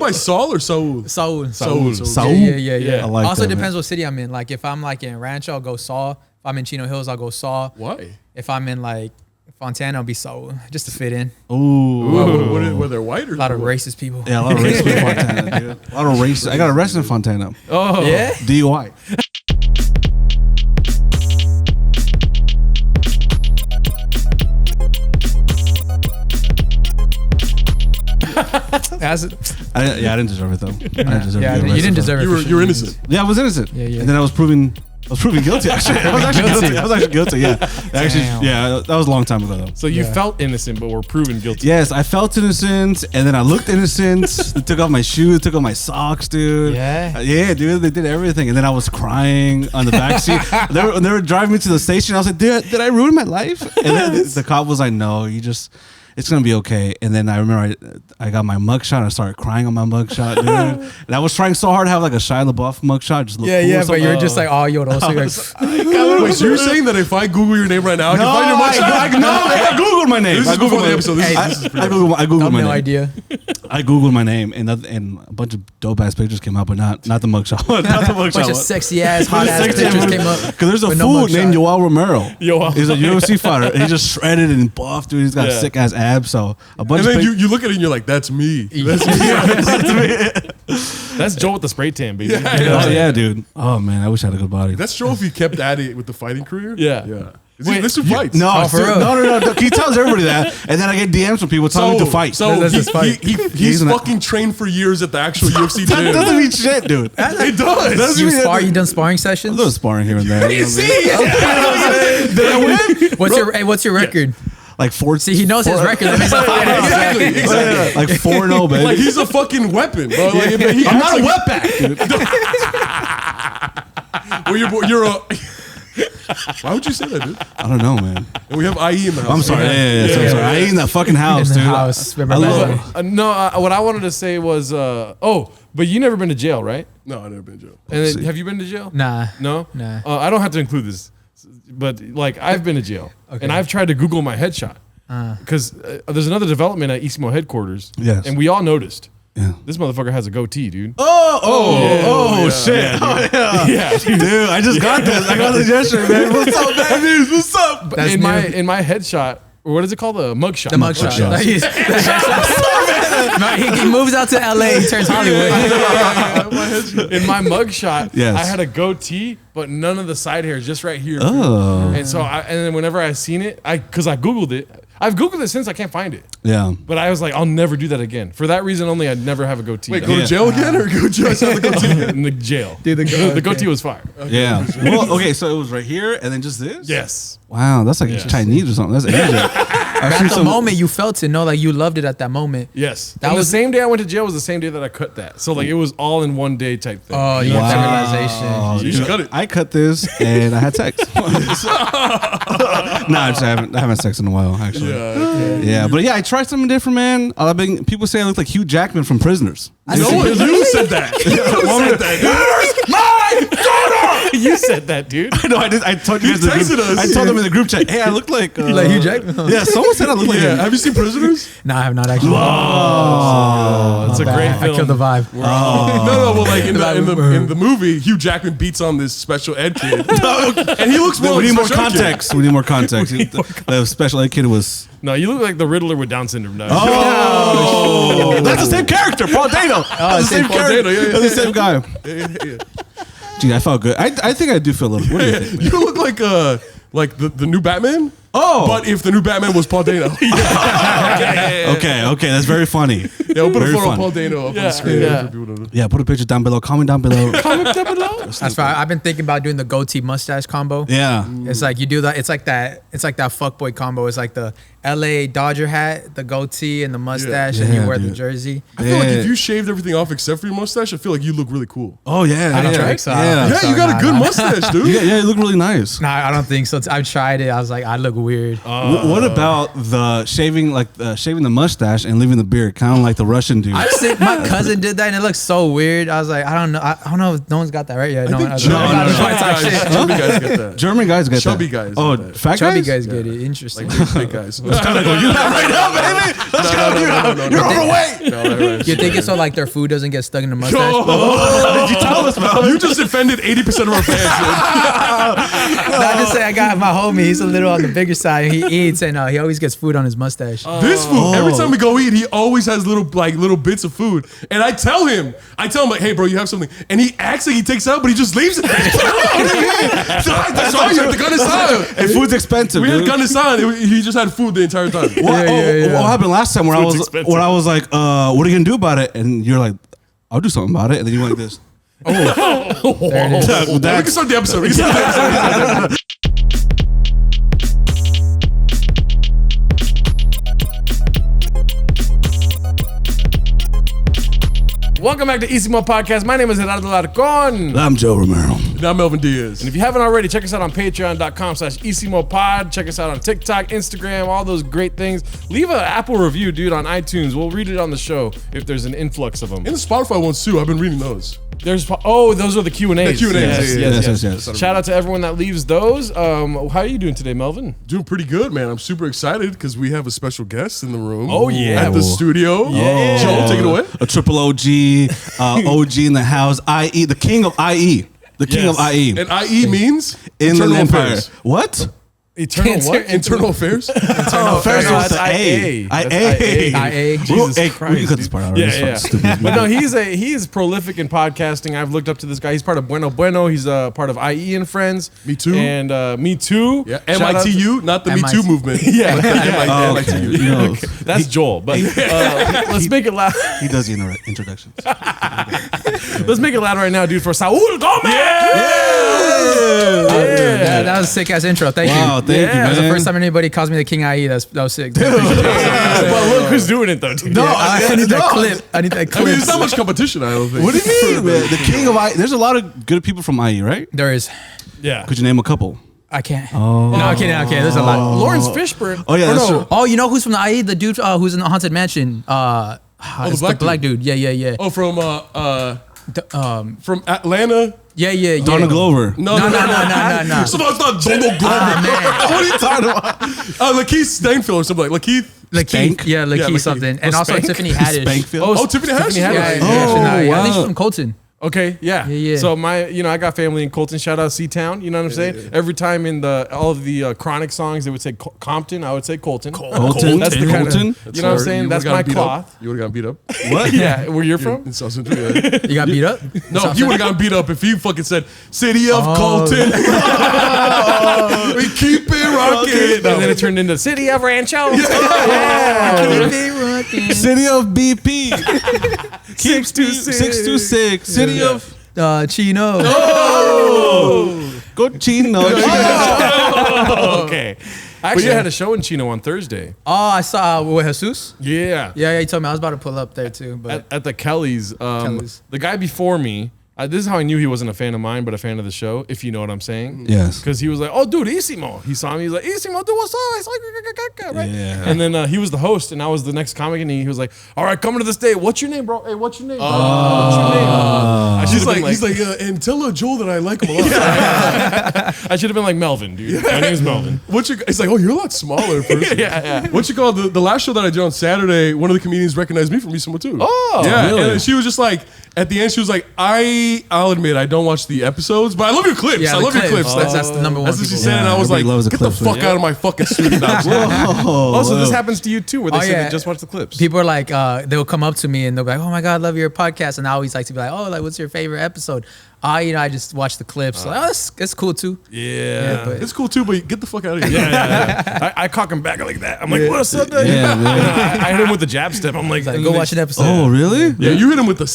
by Saul or Saúl? Saúl. Yeah. I like also that, depends what city I'm in. Like if I'm like in Rancho, I'll go Saul. If I'm in Chino Hills, I'll go Saul. Why? If I'm in like Fontana, I'll be Saul, just to fit in. Ooh. Were they white or A lot of racist people. Yeah, a lot of racist in Fontana, dude. A lot of racist. I got arrested in Fontana. Oh. Yeah? DUI. I didn't deserve it though. I didn't deserve Yeah, you didn't deserve it. You were innocent. Yeah, I was innocent. Yeah. And then I was proven guilty. Actually, I was actually guilty. Yeah, actually, yeah, that was a long time ago though. So you felt innocent, but were proven guilty. Yes, I felt innocent, and then I looked innocent. They took off my shoes, took off my socks, dude. Yeah, dude. They did everything, and then I was crying on the back seat. They were driving me to the station. I was like, did I ruin my life? And then the cop was like, no, it's gonna be okay. And then I remember I got my mugshot and I started crying on my mugshot, dude. And I was trying so hard to have like a Shia LaBeouf mugshot. Just look cool but you're just like, oh, you're also like, Wait, so you're saying that if I Google your name right now, I can find your mugshot? I Googled my name. This is before the episode. I Googled my name. no idea. I Googled my name and a bunch of dope ass pictures came out, but not the mugshot. Not the mugshot. Bunch of sexy ass, hot ass pictures came up. Because there's a fool named Yoel Romero. He's a UFC fighter. And he just shredded and buffed, dude. He's got sick ass abs. So a bunch and of then you look at it and you're like, that's me. That's me. That's Joe with the spray tan, baby. Yeah, dude. Oh man, I wish I had a good body. That's Joe if he kept at it with the fighting career. Yeah. Wait, this is fights. No. He tells everybody that, and then I get DMs from people telling me to fight. So he's fucking trained for years at the actual UFC gym. That doesn't mean shit, dude. It does. You done sparring sessions? A little sparring here and there. You see? Did I win? What's your record? Like 4. See, he knows his record. That makes Exactly. Like 4-0, baby. Like he's a fucking weapon, bro. Like, I'm not a wetback, dude. Well, you're a. Why would you say that, dude? I don't know, man. And we have IE in the house. I'm sorry. I'm sorry. I ain't in that fucking house, in the dude. house. What I wanted to say was, but you never been to jail, right? No, I've never been to jail. And then, have you been to jail? Nah. No? Nah. I don't have to include this, but like I've been to jail, and I've tried to Google my headshot because there's another development at Isimo headquarters. Yes. And we all noticed. Yeah. This motherfucker has a goatee, dude. Shit. Yeah, dude, I just got this. I got this yesterday, man. What's up, bad news? What's up? In my headshot, or what is it called? The mugshot. The mugshot. He moves out to LA. He turns Hollywood. In my mugshot, yes. I had a goatee, but none of the side hairs, just right here. Oh. And so, and then whenever I seen it, because I Googled it. I've Googled it since, I can't find it. Yeah. But I was like, I'll never do that again. For that reason only, I'd never have a goatee. Wait, go to jail again or go just have a goatee? In the jail. Dude, the goatee was fire. Okay. Yeah. Well, okay, so it was right here and then just this? Yes. Wow, that's like Chinese or something. That's Asian. At the moment you felt it, like you loved it at that moment. Yes. That was the same day I went to jail was the same day that I cut that. So like it was all in one day type thing. Oh, you got that realization. You should cut it. I cut this and I had sex. I haven't had sex in a while, actually. Yeah, but I tried something different, man. People say I look like Hugh Jackman from Prisoners. You said that. You said that, dude. I know. I told you guys. I told them in the group chat. Hey, I look like Hugh Jackman. Yeah, someone said I look like him. Have you seen Prisoners? No, I have not actually. It's a great film. I killed the vibe. No. Well, like in the movie, Hugh Jackman beats on this special ed kid, and he looks more. We need more context. We need more context. The special ed kid was. No, you look like the Riddler with Down syndrome. No. Oh, that's the same character, Paul Dano. That's the same character. That's the same guy. Gee, I felt good. I think I do feel a little. What do you think, man? You look like the new Batman. Oh, but if the new Batman was Paul Dano. Okay, that's very funny. Yeah, we'll put a photo of Paul Dano up on the screen. Yeah, put a picture down below. Comment down below. That's right. I've been thinking about doing the goatee mustache combo. Yeah, it's like you do that. It's like that fuckboy combo. It's like the LA Dodger hat, the goatee, and the mustache, and you wear the jersey. I feel like if you shaved everything off except for your mustache, I feel like you look really cool. Oh yeah, I don't think so. Yeah, you got a good mustache, dude. Yeah, you look really nice. Nah, I don't think so. I tried it. I was like, I look weird. What about the shaving the mustache and leaving the beard, kind of like the Russian dude? My cousin did that and it looks so weird. I was like, I don't know if no one's got that right yet. Chubby guys get that. German guys get Chubby that. guys. Oh, get that. fat Chubby guys? guys get it. Interesting. Like big guys. Let's go. You right now, baby. Let's go. You're overweight. You think it's so like their food doesn't get stuck in the mustache? What did you tell us, bro? You just offended 80% of our fans. I just say I got my homie. He's a little on the bigger side. He eats and he always gets food on his mustache. This food, every time we go eat, he always has little bits of food. And I tell him like, hey, bro, you have something. And he acts like he takes it out, but he just leaves it there. That's why you have the gun aside. And food's expensive. We had gun aside. He just had food the entire time. What happened last time when I was like, what are you gonna do about it? And you're like, I'll do something about it. And then you went like this. There it is. We can start the episode. Welcome back to ISIMO Podcast. My name is Gerardo Larcon. I'm Joe Romero. Now Melvin Diaz. And if you haven't already, check us out on patreon.com/ISIMOPod. Check us out on TikTok, Instagram, all those great things. Leave an Apple review, dude, on iTunes. We'll read it on the show if there's an influx of them. And the Spotify ones too. I've been reading those. Those are the Q&As. The Q&As. Yes. Shout out to everyone that leaves those. How are you doing today, Melvin? Doing pretty good, man. I'm super excited because we have a special guest in the room. Oh, yeah. At the studio. Yeah. Joel, take it away. A triple OG, OG in the house, IE, the king of IE. The king of IE. And IE means Inland Internal Empire. Affairs. What? Eternal what? Internal Affairs? Internal Affairs No, with that's the IA. IA. Jesus We Christ, can cut this part out. It's Yeah. fucking stupid. But no, he is prolific in podcasting. I've looked up to this guy. He's part of Bueno Bueno. He's part of IE and Friends. Me Too. And Me Too. Yeah. Shout out to- MITU, not the Me Too MIT. movement. Yeah. Oh, okay. MITU. You know, That's Joel. But let's make it loud. he does the introductions. Let's make it loud right now, dude, for Saúl Gomez. Yeah, that was a sick ass intro. Thank Wow, you. thank you, That was the man. first time anybody calls me the King IE. That was sick. Well, look who's doing it, though, dude. No, I need that clip. I need that I clip. mean, there's not much competition, I don't think. What do you mean, man? The king of IE. There's a lot of good people from IE, right? There is. Yeah. Could you name a couple? I can't. No, I'm kidding. There's a lot. Lawrence Fishburne. Oh, yeah, that's true. Oh, you know who's from the IE? The dude who's in the Haunted Mansion. It's black the black dude. Yeah. Oh, from Atlanta? Yeah. Donald Glover. No. So it's not Donald Glover. man. What are you talking about? Lakeith Stanfield or something like Lakeith. Lakeith. Yeah, Lakeith Lakeith. something. And also Spank? Tiffany Haddish. Spankfield. Oh, Tiffany Haddish? Yeah. Oh, I think she's wow. from Colton. Okay, yeah. Yeah. So I got family in Colton. Shout out C-Town. You know what I'm saying? Every time in all of the Chronic songs, they would say Compton. I would say Colton. Colton. That's the kind of, Colton. you know what I'm saying? That's my cloth. You would have gotten beat up. What? Yeah, where you're from? In South Central, yeah. You got beat up? No, you would have gotten beat up if you fucking said City of Colton. We keep it rocking. And then it turned into City of Rancho. City of BP. 626. City of Chino. Cochino. Okay. Actually, I had a show in Chino on Thursday. Oh, I saw with Jesus. Yeah. Yeah, he told me I was about to pull up there too. But At the Kelly's. Kelly's. The guy before me, this is how I knew he wasn't a fan of mine, but a fan of the show, if you know what I'm saying. Yes. Because he was like, oh, dude, Isimo. He saw me. He's like, Isimo, dude, what's up? It's like, right? Yeah. And then he was the host, and I was the next comic, and he was like, all right, coming to the stage. What's your name, bro? Hey, what's your name, bro? What's your name? I should have been He's like, and tell Joel that I like him a lot. I should have been like Melvin, dude. My name's Melvin. It's like, oh, you're a lot smaller in person. Yeah. What you call the last show that I did on Saturday? One of the comedians recognized me from Isimo too. Oh, yeah. really? And she was just like, at the end, she was like, I'll admit I don't watch the episodes, but I love your clips. yeah, I love your clips. That's the number one. That's what she people said, and I was like, everybody loves the get the clips, fuck man. out of my fucking studio. Also, this happens to you too, where they say yeah. they just watch the clips. People are like, they'll come up to me and they'll be like, oh my God, I love your podcast. And I always like to be like, oh, like, what's your favorite episode? I just watch the clips. Like, oh, it's cool too. Yeah. but- It's cool too, but get the fuck out of here. Yeah. I cock him back like that. I'm like, what's up, dude? Yeah, man. I hit him with the jab step. I'm like, Like, go watch an episode. Oh, really? Yeah, you hit him with the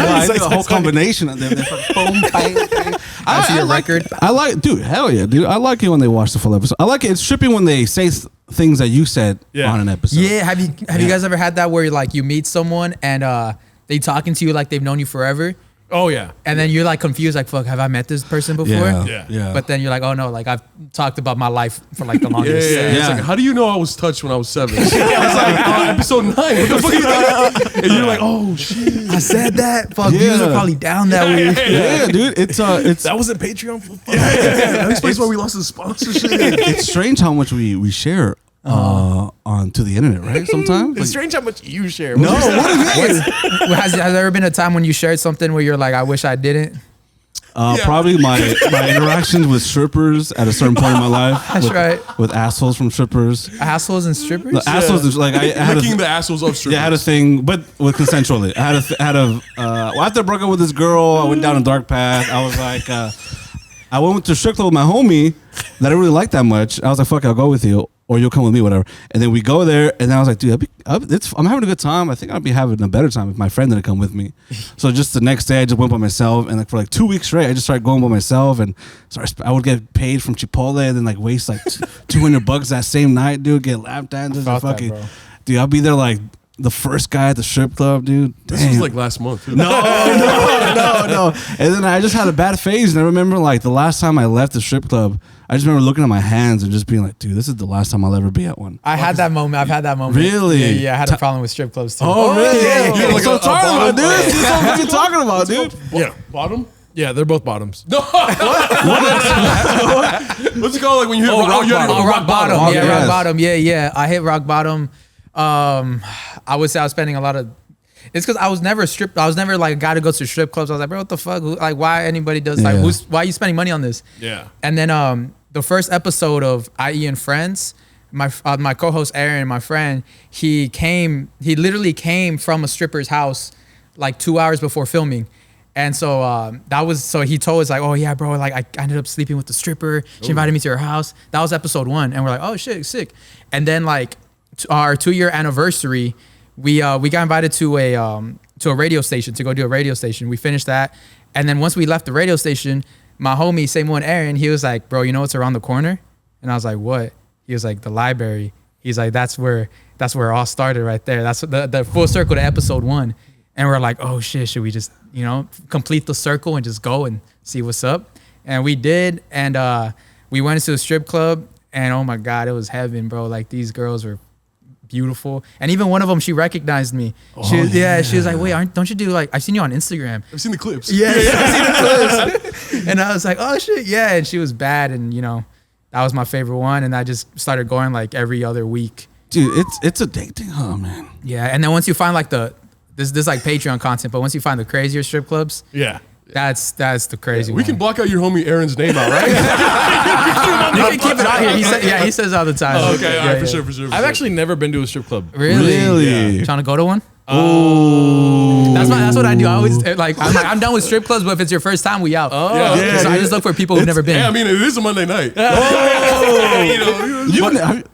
I did a whole combination of them. Boom, bang, bang. I see a record. I like, dude, hell yeah, dude. I like it when they watch the full episode. I like it. It's tripping when they say things that you said Yeah. on an episode. Yeah, have you guys ever had that where like you meet someone and they talking to you like they've known you forever? Oh yeah. And then you're like confused, like, fuck, have I met this person before? Yeah. But then you're like, oh no, like I've talked about my life for like the longest. It's like, how do you know I was touched when I was 7? It's like episode 9. What the fuck are you doing? And you're like, oh shit. I said that. Fuck, views are probably down that week. Yeah, dude. It's That wasn't Patreon. That explains why we lost the sponsorship. it's strange how much we share onto the internet, right? Sometimes It's strange how much you share. No, what is it? Has there ever been a time when you shared something where you're like, I wish I didn't? Probably my interactions with strippers at a certain point in my life. That's right. With assholes from strippers. Assholes and strippers? The assholes, like I had Licking the assholes of strippers. I had a thing, but with consensually. I well, after I broke up with this girl, I went down a dark path. I was like, I went to strip club with my homie that I didn't really like that much. I was like, fuck it, I'll go with you. Or you'll come with me, whatever. And then we go there, and then I was like, dude, I'm having a good time. I think I'd be having a better time if my friend didn't come with me. So just the next day, I just went by myself, and like for like 2 weeks straight, I just started going by myself, and I would get paid from Chipotle, and then like waste like $200 that same night, dude. Get lap dances and fucking, bro. dude. I'll be there like the first guy at the strip club, dude. Damn. This was like last month. Too. No. And then I just had a bad phase, and I remember like the last time I left the strip club, I just remember looking at my hands and just being like, dude, this is the last time I'll ever be at one. I had that moment. I've had that moment. Really? Yeah, I had a problem with strip clubs too. Oh, really? Yeah, Like like what I'm talking about, dude. This is what you're talking about, dude. Yeah. Bottom? Yeah, they're both bottoms. No. What's it called? Like when you hit rock bottom. Oh, rock bottom. bottom. Yeah, Yes. rock bottom. Yeah. I hit rock bottom. I would say I was spending a lot of. It's because I was never stripped. I was never like a guy to go to strip clubs. I was like, bro, what the fuck? Like, why anybody does like? Yeah. Why are you spending money on this? Yeah. And then the first episode of IE and Friends, my co-host Aaron, my friend, he literally came from a stripper's house like 2 hours before filming. And so he told us like, oh yeah, bro, like I ended up sleeping with the stripper. She invited me to her house. That was episode 1. And we're like, oh shit, sick. And then like our 2-year anniversary, we got invited to a radio station to go do a radio station. We finished that. And then once we left the radio station, my homie, same one, Aaron, he was like, bro, you know what's around the corner? And I was like, what? He was like, the library. He's like, that's where it all started right there. That's the full circle to episode 1. And we're like, oh shit, should we just, complete the circle and just go and see what's up? And we did. And we went into a strip club, and oh my God, it was heaven, bro. Like these girls were beautiful. And even one of them, she recognized me. She was like, wait, don't you do like, I've seen you on Instagram. I've seen the clips. Yeah, I've seen the clips. And I was like, oh shit, yeah. And she was bad. And that was my favorite one. And I just started going like every other week. Dude, it's addicting, huh, man? Yeah. And then once you find like this like Patreon content, but once you find the crazier strip clubs, Yeah. that's the crazy one. We can block out your homie Aaron's name out, right? You can keep it out here. He says all the time. Oh, okay, all right, for Yeah. sure. I've actually never been to a strip club. Really? Trying to go to one? Oh. That's what I do. I always I'm done with strip clubs, but if it's your first time, we out. Yeah. So I just look for people who've never been. Yeah, I mean, it is a Monday night.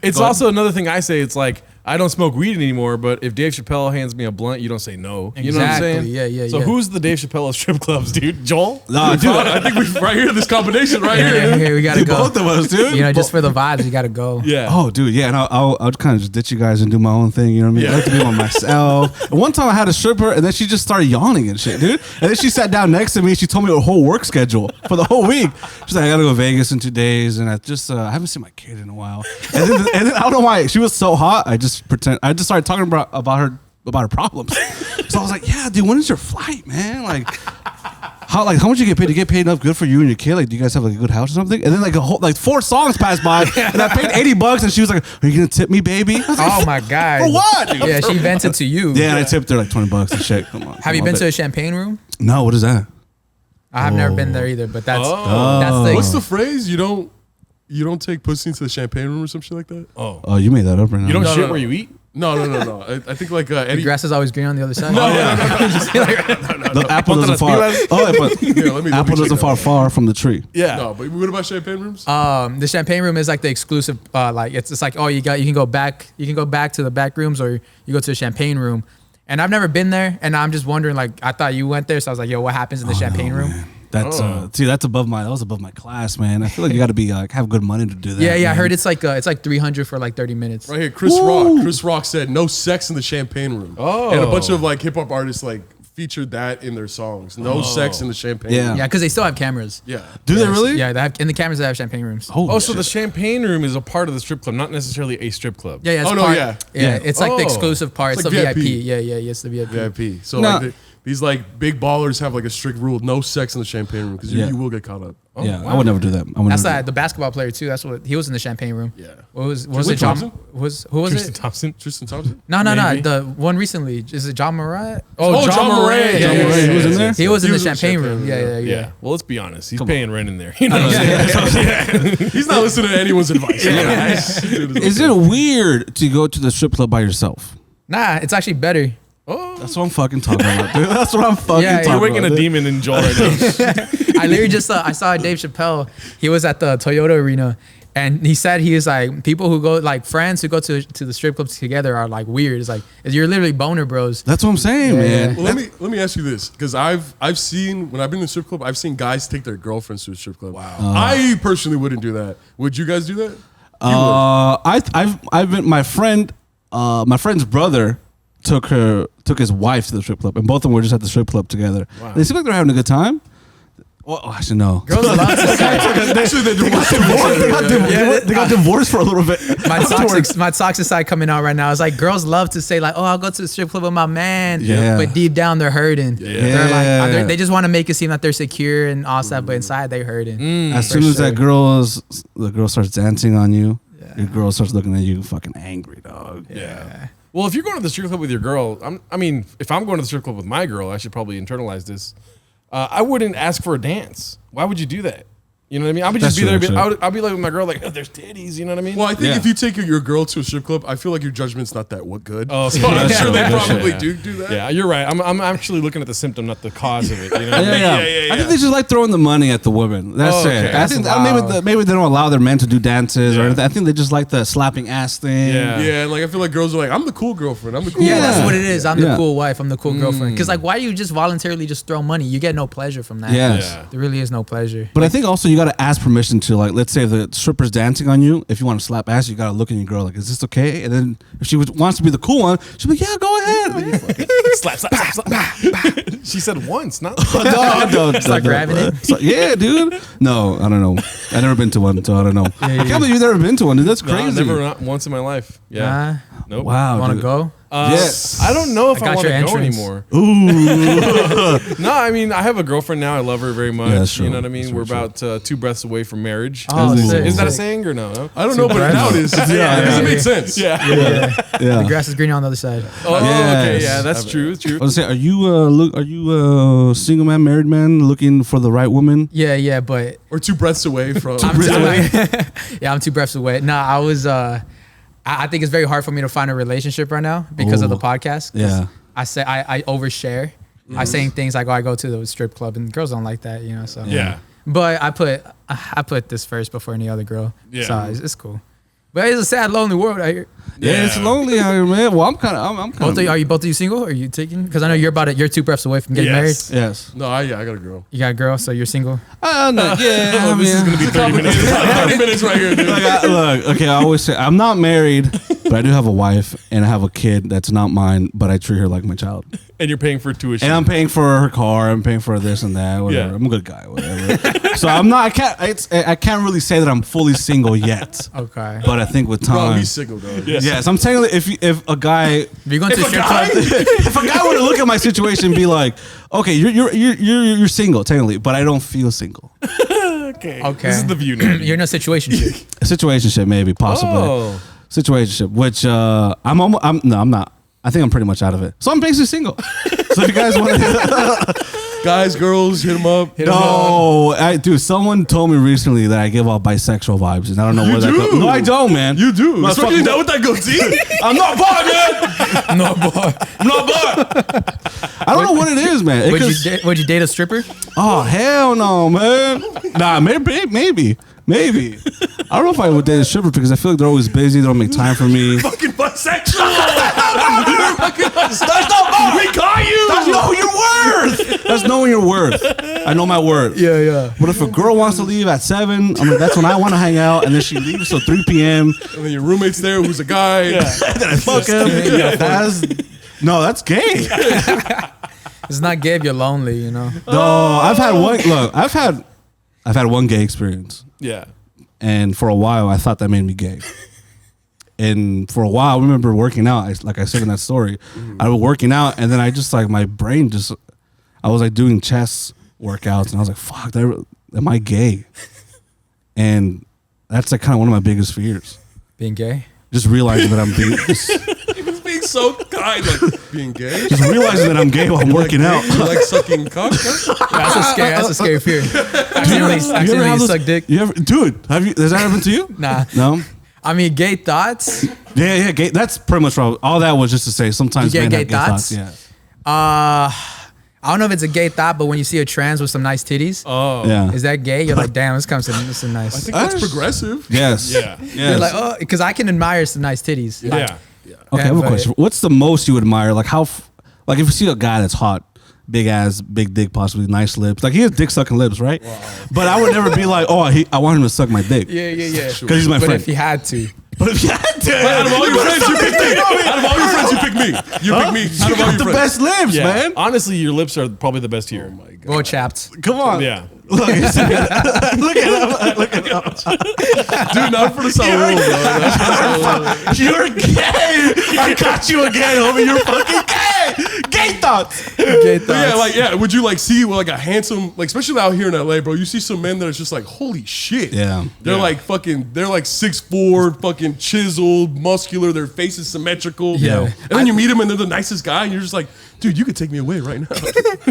It's also another thing I say. It's like, I don't smoke weed anymore, but if Dave Chappelle hands me a blunt, you don't say no. You know what I'm Exactly. saying? Yeah. So who's the Dave Chappelle of strip clubs, dude? Joel? Nah, dude. I think we right here, this combination right Yeah, here. we gotta go. Both of us, dude. Just for the vibes, you gotta go. Yeah. Oh, dude, yeah, and I'll kind of just ditch you guys and do my own thing. You know what I mean? Yeah. I like to be by myself. And one time I had a stripper, and then she just started yawning and shit, dude. And then she sat down next to me, and she told me her whole work schedule for the whole week. She's like, I gotta go to Vegas in 2 days, and I haven't seen my kid in a while. And then I don't know why she was so hot. I just started talking about her problems. So I was like, yeah, dude, when is your flight, man? Like, how much you get paid? Do you get paid enough good for you and your kid? Like, do you guys have like a good house or something? And then like 4 songs passed by, and I paid $80, and she was like, are you gonna tip me, baby? I was like, Oh my God. for what? Dude? Yeah, she vented to you. Yeah, and I tipped her like $20 and shit. Come on. Have you been to a champagne room? No, what is that? I have never been there either, but that's What's the phrase? You don't take pussy into the champagne room or some shit like that? Oh, you made that up right now. You don't No, shit no. where you eat? No. I think like the Eddie. grass is always green on the other side. The apple doesn't fall. Oh, but Here, let me apple check doesn't that. fall far from the tree. Yeah. No, but what about champagne rooms? The champagne room is like the exclusive. Like it's like, oh, you can go back to the back rooms, or you go to the champagne room. And I've never been there, and I'm just wondering. Like, I thought you went there, so I was like, yo, what happens in the champagne room? Man. That's that was above my class, man. I feel like you got to be have good money to do that. Yeah. I man. heard it's like 300 for like 30 minutes. Right here, Chris Rock. Chris Rock said no sex in the champagne room. Oh. And a bunch of like hip hop artists like featured that in their songs. No sex in the champagne. Yeah. Yeah, because they still have cameras. Yeah. Do they really? Yeah, they have in the cameras. They have champagne rooms. Holy So shit. the champagne room is a part of the strip club, not necessarily a strip club. Yeah, it's Oh, no, part, yeah. yeah. It's like the Oh. exclusive part. It's It's the like VIP. VIP. Yeah, it's the VIP. VIP. So No. like these like big ballers have like a strict rule: no sex in the champagne room because Yeah. you will get caught up. Yeah, I would never do that. I would That's never like the basketball player too. That's what he was in the champagne room. Yeah. What was Tristan it? John? Thompson? Who was Tristan it? Thompson. Tristan Thompson. No. Maybe. The one recently. Is it John Moran? Oh, John Moran. Yeah, Moran. He was in there? He was in He the was in champagne champagne room. room, Yeah. Yeah. Well, let's be honest. He's paying rent in there. You know what I'm saying? He's not listening to anyone's advice. Is it weird to go to the strip club by yourself? Nah, it's actually better. That's what I'm fucking talking about, dude. That's what I'm fucking Yeah, talking You're about. waking a dude. demon in Joel right now. I literally just I saw Dave Chappelle. He was at the Toyota Arena, and he said he was like people who go like friends who go to the strip clubs together are like weird. It's like you're literally boner bros. That's what I'm saying, man. Well, let me ask you this, because I've seen when I've been in a strip club, I've seen guys take their girlfriends to a strip club. Wow. I personally wouldn't do that. Would you guys do that? I've been my friend's brother took his wife to the strip club, and both of them were just at the strip club together. Wow. They seem like they're having a good time. Well, actually, no. Girls love to say. Actually, they divorced. They got divorced for a little bit. My toxic side coming out right now. It's like girls love to say like, "Oh, I'll go to the strip club with my man," Yeah. but deep down they're hurting. They're Yeah. like, they just want to make it seem that they're secure and all stuff, but inside they hurting. As soon as the girl starts dancing on you, your girl starts looking at you fucking angry, dog. Yeah. Well, if you're going to the strip club with your girl, if I'm going to the strip club with my girl, I should probably internalize this. I wouldn't ask for a dance. Why would you do that? You know what I mean? I would just That's be true, there. actually. I'll be like with my girl, like, oh, there's titties. You know what I mean? Well, I think Yeah. if you take your girl to a strip club, I feel like your judgment's not that good. Oh, So I'm sure they That's probably true. do that. Yeah, you're right. I'm actually looking at the symptom, not the cause of it. You know what I mean? Yeah. I think they just like throwing the money at the women. That's Oh, it. okay. I think maybe they don't allow their men to do dances or anything. I think they just like the slapping ass thing. Yeah. Yeah, and like I feel like girls are like, I'm the cool girlfriend. I'm the cool. Yeah, that's wife." what it is. I'm the Yeah. cool wife. I'm the cool girlfriend. Because like, why do you just voluntarily just throw money? You get no pleasure from that. Yes. Yeah. There really is no pleasure. But I think also you got to ask permission to, like, let's say the stripper's dancing on you. If you want to slap ass, you got to look at your girl like, is this okay? And then if she wants to be the cool one, she'll be like, yeah, go ahead. And then you fucking- Slap, slap, slap, slap. She said once, not. no, Start grabbing it. Yeah, dude. No, I don't know. I've never been to one, so I don't know. I can't believe you've never been to one, dude. That's No, crazy. never, not once in my life. Yeah. Nope. Wow. Want to dude. go? Yes. I don't know if I I, got want to your go entrance. anymore. Ooh. No, I mean, I have a girlfriend now. I love her very much. Yeah, that's true. You know what I mean? That's We're very about 2 breaths away from marriage. Oh, Ooh. sick. Is that a Sick. saying or no? I don't know, but now it is. Yeah, it doesn't make sense. Yeah. Yeah. The grass is greener on the other side. Oh, okay. Yes. Yeah, that's true. True. I was saying, are you a single man, married man, looking for the right woman? Yeah, but Or 2 breaths away from. I'm 2 breaths away. Nah, I was. I think it's very hard for me to find a relationship right now because of the Ooh. podcast. 'Cause Yeah. I say I overshare. I saying things like, "Oh, I go to the strip club," and girls don't like that, you know. So Yeah. But I put this first before any other girl. Yeah. So it's cool. But it's a sad, lonely world out here. Yeah, it's lonely out here, man. Well, I'm kind of. Are you both of you single? Or are you taking? Because I know you're 2 breaths away from getting Yes. Yes. No, I got a girl. married. You got a girl, so you're single. No, yeah. I This is gonna be 30 minutes. 30 minutes right here, dude. look, okay. I always say I'm not married, but I do have a wife and I have a kid that's not mine, but I treat her like my child. And you're paying for tuition. And I'm paying for her car. I'm paying for this and that. Whatever. Yeah. I'm a good guy. Whatever. So I'm not. I can't really say that I'm fully single yet. Okay. But I think with Bro, time. he's single, dog. Yes, I'm saying if a guy If you're going to a strip club, if a guy were to look at my situation and be like, okay, you're single technically, but I don't feel single. okay. Okay. This is the view now. you're in a situation. A situationship, maybe, possibly. Oh. Situationship, which I'm not. I think I'm pretty much out of it. So I'm basically single. So if you guys want to, Guys, girls, hit him up. dude, someone told me recently that I give off bisexual vibes, and I don't know where that do. goes. No, I don't, man. You do. Motherfucker. Especially now with that goatee. I'm not bi, man. No boy. I'm not bi. I don't know what it is, man. It could- Would you date a stripper? Oh hell no, man! Nah, maybe. I don't know if I would date a stripper because I feel like they're always busy. They don't make time for me. Fucking bisexual. Fucking bisexual. We got you. That's knowing your worth. That's knowing your worth. I know my worth. Yeah. But if a girl wants to leave at 7, I'm like, that's when I want to hang out, and then she leaves till 3 p.m. And then your roommate's there, who's a guy. Then I fuck him. That's gay. It's not gay if you're lonely, you know. No, I've had one. Look, I've had one gay experience, Yeah. and for a while I thought that made me gay. And for a while, I remember working out. Like I said in that story, I was working out, and then I just like my brain just. I was like doing chest workouts, and I was like, "Fuck, am I gay?" And that's like kind of one of my biggest fears. Being gay? Just realizing that I'm being. He was being so kind, like being gay. Just realizing that I'm gay while I'm working out. You like sucking cock? Huh? That's a scary fear. Accidentally suck dick. Dude, has that happened to you? Nah. No? I mean, gay thoughts. Yeah, gay. That's pretty much all that was just to say sometimes You get men gay have thoughts? Yeah. I don't know if it's a gay thought, but when you see a trans with some nice titties, Yeah. is that gay? You're like, damn, this is nice. I think that's progressive. Yes. Yeah. Yes. You're like, oh, because I can admire some nice titties. Like, Yeah. Okay, I have a but- question. What's the most you admire? Like like if you see a guy that's hot, big ass, big dick, possibly nice lips. Like he has dick sucking lips, right? Wow. But I would never be like, oh, I want him to suck my dick. Yeah. Because he's my But friend. if he had to. But if you had to, Out of all your friends, you pick me. Out of all your friends, you pick me. You pick me. Out you of all got your the best. best lips, Yeah. man. Honestly, your lips are probably the best here. Well chapped. Come on. Yeah. Look at him. Look at him. Dude, not for the Saúl, bro. You're gay. I got you again, homie. You're fucking gay. Gay thoughts. Gay But yeah, thoughts. like, would you like see like a handsome, like especially out here in LA, bro? You see some men that are just like, holy shit. Yeah. They're like fucking, they're like 6'4", fucking chiseled, muscular. Their face is symmetrical. Yeah. And then you meet them and they're the nicest guy, and you're just like, dude, you could take me away right now.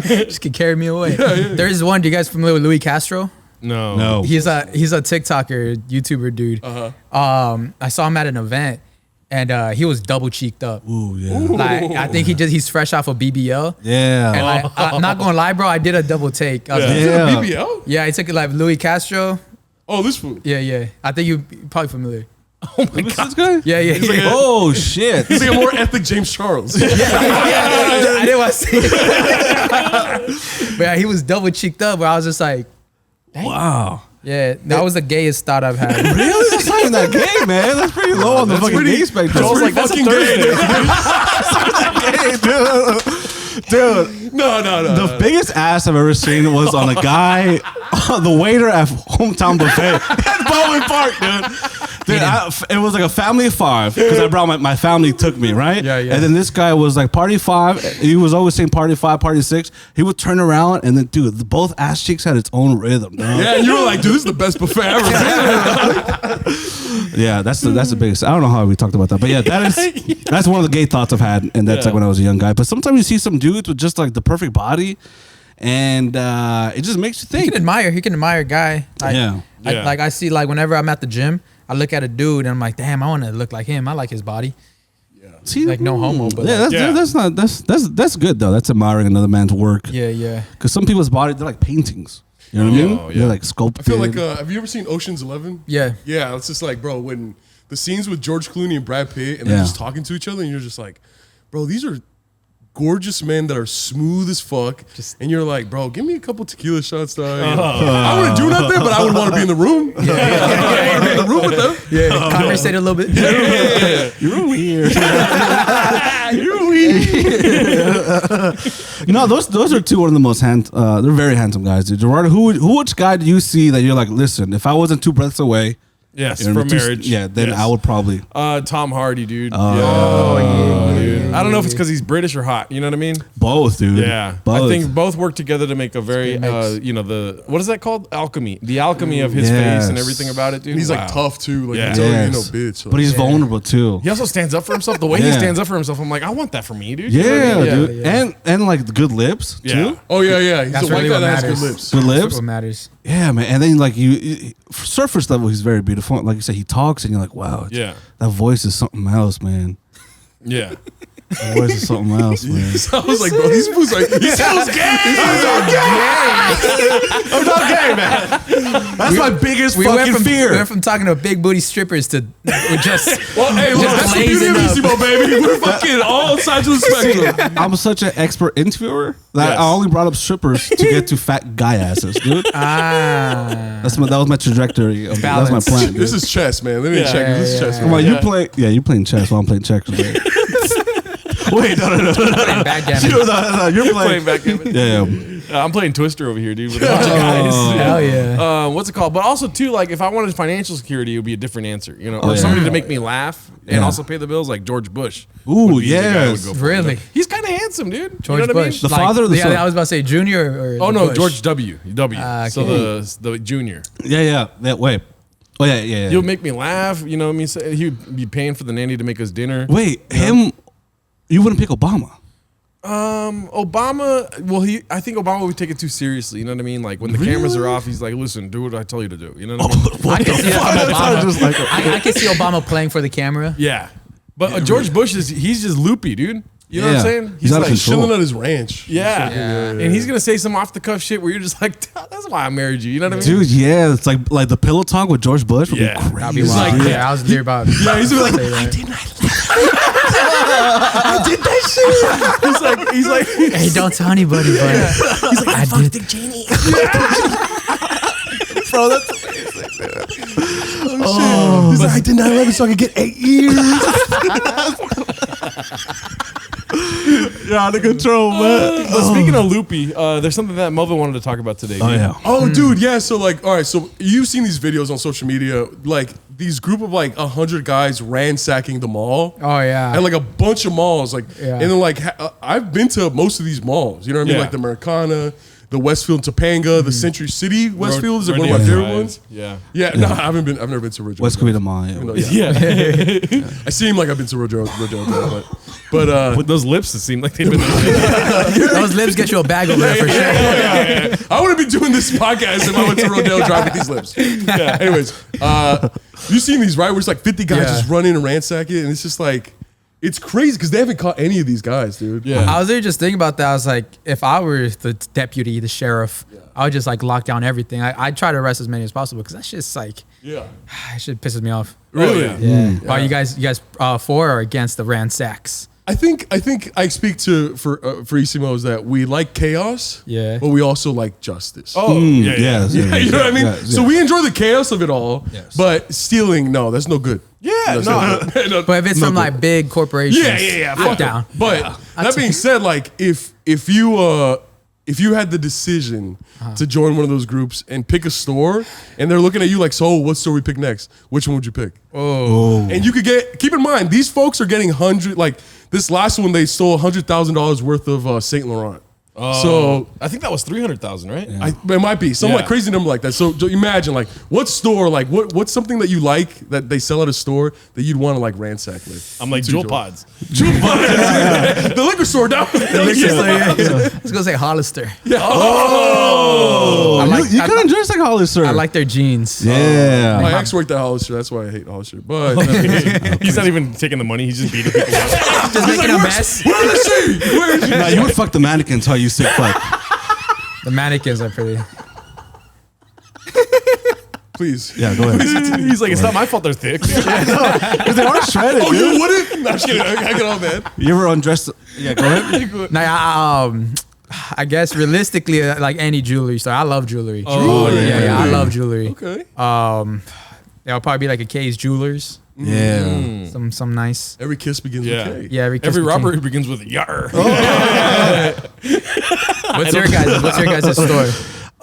Just can carry me away. Yeah. There's one. Do you guys familiar with Louis Castro? No. He's a TikToker, YouTuber dude. I saw him at an event, and he was double cheeked up. Ooh, yeah. Like I think he's fresh off of BBL. Yeah. And like, I'm not gonna lie, bro. I did a double take. I was like, Yeah. BBL? yeah, I took it like Louis Castro. Oh, this food. Yeah. I think you're probably familiar. This guy? Yeah. like a- Oh, shit. He's like a more ethnic James Charles. I didn't want to say it. But yeah, he was double cheeked up, but I was just like, Wow. yeah, that was the gayest thought I've had. Really? That's not even that gay, man. That's pretty low on the fucking gay spectrum. Joel's like, that's a fucking gay. Dude, No. the biggest ass I've ever seen was on a guy, the waiter at Hometown Buffet at Baldwin Park, dude. Dude, it was like a family of 5 because I brought my family took me, right? Yeah. And then this guy was like party 5. He was always saying party 5, party 6. He would turn around and then, dude, both ass cheeks had its own rhythm, dude. Yeah, and you were like, dude, this is the best buffet I ever been. Yeah, that's the biggest. I don't know how we talked about that, but yeah, that's one of the gay thoughts I've had, and that's like when I was a young guy. But sometimes you see some dudes with just like the perfect body, and it just makes you think. He can admire a guy. Like, Yeah. Like I see, like whenever I'm at the gym, I look at a dude and I'm like, damn, I want to look like him. I like his body. See, Like no homo, but yeah, like, that's good though. That's admiring another man's work. yeah. Because some people's body, they're like paintings. You know what I mean? Oh, yeah. They're like sculpted. I feel like, have you ever seen Ocean's 11? Yeah. Yeah, it's just like, bro, when the scenes with George Clooney and Brad Pitt and they're Yeah. just talking to each other and you're just like, bro, these are gorgeous men that are smooth as fuck. And you're like, bro, give me a couple tequila shots, dog. I wouldn't do nothing, but I would want to be in the room. I want to be in the room with them. Yeah. Conversate a little bit. You're weird. You're weird. You know, those are two of the most they're very handsome guys, dude. Gerardo, which guy do you see that you're like, listen, if I wasn't 2 breaths away, Yes, you know, for marriage. then Yes. I would probably. Tom Hardy, dude. Oh, Dude. I don't know if it's because he's British or hot. You know what I mean? Both, dude. Yeah. Both. I think both work together to make a very, mix. what is that called? Alchemy. The alchemy of his face and everything about it, dude. And he's like Wow. tough too. Like, Yeah. he's already, Yes. bitch. But he's vulnerable too. He also stands up for himself. The way he Yeah. stands up for himself, I'm like, I want that for me, dude. You know what I Yeah, mean? dude. yeah. And like the good lips Yeah. too. Oh, yeah. He's That's a white really guy what that has matters. good lips. Good That's lips. what matters. Yeah, man. And then like you surface level, he's very beautiful. Like you said, he talks and you're like, wow. Yeah. That voice is something else, man. Yeah. That voice is something else, man. So I was like, bro, these fools like, he sounds gay. I'm not gay, man. That's my biggest We went fucking from fear. talking to big booty strippers to just Well, hey, look, Just that's the beauty of blazing up. Isimo, baby. We're fucking all sides of the spectrum. I'm such an expert interviewer that Yes. I only brought up strippers to get to fat guy asses, dude. That was my trajectory. That was my Balance. plan. Dude. This is chess, man. Let me check. This is chess. Come man. on, you're playing chess while I'm playing checkers, man. Wait, no. Playing backgammon. You're Playing playing. backgammon. Yeah. I'm playing Twister over here, dude. With a bunch of guys. Hell yeah. What's it called? But also too, like if I wanted financial security, it would be a different answer, you know, or somebody to make me laugh and also pay the bills, like George Bush. Ooh, would be the guy I would yes. go for, Really? you know? He's kind of handsome, dude. George you know what Bush. The father or the son? Yeah, I was about to say Junior or I mean? Oh the no, Bush? George W. So okay. the junior. Yeah. Wait. Oh yeah. He'll make me laugh. You know what I mean? So he'd be paying for the nanny to make us dinner. Wait, him. You wouldn't pick Obama. Obama. Well, I think Obama would take it too seriously. You know what I mean? Like when the cameras are off, he's like, "Listen, do what I tell you to do." You know what I mean? I can see that from That sounds Obama. just like I can see Obama playing for the camera. Yeah, but George Bush he's just loopy, dude. You know what I'm saying? He's out of Like control. chilling at his ranch. Yeah. And he's gonna say some off the cuff shit where you're just like, "That's why I married you." You know what I mean? Dude, yeah, it's like the pillow talk with George Bush would Yeah. be crazy. That'd be wild. I was near about. Yeah, he's like, I did not. I did that shit. He's like, Hey, don't tell anybody, but he's like, I did. Bro, that's He's like, I did 9/11 so I could get 8 years. you're out of control, man. But speaking of loopy, there's something that Melvin wanted to talk about today. Oh dude. yeah. Oh, dude, yeah. So like, all right. So you've seen these videos on social media, like these group of like 100 guys ransacking the mall. Oh yeah. And like a bunch of malls, like, Yeah. and then like I've been to most of these malls. You know what I mean? Yeah. Like the Americana, the Westfield Topanga, the Century City Westfield is like one of my Rodeo favorite Drive. ones. Yeah. Yeah, no, I've never been to Rodeo. West Drive. Covina Mall. Yeah. No, yeah. Yeah. I seem like I've been to Rodeo Drive, but With those lips, it seemed like they've been there. Those lips get you a bag over there for sure. I wouldn't be doing this podcast if I went to Rodeo Drive with these lips. Yeah. Anyways, you've seen these, right? Where it's like 50 guys Yeah. just run in and ransack it, and it's just like, it's crazy because they haven't caught any of these guys, dude. Yeah. I was there just thinking about that. I was like, if I were the deputy, the sheriff, I would just like lock down everything. I'd try to arrest as many as possible because that's just like, Yeah. that shit pisses me off. Really? yeah. Yeah. Are you guys for or against the ransacks? I think I speak for Isimo is that we like chaos, Yeah. but we also like justice. Oh, Yes. Yeah, you know what I mean? Yeah, So we enjoy the chaos of it all, Yes. but stealing, no, that's no good. Yeah, That's no. not good. No, But if it's no from good. like big corporations, I'm fuck down. But that being said, like if you had the decision to join one of those groups and pick a store, and they're looking at you like, so what store we pick next? Which one would you pick? Oh. And you could keep in mind, these folks are getting this last one, they stole $100,000 worth of Saint Laurent. So I think that was 300,000, right? it might be some Yeah. like crazy number like that. So imagine like what store, like what's something that you like that they sell at a store that you'd want to like ransack with? I'm like To Jewel join. Pods. The liquor store down. Let's go say Hollister. Oh, I like, You kind of dress like Hollister. I like their jeans. Yeah. my ex worked at Hollister. That's why I hate Hollister. But He's not even taking the money. He's just beating people up. Just making a mess. where is she? Where is she? Nah, you would fuck the mannequins, how you sick fuck. The mannequins are pretty. Please. Yeah, go ahead. He's like, it's not my fault they're thick. Because they are shredded, Oh, dude. you wouldn't? No, I'm just kidding. I get all mad. You ever undressed? Yeah, go ahead. Nah, I guess realistically, like any jewelry store, I love jewelry. Oh, yeah, I love jewelry. Okay. It'll probably be like a K's Jewelers, Yeah. some nice. Every kiss begins Yeah. with K. Yeah, Every between- robbery begins with yar. What's your guys' store?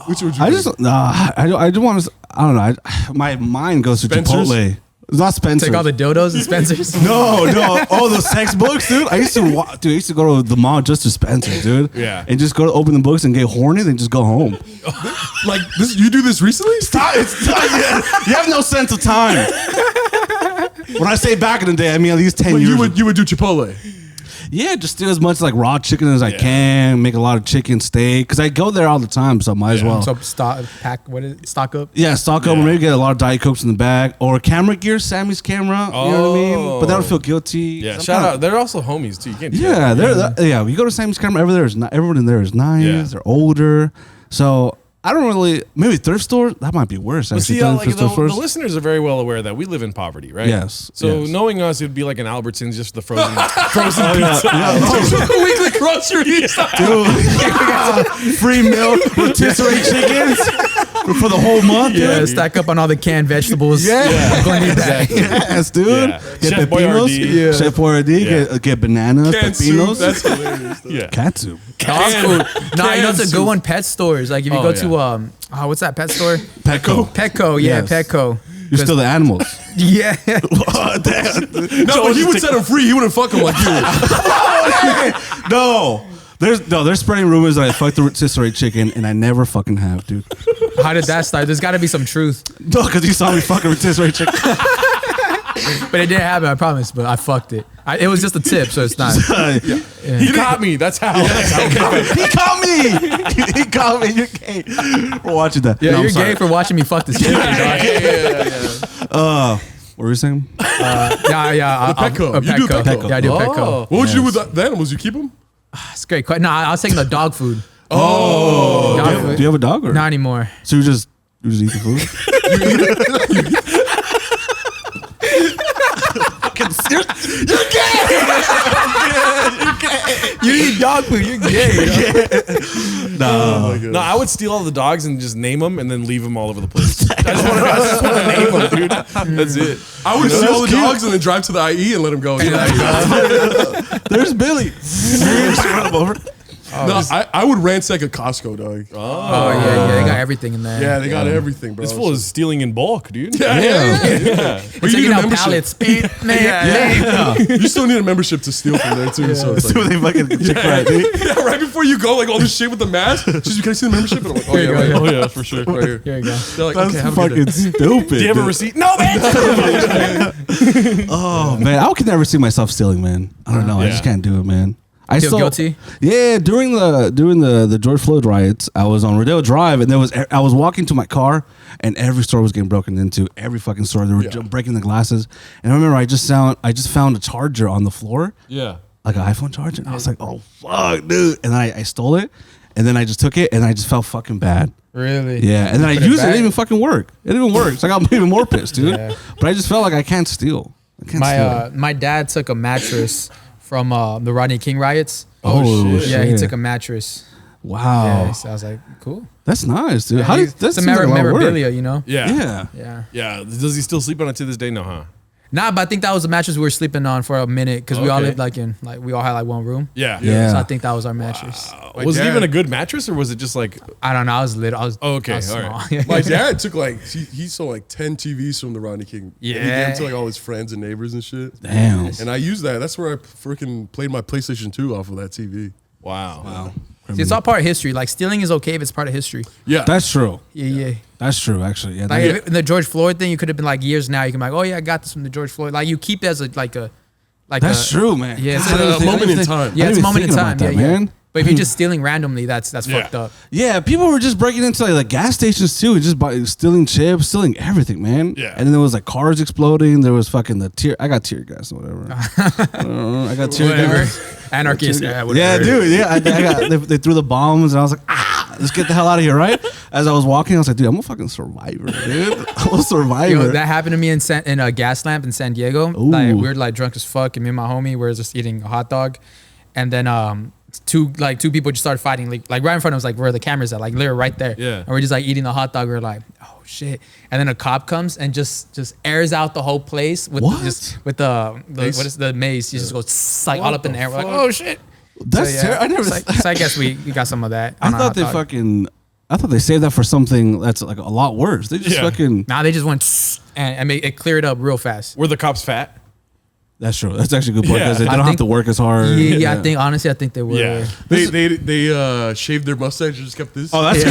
Which would you I pick? just I don't want to. I don't know. My mind goes to Spencer's? Chipotle. It's not Spencer. Take all the dildos and Spencer's. No. Oh, those sex books, dude. I used to go to the mall just to Spencer, dude. Yeah. And just go to open the books and get horny, then just go home. Like this, you do this recently? Stop! You have no sense of time. When I say back in the day, I mean at least 10 But years. you would do Chipotle. Yeah, just do as much like raw chicken as I can. Make a lot of chicken steak because I go there all the time, so I might as well. So stock up. Yeah, stock up and maybe get a lot of Diet Cokes in the bag or camera gear, Sammy's camera. You know what I mean? But that would feel guilty. Yeah, Sometimes- shout out. They're also homies too. You can't. do Yeah, that. yeah. You go to Sammy's camera, everyone in there is nice. Yeah. They're older, so I don't really. Maybe thrift store that might be worse. But see, actually, like thrift the stores. listeners are very well aware that we live in poverty, right? Yes, So yes. knowing us, it would be like an Albertsons, just the frozen pizza. Weekly groceries. Dude, free milk, rotisserie chickens. for the whole month. Yeah, dude. stack up on all the canned vegetables. Yeah. I'm gonna need that. Yes, dude. Yeah. Get Chef pepinos. Boyardee. Chef Boyardee. Yeah. Get bananas. Canned soup. Pepinos. That's hilarious. Though. Yeah. Cat soup. Dog food. No, you know it's a soup. good one. Pet stores. Like if you Oh, go yeah. to what's that pet store? Petco. Petco. Yeah, Yes. Petco. You're still the animals. Yeah. Oh, damn. No, but he would set him free. He wouldn't fuck him like you. No. They're spreading rumors that I fucked the rotisserie chicken, and I never fucking have, dude. How did that start? There's got to be some truth. No, because you saw me fucking rotisserie chicken. But it didn't happen, I promise. But I fucked it. It was just a tip, so it's not. He caught me. That's how. He caught me. He caught me. You're gay. We're watching that. Yeah, No, I'm you're sorry. gay for watching me fuck this chicken, dog. What were you saying? Yeah. Petco. You do Petco. Yeah, I do Oh. Petco. What would you do with the animals? You keep them? It's great. No, I was taking the dog food. Oh. Dog Do food. you have a dog or? Not anymore. So you just eat the food? You eat dog food. You're gay. No. No, I would steal all the dogs and just name them and then leave them all over the place. I just want to name them, dude. That's it. I would steal all the dogs and then drive to the IE and let them go. There's Billy. Just run him over. No, I would ransack a Costco, dog. Oh yeah. They got everything in there. Yeah, they got everything, bro. This fool is stealing in bulk, dude. Yeah. But you Taking need a out membership. pallets. You still need a membership to steal from there too. So it's See what like, they fucking chick right, dude. yeah, right before you go, like all this shit with the mask. Just, can I see the membership? And I'm like, oh Here yeah, you right go, here. Oh yeah, for sure. Right here. Here you go. They're like, That's okay, have a good fucking day. stupid. Do you have a dude. receipt? No, bitch. Oh man, I could never see myself stealing, man. I don't know. I just Yeah. can't do it, man. I Feel guilty? Yeah, during the George Floyd riots, I was on Rodeo Drive, and I was walking to my car, and every store was getting broken into. Every fucking store, they were breaking the glasses. And I remember I just found a charger on the floor, Yeah. like an iPhone charger, and I was like, oh fuck, dude. And then I stole it, and then I just took it, and I just felt fucking bad. Really? Yeah, and then I Put it used it. It back? didn't even fucking work. It didn't even work. So I got even more pissed, dude. Yeah. But I just felt like I can't steal. I can't steal. My dad took a mattress from the Rodney King riots. Oh, shit. Yeah, he took a mattress. Wow. Yeah, so I was like, cool. That's nice, dude. Yeah, How did that it's a seems like a lot of work. memorabilia, you know? Yeah. Yeah. Yeah. Yeah. Does he still sleep on it to this day? No, huh? Nah, but I think that was the mattress we were sleeping on for a minute because we all Okay. lived we all had like one room. Yeah. Yeah. So I think that was our mattress. Was it dad- even a good mattress or was it just like, I don't know. I was little. I was Okay, I was all small. right. My dad took he saw like 10 TVs from the Rodney King. And he gave Yeah. them to like all his friends and neighbors and shit. Damn. And I used that. That's where I freaking played my PlayStation 2 off of that TV. wow. See, it's all part of history. Like stealing is okay if it's part of history. Yeah. That's true. Yeah. That's true, actually. Yeah. Like if, in the George Floyd thing, you could have been like years now. You can be like, oh yeah, I got this from the George Floyd. Like you keep it as that's true, man. Yeah, it's God, a I didn't moment in think- time. I Yeah, it's didn't a even moment in think time. about that, Yeah, man. But if you're just stealing randomly, that's Yeah. fucked up. Yeah, people were just breaking into like gas stations too, just stealing chips, stealing everything, man. Yeah. And then there was like cars exploding. There was fucking I got tear gas or whatever. I got tear Whatever. gas. Anarchist. Yeah, Yeah, whatever. dude. Yeah, they threw the bombs, and I was like, let's get the hell out of here, right? As I was walking, I was like, dude, I'm a fucking survivor, dude. I'm a survivor. Yo, that happened to me in a gas lamp in San Diego. Ooh. Like we were like drunk as fuck, and me and my homie were just eating a hot dog, and then two people just started fighting, like right in front of us, like where the cameras at, like literally right there. Yeah. And we're just like eating the hot dog. We're like, oh shit! And then a cop comes and just airs out the whole place with What? the Mace? what is the mace? He just goes like all up in the air. We're like, fuck? oh shit! That's So, yeah. I never. So I guess we got some of that. I on our thought hot they dog. fucking. I thought they saved that for something that's like a lot worse. They just Yeah. fucking. Nah, they just went and it cleared up real fast. Were the cops fat? That's true. That's actually a good point Yeah. because they I don't have think- to work as hard. Yeah, I think honestly, I think they were. Yeah. They shaved their mustache and just kept this. Oh, that's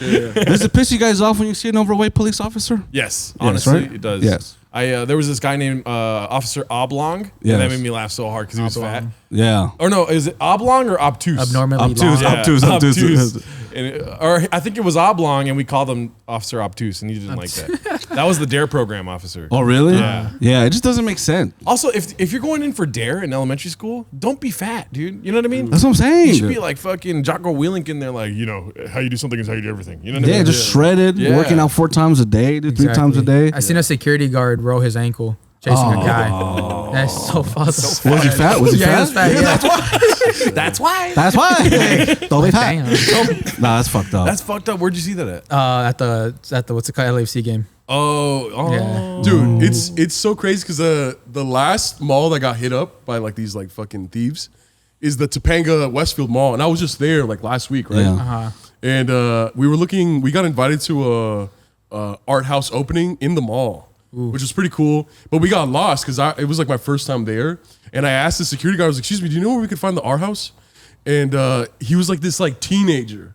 good. Does it piss you guys off when you see an overweight police officer? Yes. Honestly, right? it does. Yes. There was this guy named Officer Oblong, Yes. and that made me laugh so hard because he was fat. Yeah. Or no, is it Oblong or Obtuse? Abnormally Obtuse, long. obtuse. Or I think it was Oblong, and we called him Officer Obtuse, and he didn't like that. That was the DARE program officer. Oh, really? Yeah. Yeah, it just doesn't make sense. Also, if you're going in for DARE in elementary school, don't be fat, dude. You know what I mean? That's what I'm saying. You should be like fucking Jocko Willink in there, like, how you do something is how you do everything. You know what I Yeah, mean? just shredded, Yeah. working out 4 times a day, 3 times a day. I seen a security guard roll his ankle chasing a guy. That's so fast. Was he fat? Was he Yeah, fat? he was fat. Yeah. That's why. That's why. Don't be fat. Damn. Nah, that's fucked up. That's fucked up. Where'd you see that at? At the what's it called, LAFC game. Oh, Yeah. Dude, it's so crazy because the last mall that got hit up by like these like fucking thieves is the Topanga Westfield Mall, and I was just there like last week, right? Yeah. And we got invited to a art house opening in the mall, which was pretty cool. But we got lost because it was like my first time there, and I asked the security guard, I was like, "Excuse me, do you know where we could find the art house?" And he was like this like teenager.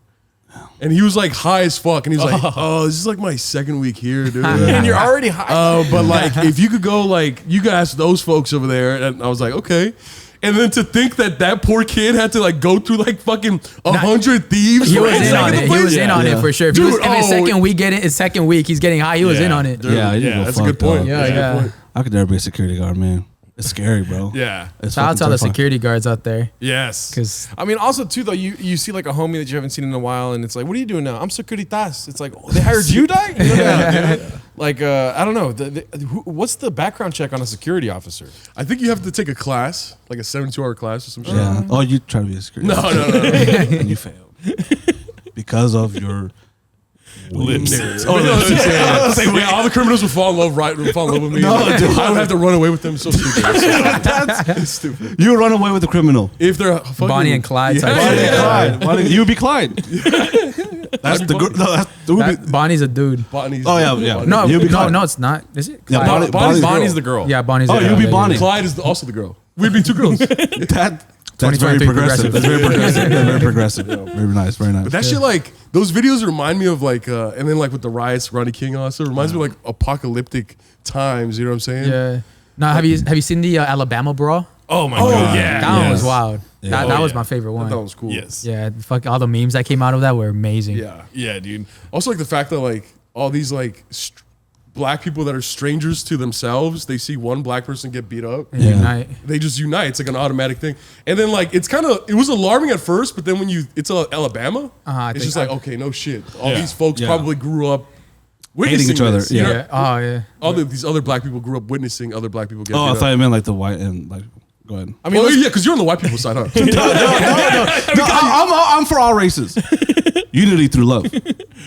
And he was like high as fuck, and he was like, "Oh, this is like my second week here, dude." And you're already high. But like, if you could go, like, you could ask those folks over there, and I was like, okay. And then to think that poor kid had to like go through like fucking 100 thieves. He for was in on ransack it. the He was place? in on it for sure. If Dude, his second week his second week, he's getting high. He was in on it. Dude, Yeah, you go that's a good fucked point. up. Yeah, That's a good yeah. point. I could never be a security guard, man. It's scary, bro. Yeah. It's Shout out to all fucking the terrifying. security guards out there. Yes. 'Cause- I mean, also too though, you see like a homie that you haven't seen in a while, and it's like, what are you doing now? I'm Securitas. It's like, oh, they hired you, dog. You know? Like, I don't know. What's the background check on a security officer? I think you have to take a class, like a 72-hour class or some shit. Yeah. Oh, you try to be a security No, guard. no. And you failed. Because of your Lips. Oh, yeah, all the criminals would fall in love with me. No, dude, I would have to run away with them. So stupid. It's stupid. You would run away with the criminal. If they're fucking Bonnie and Clyde type Yeah, shit. yeah. Clyde. You would be Clyde. That's the girl. No, that would be. Bonnie's a dude. Bonnie's Oh, yeah. No, You'll be no, Clyde. no, it's not. Is it? Yeah, Clyde? Bonnie's the girl. Yeah, Bonnie's. Oh, a you'll girl. be Yeah, Bonnie. Clyde is also the girl. We'd be two girls. That's very 2023 progressive. That's very progressive. That's very progressive. Very nice. Very nice. But that shit, like, those videos remind me of like, and then like with the riots, Ronnie King also reminds me of like apocalyptic times. You know what I'm saying? Yeah. No, have you seen the Alabama brawl? Oh my god. yeah. That one was Yes. wild. Yeah. That Oh, was yeah. my favorite one. That was cool. Yes. Yeah, fuck, all the memes that came out of that were amazing. Yeah. Yeah, dude. Also, like the fact that like all these like black people that are strangers to themselves, they see one black person get beat up. And Yeah. unite. They just unite. It's like an automatic thing. And then like it was alarming at first, but then when it's Alabama, I it's think just like, okay, no shit. All Yeah. these folks Yeah. probably grew up witnessing each other, this, you yeah. know? Yeah. Oh yeah. All these other black people grew up witnessing other black people get Oh, I beat thought up. you meant like the white and like. Go ahead. I mean, Oh let's- yeah, because you're on the white people's side, huh? No, I'm for all races. Unity through love.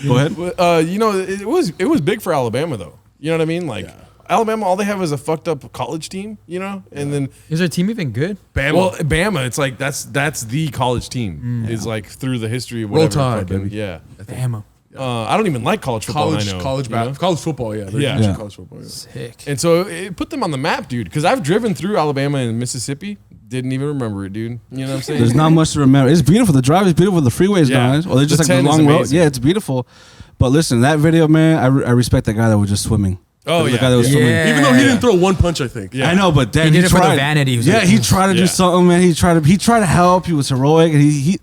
Go ahead. you know, it was big for Alabama though. You know what I mean? Like Alabama, all they have is a fucked up college team. You know, and then Is their team even good? Bama. well, Bama, it's like that's the college team. Is like through the history of whatever. Roll Tide, fucking- baby. Yeah. Bama. I don't even like college football. I know, college you know? football, yeah. They're Yeah. huge Yeah. college football, yeah. Sick. And so it put them on the map, dude. Because I've driven through Alabama and Mississippi, didn't even remember it, dude. You know what I'm saying? There's not much to remember. It's beautiful. The drive is beautiful. The freeway is Yeah. nice. Or they're just The like the 10 is long road. amazing. Yeah, it's beautiful. But listen, that video, man, I respect that guy that was just swimming. Oh, the yeah. guy that was Yeah. swimming. Even though he didn't throw one punch, I think. Yeah. I know, but then He did it for the tried. vanity. He was Yeah, like, he tried to Yeah. do something, man. He tried to help. He was heroic, and he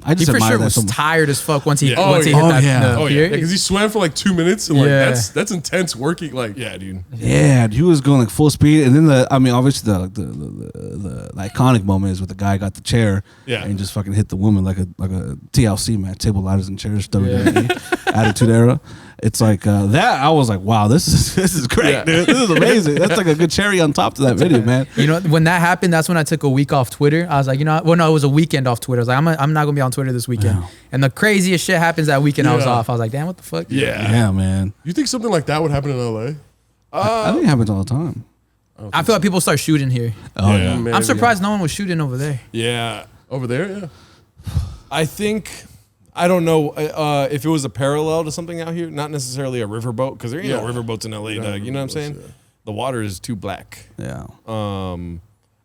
I He just for admire sure that was so much. tired as fuck once he Yeah. once he Oh, hit that. yeah. the Oh, yeah. pier. Yeah, because he swam for like 2 minutes, and like Yeah. that's intense working. Like, Yeah, dude. Yeah, he was going like full speed, and then obviously the iconic moment is with the guy got the chair, Yeah. and just fucking hit the woman like a TLC man, table ladders and chairs, WWE, Attitude Era. It's like that. I was like, wow, this is great, Yeah. dude. This is amazing. That's like a good cherry on top to that video, man. You know, when that happened, that's when I took a week off Twitter. I was like, you know, well, no, it was a weekend off Twitter. I was like, I'm not gonna be on Twitter this weekend. Wow. And the craziest shit happens that weekend. I was Yeah. off. I was like, damn, what the fuck? Yeah. Yeah, man. you think something like that would happen in LA? I think it happens all the time. I feel like people start shooting here. Oh Yeah. yeah. I'm surprised no one was shooting over there. Yeah. Over there, yeah. I think I don't know if it was a parallel to something out here, not necessarily a riverboat, because there ain't no Yeah. riverboats in LA, Doug. You know what I'm saying? riverboats, yeah. The water is too black. Yeah.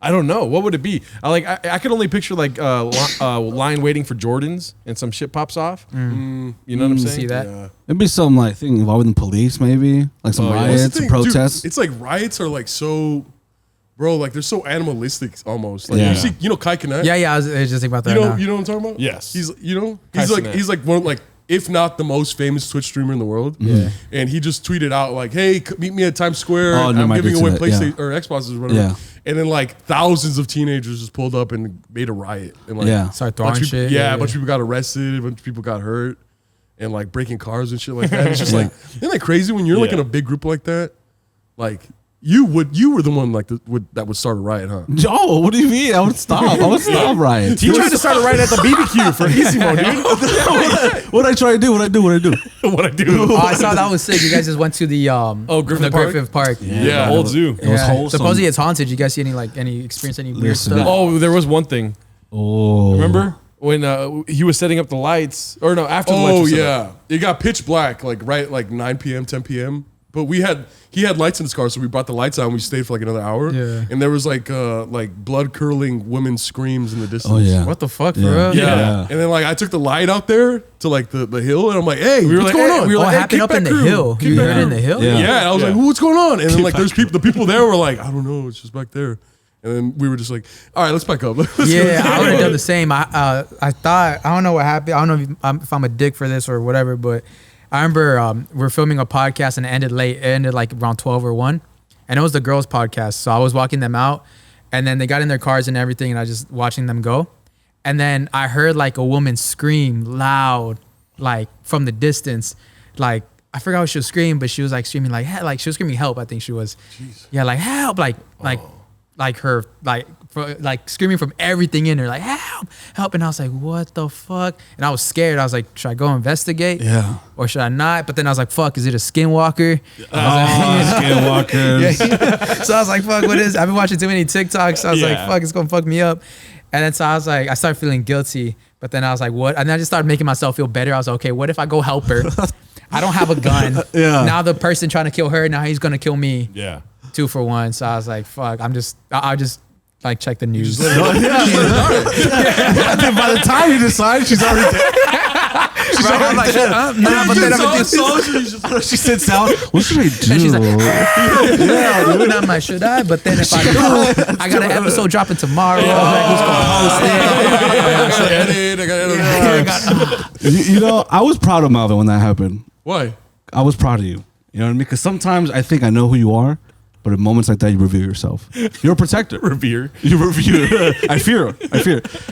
I don't know. What would it be? I could only picture like line waiting for Jordans and some shit pops off. You know what I'm saying? See that? Yeah. It'd be some like thing involving the police, maybe like some Oh, yeah. What's the riots, thing? protests. Dude, it's like riots are like so, bro. Like they're so animalistic almost. Like Yeah. you see, Kai Cenat? Yeah, I was just thinking about that. You know, now. you know what I'm talking about? Yes. He's Kai Cenat. he's like one of, like, if not the most famous Twitch streamer in the world. Yeah. And he just tweeted out like, "Hey, meet me at Times Square. Oh, never I'm mind, giving I away did see that, PlayStation or Xboxes or whatever." Yeah. And then like thousands of teenagers just pulled up and made a riot. And like Yeah. Start a bunch throwing of people- shit. Yeah, a bunch of people got arrested. A bunch of people got hurt. And like breaking cars and shit like that. It's just like, isn't that crazy when you're like Yeah. in a big group like that? Like You were the one like that would start a riot, huh? Joe, what do you mean? I would stop. I would stop riots. He tried to start a riot at the BBQ for Isimo, dude. What I try to do? What I do? What I do? Oh, I saw that was sick. You guys just went to the Griffith Park? Griffith Park. Yeah, old zoo. It was wholesome. Supposedly it's haunted. You guys see any experience any weird Listen. stuff? Oh, there was one thing. Oh, Remember when he was setting up the lights, or no, after the lights? Oh were set up. yeah, it got pitch black like 9 p.m., 10 p.m. But he had lights in his car, so we brought the lights out and we stayed for like another hour. Yeah. And there was like blood curdling women screams in the distance. Oh yeah. What the fuck, for Yeah. real? Yeah. And then like I took the light out there to like the hill, and I'm like, hey, were what's like, going hey, on? we were Oh, like, it happened keep up that in the crew. hill. Keep You that heard it in the hill? Yeah. Yeah, and I was Yeah. like, what's going on? And then like there's the people there were like, I don't know, it's just back there. And then we were just like, all right, let's back up. Let's Yeah, go. I would have done the same. I thought, I don't know what happened. I don't know if I'm a dick for this or whatever, but I remember we're filming a podcast and it ended late. It ended like around 12 or 1. And it was the girls' podcast. So I was walking them out and then they got in their cars and everything and I just watching them go. And then I heard like a woman scream loud, like from the distance. Like, I forgot what she was screaming, but she was like screaming like, like she was screaming help. I think she was. Jeez. Yeah, like help, like her, like screaming from everything in her, like help. And I was like, what the fuck? And I was scared. I was like, should I go investigate? Yeah. Or should I not? But then I was like, fuck, is it a skinwalker? Skinwalkers. So I was like, fuck, what is? I've been watching too many TikToks. So I was like, Yeah. fuck, it's gonna fuck me up. And then so I was like, I started feeling guilty. But then I was like, what? And then I just started making myself feel better. I was like, okay, what if I go help her? I don't have a gun. Yeah. Now the person trying to kill her, now he's gonna kill me. Yeah. 2 for 1. So I was like, fuck, I'll just like check the news. By the time you decide, she's already dead. She's already like, dead. but then I'm She sits down. What should I do? and she's like, and I'm like, should I? But then if I do, I got an episode dropping tomorrow. Like, who's gonna post it? I gotta edit. You know, I was proud of Malvin when that happened. Why? I was proud of you. You know what I mean? Because sometimes I think I know who you are, but in moments like that, you reveal yourself. You're a protector. Revere. You review. I fear.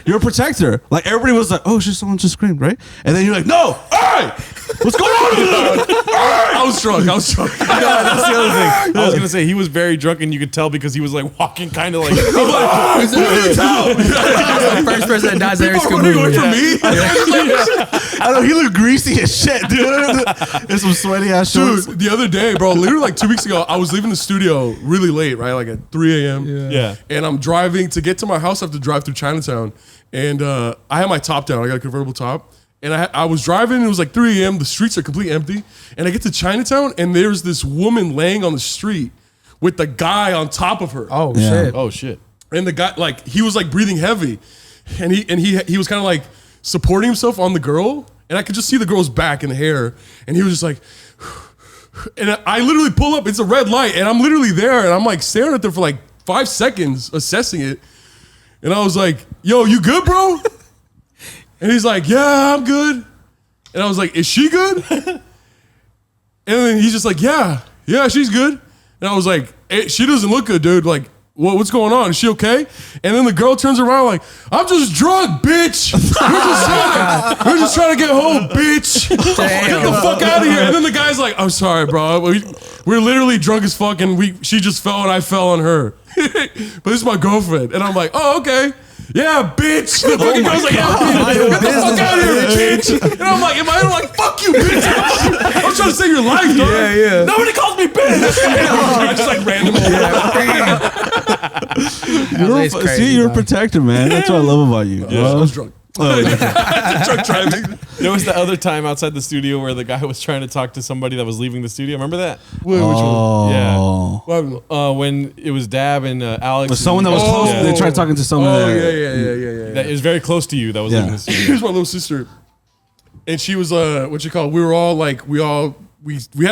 You're a protector. Like everybody was like, "Oh, someone just screamed, right?" And then you're like, "No, hey, what's going on?" I was drunk. No, that's the other thing. I was gonna say he was very drunk, and you could tell because he was like walking, kind of like. It's the first person that dies in every school Running away movie. from me. I know he looked greasy as shit, dude. And some sweaty ass shorts. Dude, the other day, bro, literally like 2 weeks ago, I was leaving the studio really late, right? Like at 3 a.m. Yeah. And I'm driving to get to my house. I have to drive through Chinatown. And I had my top down. I got a convertible top. And I was driving. And it was like 3 a.m. The streets are completely empty. And I get to Chinatown. And there's this woman laying on the street with the guy on top of her. Oh Yeah. shit! Oh shit. And the guy, like, he was like breathing heavy. And he was kind of like supporting himself on the girl. And I could just see the girl's back and hair. And he was just like... And I literally pull up. It's a red light, and I'm literally there, and I'm like staring at them for like 5 seconds, assessing it. And I was like, "Yo, you good, bro?" And he's like, "Yeah, I'm good." And I was like, "Is she good?" And then he's just like, "Yeah, she's good." And I was like, hey, "She doesn't look good, dude. Like, what's going on? Is she okay?" And then the girl turns around like, "I'm just drunk, bitch. We're just trying to get home, bitch. Get the fuck out of here." And then the guy's like, "I'm sorry, bro. We're literally drunk as fuck, and she just fell and I fell on her. But this is my girlfriend." And I'm like, "Oh, okay. Yeah, bitch." The fucking girl's like, "Yeah, get the fuck out of here, bitch." And I'm like, I'm like, "Fuck you, bitch. I was trying to save your life, dog." Yeah. Nobody calls me bitch. I just like randomly. That's crazy, You're a dog. protector, man. That's what I love about you. I was drunk. Drunk driving. There was the other time outside the studio where the guy was trying to talk to somebody that was leaving the studio. Remember that? Which one? Oh. What happened? When it was Dab and Alex. But someone that was Oh. close, they tried talking to someone. Oh, that, yeah. That is very close to you that was Yeah. leaving the studio. Here's my little sister, and she was what you call. We were all like we had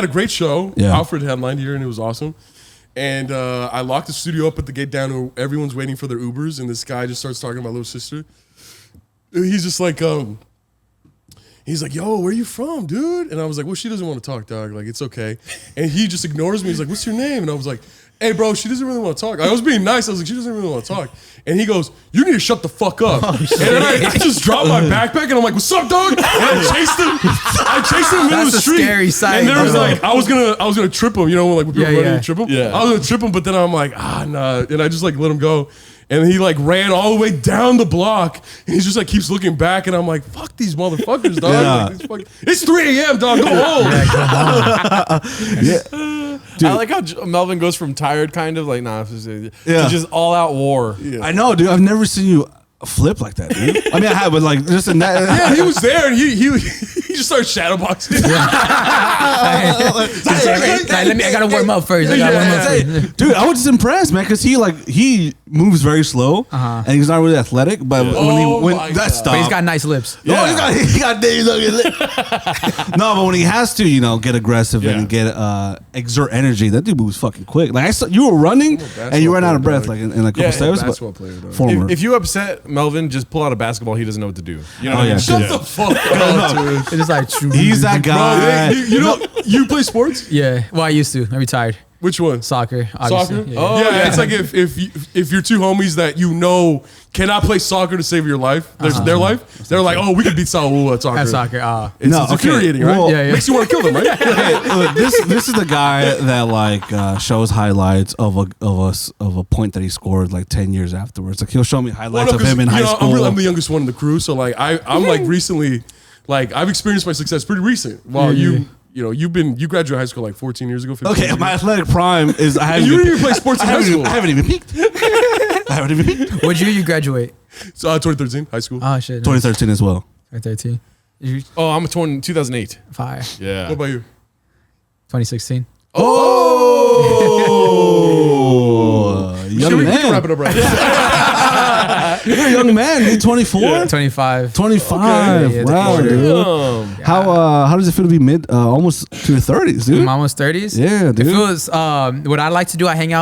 a great show. Yeah. Alfred headlined here, and it was awesome. And I locked the studio up at the gate down, and everyone's waiting for their Ubers, and this guy just starts talking to my little sister. He's just like, he's like, "Yo, where are you from, dude?" And I was like, "Well, she doesn't want to talk, dog. Like, it's okay." And he just ignores me. He's like, "What's your name?" And I was like, "Hey, bro, she doesn't really want to talk." I was being nice. I was like, "She doesn't really want to talk." And he goes, "You need to shut the fuck up." And then I just dropped my backpack, and I'm like, "What's up, dog?" And I chased just in the middle of the That's a street. scary sight, And there was bro. like, I was gonna trip him. You know, like when people Yeah, run yeah. and trip him. Yeah. I was gonna trip him, but then I'm like, nah. And I just like let him go. And he like ran all the way down the block, and he just like keeps looking back, and I'm like, "Fuck these motherfuckers, dog! Yeah. Like, it's 3 a.m., dog. Go home." I like how Melvin goes from tired, kind of like to Yeah. just all out war. I know, dude. I've never seen you flip like that, dude. I mean, I have, but like just in that. Yeah, he was there, and he just started shadowboxing. I gotta warm up first. I gotta warm up first. Dude, I was just impressed, man, because he moves very slow, and he's not really athletic. But when my that God. stuff, But he's got nice lips. Oh, he got days on his lip. No, but when he has to, get aggressive and get exert energy, that dude moves fucking quick. Like I saw, you were running and you ran out of breath, like in a couple steps. But basketball player, dog. former. If you upset Melvin, just pull out a basketball. He doesn't know what to do. You know what I yeah. mean? Shut the fuck up, dude. It's just like he's that Bro, guy. you know, you play sports? Yeah. Well, I used to. I retired. Which one? Soccer. Obviously. Soccer? Yeah. Oh, Yeah, it's like if you're two homies that cannot play soccer to save your life, their life, they're like, oh, we could beat Saúl at soccer. At soccer. It's No, okay. infuriating, right? Well- Yeah, yeah. Makes you want to kill them, right? Look, this is the guy that like shows highlights of a point that he scored like 10 years afterwards. Like he'll show me highlights of him in high school. I'm the youngest one in the crew, so like I'm like recently, like I've experienced my success pretty recent. While you graduated high school like 14 years ago. 15 Okay, years my ago. athletic prime is I haven't You didn't even play sports in high school. I haven't even peaked. I haven't even peaked. What year you graduate? So 2013, high school. Oh shit. 2013 as well. 2013. You Oh, I'm 2008. fire. Yeah. What about you? 2016. Oh, young We can wrap man. it up right now. You're a young man. You're 24. 25. 25. Okay. Yeah, Wow, it's dude. How does it feel to be almost to your 30s, dude? I'm almost 30s. Yeah, It dude. feels what I like to do. I hang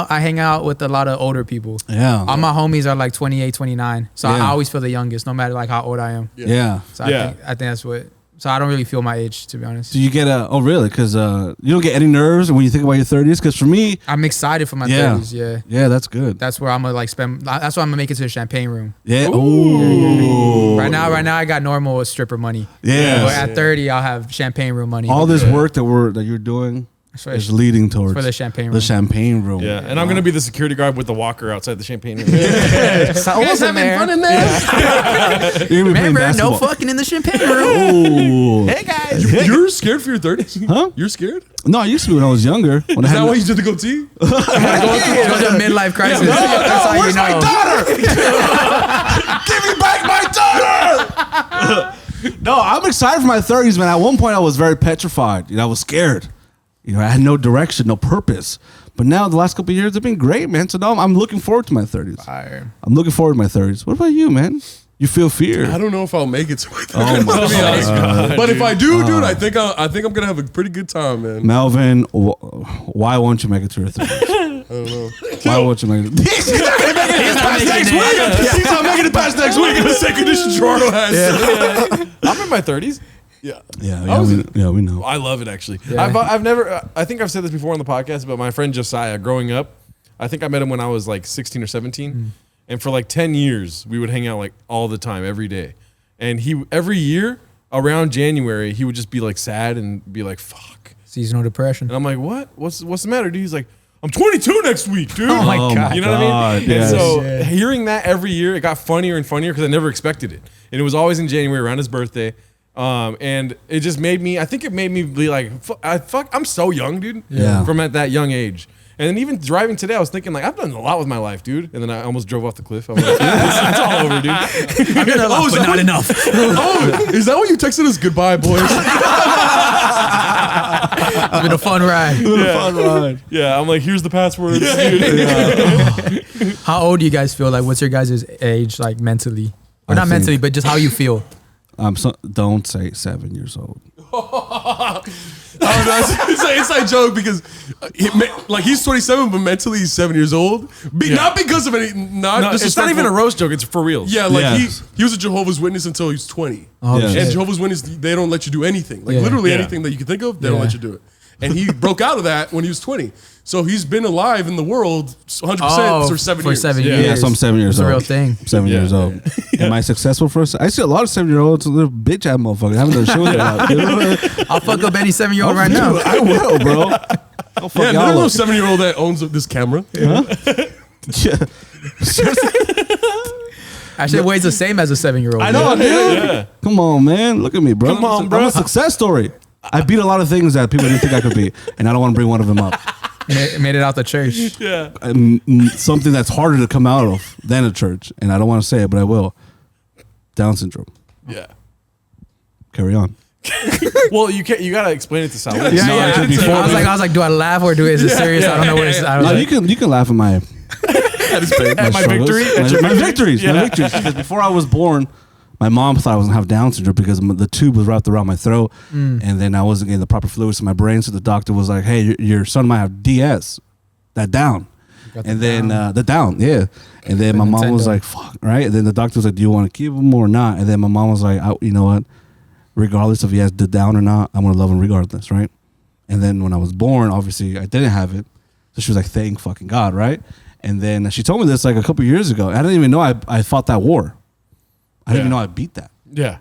out with a lot of older people. Yeah. All my homies are like 28, 29. So I Yeah. always feel the youngest, no matter like how old I am. Yeah. So Yeah. I think that's what. So I don't really feel my age, to be honest. Do you get oh really? Because you don't get any nerves when you think about your 30s? Because for me, I'm excited for my Yeah. 30s. Yeah. yeah, that's good. That's where I'm gonna like spend. That's why I'm gonna make it to the champagne room. Yeah. Ooh. Right now, I got normal stripper money. Yeah. But at 30, I'll have champagne room money. All this work that you're doing for, is leading towards for the champagne room. the champagne room. Yeah, and I'm gonna be the security guard with the walker outside the champagne room. Saúl's in there. in there? You're gonna be playing Remember, no basketball. fucking in the champagne room. Ooh. Hey guys. You're scared for your 30s? Huh? You're scared? No, I used to be when I was younger. When I Is had that why you did the goatee? It was a midlife crisis. That's all you know. Give me back my daughter! No, I'm excited for my 30s, man. At one point, I was very petrified. I was scared. I had no direction, no purpose. But now, the last couple of years have been great, man. So now I'm looking forward to my 30s. Fire. I'm looking forward to my 30s. What about you, man? You feel fear? I don't know if I'll make it to my 30s. Oh my to be honest. God, But if I do, dude, Oh. I think I'm gonna have a pretty good time, man. Melvin, why won't you make it to your 30s? I don't know. Why won't you make it? He's not making it past next week. He's not making it past next week. The same condition Toronto has. I'm in my 30s. Yeah. We know. I love it actually. Yeah. I've never. I think I've said this before on the podcast, but my friend Josiah, growing up, I think I met him when I was like 16 or 17, and for like 10 years we would hang out like all the time, every day. And he every year around January he would just be like sad and be like, "Fuck." Seasonal depression. And I'm like, "What? What's the matter, dude?" He's like, "I'm 22 next week, dude." Oh my God. You know what I mean? yes. And so Yeah. hearing that every year, it got funnier and funnier because I never expected it. And it was always in January around his birthday. And it just made me, I think it made me be like, I'm so young, dude. Yeah. From at that young age. And then even driving today, I was thinking like, I've done a lot with my life, dude. And then I almost drove off the cliff. I was like, it's all over, dude. I'm gonna laugh, but not enough. Oh, is that what you texted us? Goodbye, boys. It's been a fun ride. Fun ride. Yeah, I'm like, here's the passwords. How old do you guys feel? Like, what's your guys' age, like mentally? Or not think- mentally, but just how you feel. Don't say 7 years old. It's an inside joke because he's 27, but mentally he's 7 years old. Not because of any. No, it's not even a roast joke. It's for reals. Yeah, like Yeah. he was a Jehovah's Witness until he was 20. Oh, Yeah. shit. And Jehovah's Witness, they don't let you do anything. Like Yeah. literally Yeah. anything that you can think of, they don't Yeah. let you do it. and he broke out of that when he was 20. So he's been alive in the world 100% for 7 years. 7 Yeah. years. Yeah, so I'm 7 years It's old. a real thing. 7 years old. Am I successful for us? I see a lot of 7-year-olds. They're bitch ass motherfuckers. I haven't done shit with them. I'll fuck up any 7-year-old right now. I will, bro. I'll fuck Yeah, y'all no up. 7-year-old that owns this camera. Yeah. Actually, weighs the same as a 7-year-old. I know, dude. Yeah. Come on, man. Look at me, bro. Come on, bro. I'm a success story. I beat a lot of things that people didn't think I could beat, and I don't want to bring one of them up. Made it out the church. Yeah. Something that's harder to come out of than a church, and I don't want to say it, but I will. Down syndrome. Yeah. Carry on. Well, you can't. You gotta explain it to Saúl. Yeah, No, yeah. it should be I was like, do I laugh or is it serious? I don't know what it's. I was No, like, you can laugh at my At my struggles. victory. My victories. Yeah. My victories. Because before I was born, my mom thought I was gonna have Down syndrome because the tube was wrapped around my throat, and then I wasn't getting the proper fluids in my brain. So the doctor was like, "Hey, your son might have DS, that down." And then the down, yeah. And then my mom was Nintendo. like, "Fuck," right? And then the doctor was like, "Do you want to keep him or not?" And then my mom was like, "You know what? Regardless if he has the down or not, I'm gonna love him regardless, right?" And then when I was born, obviously I didn't have it, so she was like, "Thank fucking God," right? And then she told me this like a couple years ago. I didn't even know I fought that war. I didn't even know I beat that. Yeah.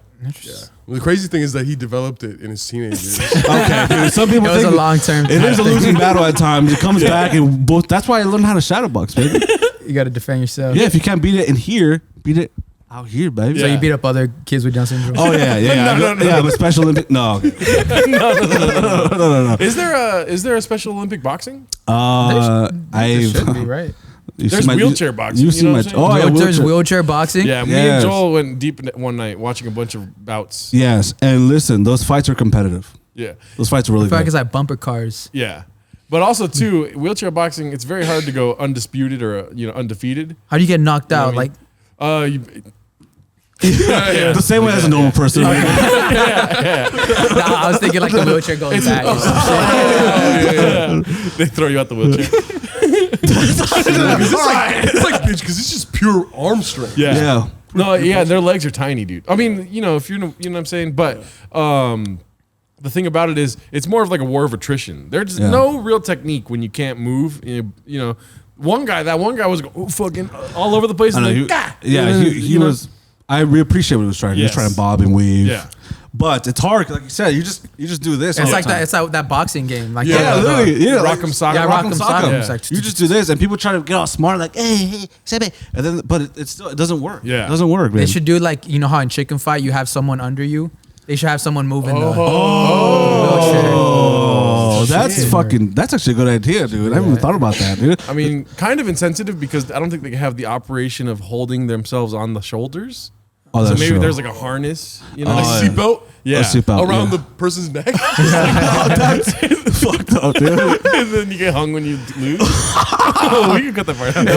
Well, the crazy thing is that he developed it in his teenage years. Okay, dude, some people it was think a long-term. it is a losing battle at times. It comes back, and both. That's why I learned how to shadowbox, baby. You got to defend yourself. Yeah, if you can't beat it in here, beat it out here, baby. So Yeah. you beat up other kids with Down syndrome. Oh yeah, yeah, I'm a Special Olympic. No, okay. no. Is there a Special Olympic boxing? There I should be, right? There's wheelchair boxing, You you see know my? what I'm saying? Oh yeah, There's wheelchair boxing. Yeah, me Yes. and Joel went deep in it one night watching a bunch of bouts. Yes, and listen, those fights are competitive. Yeah. Those fights are really I feel like good. it's like bumper cars. Yeah. But also too, wheelchair boxing, it's very hard to go undisputed or undefeated. How do you get knocked out? what I mean? Like, The same way as a normal person. nah, I was thinking like the wheelchair goes back. or some shit. They throw you out the wheelchair. It's like bitch, because it's just pure arm strength. Yeah. Yeah. No, yeah, their legs are tiny, dude. I mean, if you know what I'm saying, but the thing about it is it's more of like a war of attrition. There's no real technique when you can't move. You know, that one guy was fucking all over the place. I know, And he was. I really appreciate what he was trying. He was Yes. trying to bob and weave. Yeah. But it's hard, like you said. You just do this. all It's the like time. that. It's like that boxing game. Like Yeah, literally. Yeah, Rock'em sock'em. Yeah, Rock'em Rock'em sock'em. Sock'em. Yeah. It's like You just do this, and people try to get all smart, like, hey, Sebe. And then, but it still doesn't work. Yeah. It doesn't work, man. They should do like how in chicken fight you have someone under you. They should have someone moving the wheelchair. Oh, that's actually a good idea, dude. I haven't even thought about that, dude. I mean, kind of insensitive because I don't think they have the operation of holding themselves on the shoulders. Oh, So that's maybe true. there's like a harness, A seatbelt Yeah. A seatbelt, around yeah. the person's neck. That's fucked up, dude. and then you get hung when you lose. We can cut that part out.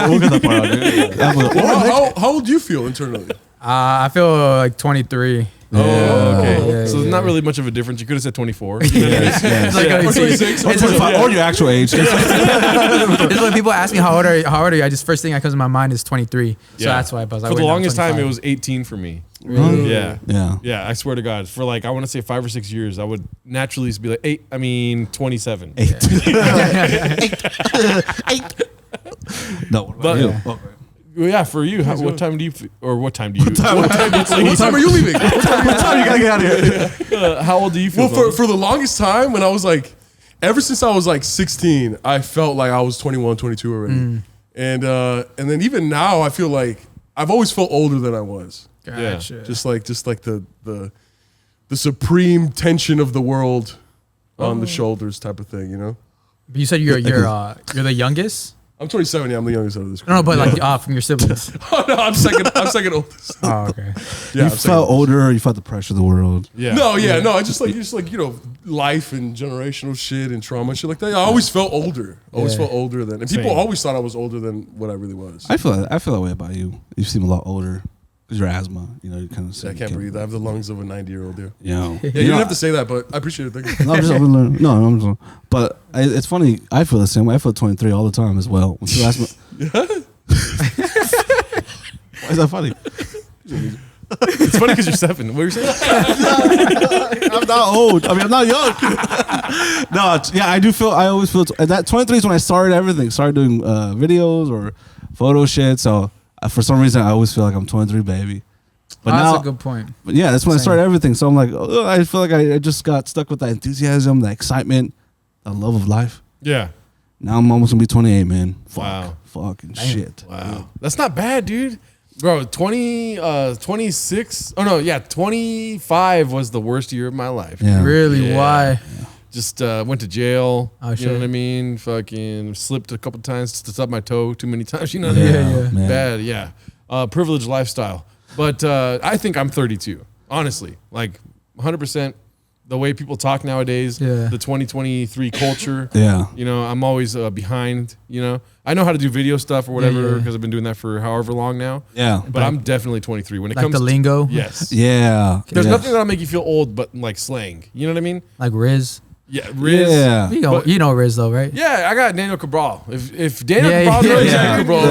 We'll get that part out, dude. That was- How old do you feel internally? I feel like 23. Oh, okay. Yeah, So there's not yeah. really much of a difference. You could have said 24. Yes, yes. It's like Or it's 26, or it's 25. Or your actual age. it's when people ask me how old are you, I just first thing that comes to my mind is 23. So that's why I was like, For the wait, no, longest time, 25. it was 18 for me. Really? Yeah. Yeah. Yeah, I swear to God. For like, I want to say 5 or 6 years, I would naturally be like 27. No, what about But- you? Well, yeah, for you, what time do you, what time do you, What time are you leaving? What time you gotta get out of here? how old do you feel? Well, for the longest time, when I was like, ever since I was like 16, I felt like I was 21, 22 already. And then even now, I feel like I've always felt older than I was. Gotcha. Just like the supreme tension of the world on the shoulders type of thing, you know? But you said you're the youngest? I'm 27, yeah, I'm the youngest out of this group. No, but like from your siblings. Oh, no, I'm second oldest. Oh, okay. Yeah, You I'm second felt older. You felt the pressure of the world. Yeah. No, I just like life and generational shit and trauma and shit like that. I always felt older. Always Yeah. felt older than, and people Same. always thought I was older than what I really was. I feel that way about you. You seem a lot older because your asthma. You kind of. I can't breathe. I have the lungs of a 90-year-old dude. You know. Yeah, you don't have to say that, but I appreciate it. Thank you. No, I'm just, but it's funny. I feel the same way. I feel 23 all the time as well. When people ask me, why is that funny? It's funny because you're 7. What were you saying? I'm not old. I mean, I'm not young. No, yeah, I always feel that 23 is when I started everything. Started doing videos or photo shit. So for some reason, I always feel like I'm 23, baby. But now, that's a good point. But yeah, that's when I Same. started everything. So I'm like, I feel like I just got stuck with that enthusiasm, the excitement, the love of life. Yeah. Now I'm almost gonna be 28, man. Fucking Damn. shit. Wow. That's not bad, dude. Bro, 26. Oh, no. Yeah. 25 was the worst year of my life. Yeah. Really? Yeah. Why? Just went to jail. Oh, you shit. know what I mean? Fucking slipped a couple times to stub my toe too many times. You know what I mean? Yeah. Man. Bad, yeah. Privileged lifestyle. But I think I'm 32, honestly. Like 100%. The way people talk nowadays, Yeah. the 2023 culture. Yeah. You know, I'm always behind, you know. I know how to do video stuff or whatever Yeah. because I've been doing that for however long now. Yeah. But I'm definitely 23. When it Like comes the lingo? to yes. Yeah. There's yeah. nothing that'll make you feel old but like slang. You know what I mean? Like Riz? Yeah, Riz. Yeah. You know Riz though, right? Yeah, I got Daniel Cabral. If Daniel Yeah, Cabral yeah, knows yeah. Daniel Cabral,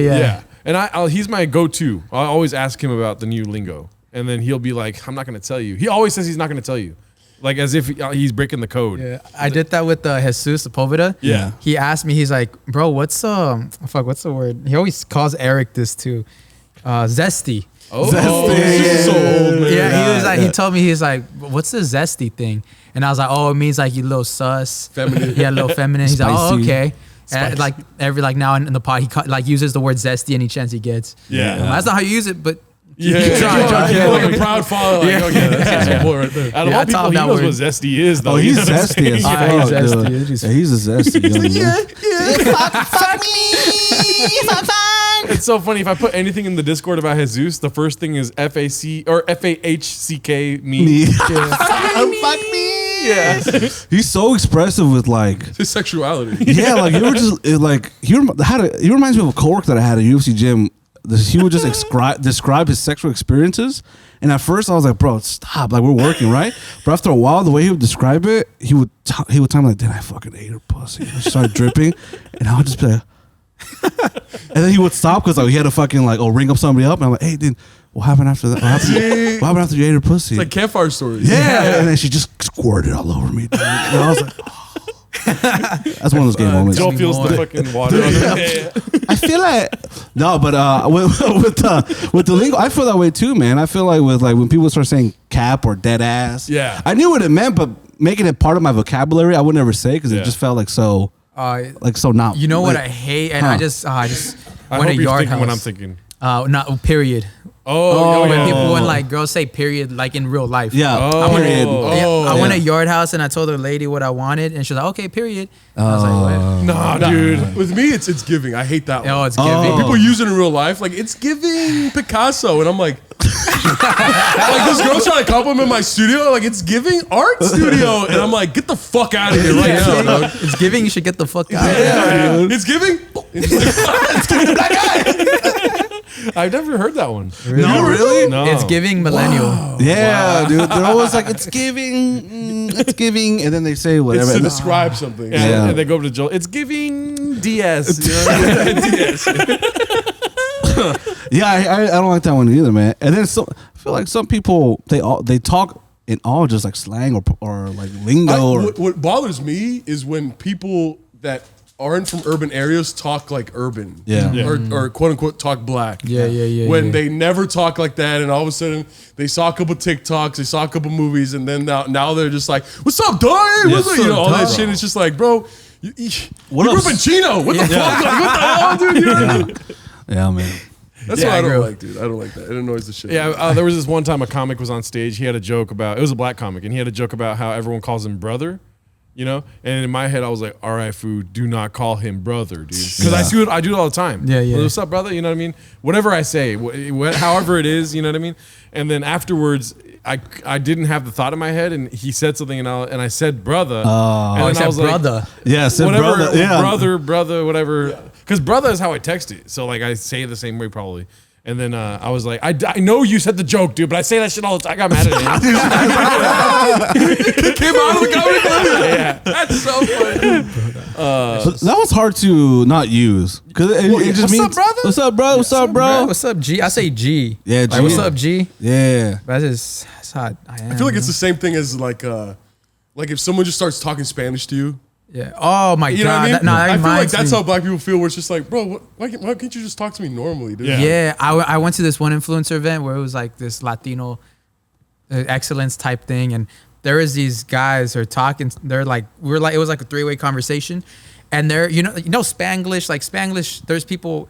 Yeah. And he's my go-to. I always ask him about the new lingo, and then he'll be like, "I'm not going to tell you." He always says he's not going to tell you, like as if he's breaking the code. Yeah, I did that with Jesus Poveda. Yeah. He asked me, he's like, bro, what's what's the word? He always calls Eric this too. Zesty. Oh, Zesty. this is so old, man. Yeah, he was like, he told me, he's like, what's the zesty thing? And I was like, oh, it means like you a little sus. Feminine. Yeah, a little feminine. He's like, oh, Spicy. okay. And like now in the pod, he like uses the word zesty any chance he gets. Yeah. That's not how you use it, but Yeah. Try. You're like a proud father. Like, Yeah. okay, that's my boy right there. Out of Yeah, all I people, taught he that knows word. what zesty is, though. Oh, You he's know what I'm zesty saying? as Yeah, fuck. he's dude. zesty. He's- Yeah, he's a zesty young man. It's so funny. If I put anything in the Discord about Jesus, the first thing is FAHCK me. Fuck me. Yeah. He's so expressive with like, His sexuality. yeah, like you were just like he reminds me of a coworker that I had at UFC gym. He would just describe his sexual experiences, and at first I was like, "Bro, stop! Like we're working, right?" But after a while, the way he would describe it, he would tell me like, "Then I fucking ate her pussy." And she started dripping, and I would just be like, and then he would stop because like he had to fucking like ring up somebody up, and I'm like, "Hey, dude, what happened after that? What happened after you ate her pussy?" It's like campfire stories. yeah, and then she just squirted all over me, dude. And I was like, oh. That's one of those game moments. Joe feels the fucking water. Yeah. I feel like no, but with the lingo, I feel that way too, man. I feel like with like when people start saying cap or dead ass, Yeah. I knew what it meant, but making it part of my vocabulary, I would never say because Yeah. it just felt like so not. you know what like, I hate, and Huh. I just I went hope to you're Yard thinking House. what I'm thinking. Not period. Oh, When yeah. people when like girls say period like in real life. Yeah, Oh. period. Yeah, I Oh. went to Yard House and I told the lady what I wanted, and she was like, "Okay, period." And I was like, "What?" Nah, Nah, dude. with me, it's giving. I hate that one. Oh, it's giving. Oh. People use it in real life, like it's giving Picasso, and I'm like, like this girl's trying to compliment my studio, like it's giving art studio, and I'm like, get the fuck out of here right now, dog. It's giving. You should get the fuck out. Yeah, it's giving. It's giving that guy. I've never heard that one. No, really? No. It's giving millennial. Yeah, dude. They're always like, it's giving, and then they say It's whatever. to And- describe something. And, Yeah. and they go up to Joel. It's giving DS. You know what I mean? DS. Yeah, I don't like that one either, man. And then I feel like some people they talk in all just like slang or like lingo. What bothers me is when people that aren't from urban areas talk like urban. Yeah. Yeah. Or quote unquote talk black. Yeah. When they never talk like that, and all of a sudden they saw a couple TikToks, they saw a couple movies, and then now they're just like, "What's up, dog? What's up?" You know, all that shit. It's just like, bro, you What grew up else? in Chino. What the fuck? Like, what the hell, dude? You know what I mean? Yeah, man. That's Yeah, what I I don't grew- like, dude. I don't like that. It annoys the shit. Yeah, there was this one time a comic was on stage. He had a joke about, it was a black comic, and he had a joke about how everyone calls him brother, you know? And in my head, I was like, all right, food, do not call him brother, dude. Because I do it all the time. Yeah. What's up, brother? You know what I mean? Whatever I say, however it is, you know what I mean? And then afterwards, I didn't have the thought in my head, and he said something, and I said brother. And Oh, then he said was like, brother. Yeah, said whatever, brother. Yeah. brother, whatever. Because brother is how I text it. So like I say it the same way probably. And then I was like, I know you said the joke, dude, but I say that shit all the time. I got mad at him. him out of the comedy club. Yeah, that's so funny. But that was hard to not use because it just means what's up, brother? What's up, bro? What's up, G? I say G. Yeah, G. Like, what's up, G? Yeah. That's how I am. I feel like it's the same thing as like if someone just starts talking Spanish to you. Yeah. Oh my You know god. what I mean? That I feel like reminds that's me. how black people feel. Where it's just like, bro, why can't you just talk to me normally, dude? Yeah, I went to this one influencer event where it was like this Latino excellence type thing, and there was these guys who are talking. They're like, it was like a three-way conversation, and they're you know Spanglish, like Spanglish. There's people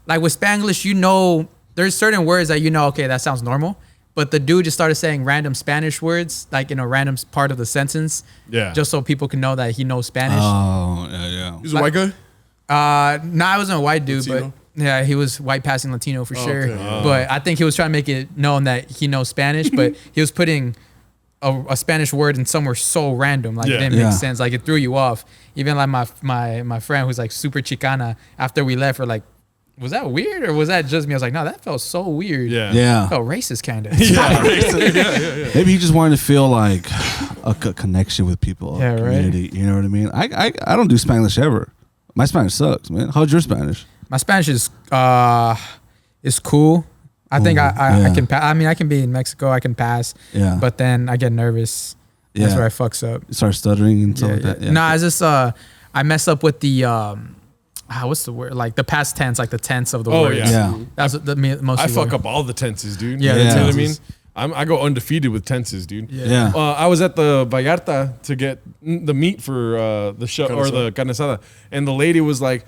like with Spanglish, there's certain words that okay, that sounds normal. But the dude just started saying random Spanish words, like in a random part of the sentence, just so people can know that he knows Spanish. Oh, yeah. He's a white guy. Nah, I wasn't a white dude, Latino? but yeah, he was white passing Latino for sure. okay. But I think he was trying to make it known that he knows Spanish, but he was putting a Spanish word in somewhere so random, like it didn't make sense, like it threw you off. Even like my friend who's like super Chicana, after we left, we're like, was that weird or was that just me? I was like, no, that felt so weird. Yeah. It felt racist kind of. Yeah. Maybe he just wanted to feel like a connection with people, Yeah, right. community. You know what I mean? I don't do Spanish ever. My Spanish sucks, man. How's your Spanish? My Spanish is cool. I think I can pass. I mean, I can be in Mexico. I can pass. Yeah. But then I get nervous. That's Yeah. where I fucks up. You start stuttering and stuff like that. Yeah. Nah, it's just I mess up with the what's the word? Like the past tense, like the tense of the Oh, words. yeah. That's the most. I fuck up all the tenses, dude. Yeah, the You know what I tenses. mean? I go undefeated with tenses, dude. Yeah. I was at the Vallarta to get the meat for the show or the carne asada, and the lady was like,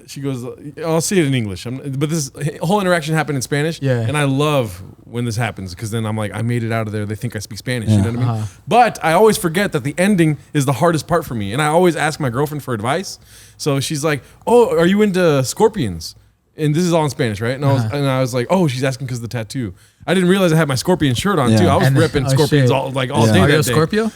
she goes, I'll say it in English, but this whole interaction happened in Spanish, Yeah. and I love when this happens because then I'm like, I made it out of there. They think I speak Spanish, you know what I mean? Uh-huh. But I always forget that the ending is the hardest part for me, and I always ask my girlfriend for advice. So she's like, "Oh, are you into scorpions?" And this is all in Spanish, right? And I was like, "Oh, she's asking because of the tattoo." I didn't realize I had my scorpion shirt on too. I was And then- ripping oh, scorpions shit. all day. Are you a that day. Scorpio?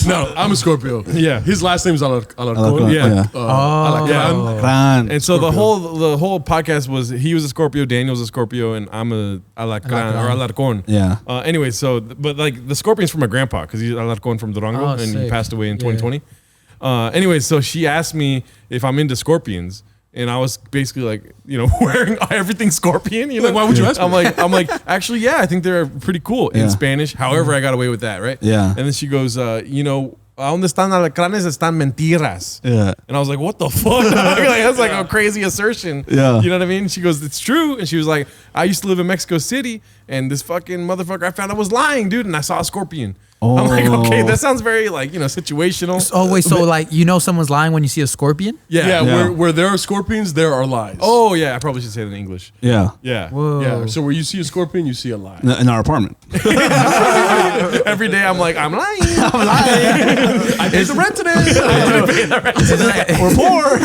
No, I'm a Scorpio. Yeah. His last name's Alarcon. Alarcon, Yeah. Alacran. Ran. And so the whole podcast was he was a Scorpio, Daniel's a Scorpio, and I'm a Alacran or Alarcon. Yeah. Anyway, but like the scorpion's from my grandpa because he's Alarcon from Durango Oh, and he sick. passed away in Yeah. 2020. Anyway, so she asked me if I'm into scorpions. And I was basically like, wearing everything scorpion. Like, why would you ask me? I'm like, actually, yeah, I think they're pretty cool in Yeah. Spanish. However, I got away with that, right? Yeah. And then she goes, ¿a dónde están alacranes? Están mentiras. Yeah. And I was like, what the fuck? Like, that's like a crazy assertion. Yeah. You know what I mean? She goes, it's true. And she was like, I used to live in Mexico City, and this fucking motherfucker I found out was lying, dude. And I saw a scorpion. Oh. I'm like, okay, that sounds very like, situational. Oh wait, so like someone's lying when you see a scorpion? Yeah, Yeah. where there are scorpions, there are lies. Oh, yeah. I probably should say it in English. Yeah. Yeah. Whoa. Yeah, so where you see a scorpion, you see a lie. In our apartment. Every day I'm like, I'm lying. I paid the rent today. We're poor.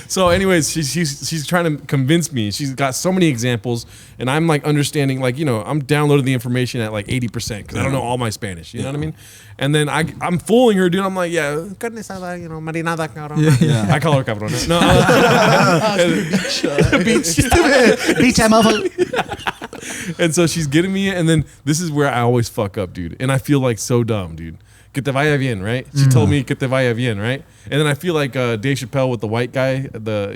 So, anyways, she's trying to convince me. She's got so many examples, and I'm like understanding, like I'm downloading the information at like 80% because I don't know all my Spanish. You know what I mean? And then I'm fooling her, dude. I'm like, yeah, carne asada, marinada, cabrón. Yeah. I call her cabrón. No, and so she's getting me, and then this is where I always fuck up, dude. And I feel like so dumb, dude. Que te vaya bien, right? She told me que te vaya bien, right? And then I feel like Dave Chappelle with the white guy, the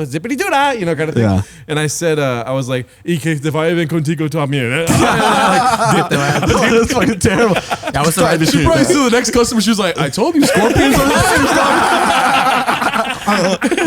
zippity doo dah, kind of thing. Yeah. And I said, I was like, y que te vaya bien contigo también. That's fucking terrible. That was the She probably to the next customer, she was like, I told you scorpions are lies.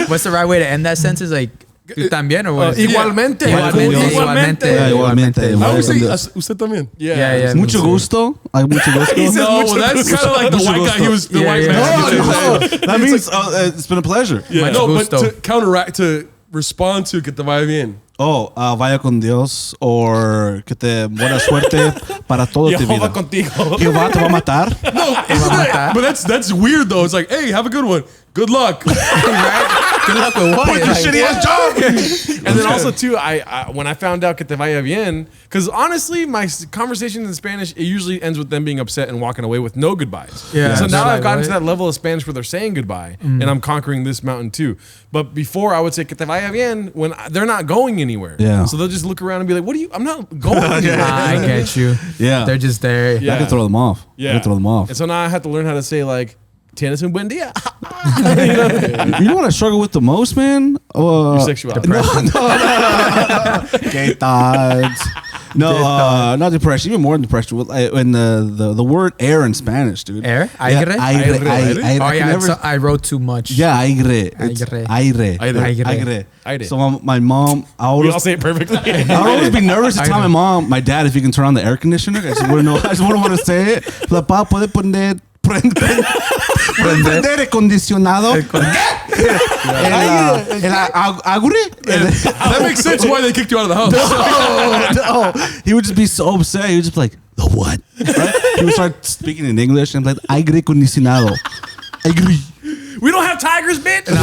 What's the right way to end that sentence? Like, tú también or what? Igualmente. Igualmente. Yeah, igualmente. I always say, usted también. Yeah. Mucho gusto. Mucho gusto. No, well, that's kind of like the white guy. He was the white yeah. man. No, that means it's been a pleasure. Yeah. No, but gusto. to counteract, to respond to que te vaya bien. Oh, vaya con Dios, or que te buena suerte para todo tu Jehová vida. contigo. Jehová te va a matar. No, but that's weird though. It's like, hey, have a good one. Good luck. Good luck with what? Your shitty ass job. And then also too, I when I found out que te vaya bien, because honestly, my conversations in Spanish, it usually ends with them being upset and walking away with no goodbyes. Yeah. So now They're I've gotten like, to that level of Spanish where they're saying goodbye, and I'm conquering this mountain too. But before I would say que te vaya bien when they're not going anywhere. Yeah. So they'll just look around and be like, "What are you? I'm not going anywhere." I get you. Yeah. They're just there. Yeah. I can throw them off. Yeah. I can throw them off. And so now I have to learn how to say like, "Tienes un buen día." You know what I struggle with the most, man? Your sexuality. Gay thoughts. No, not depression. Even more than depression. When the word air in Spanish, dude. Air? Yeah, Aire? aire. Oh I yeah, never- I wrote too much. yeah, aire. It's Aire. aire. Aire. So my mom, I We always, all say it perfectly. I would always be nervous to tell my mom, my dad, if he can turn on the air conditioner. I just wouldn't know. I just wouldn't want to say it. Papá, puede prender aire acondicionado. That makes sense why they kicked you out of the house. No. He would just be so upset. He would just be like, the what? Right? He would start speaking in English and be like, aire acondicionado. Aire. We don't have tigers, bitch. The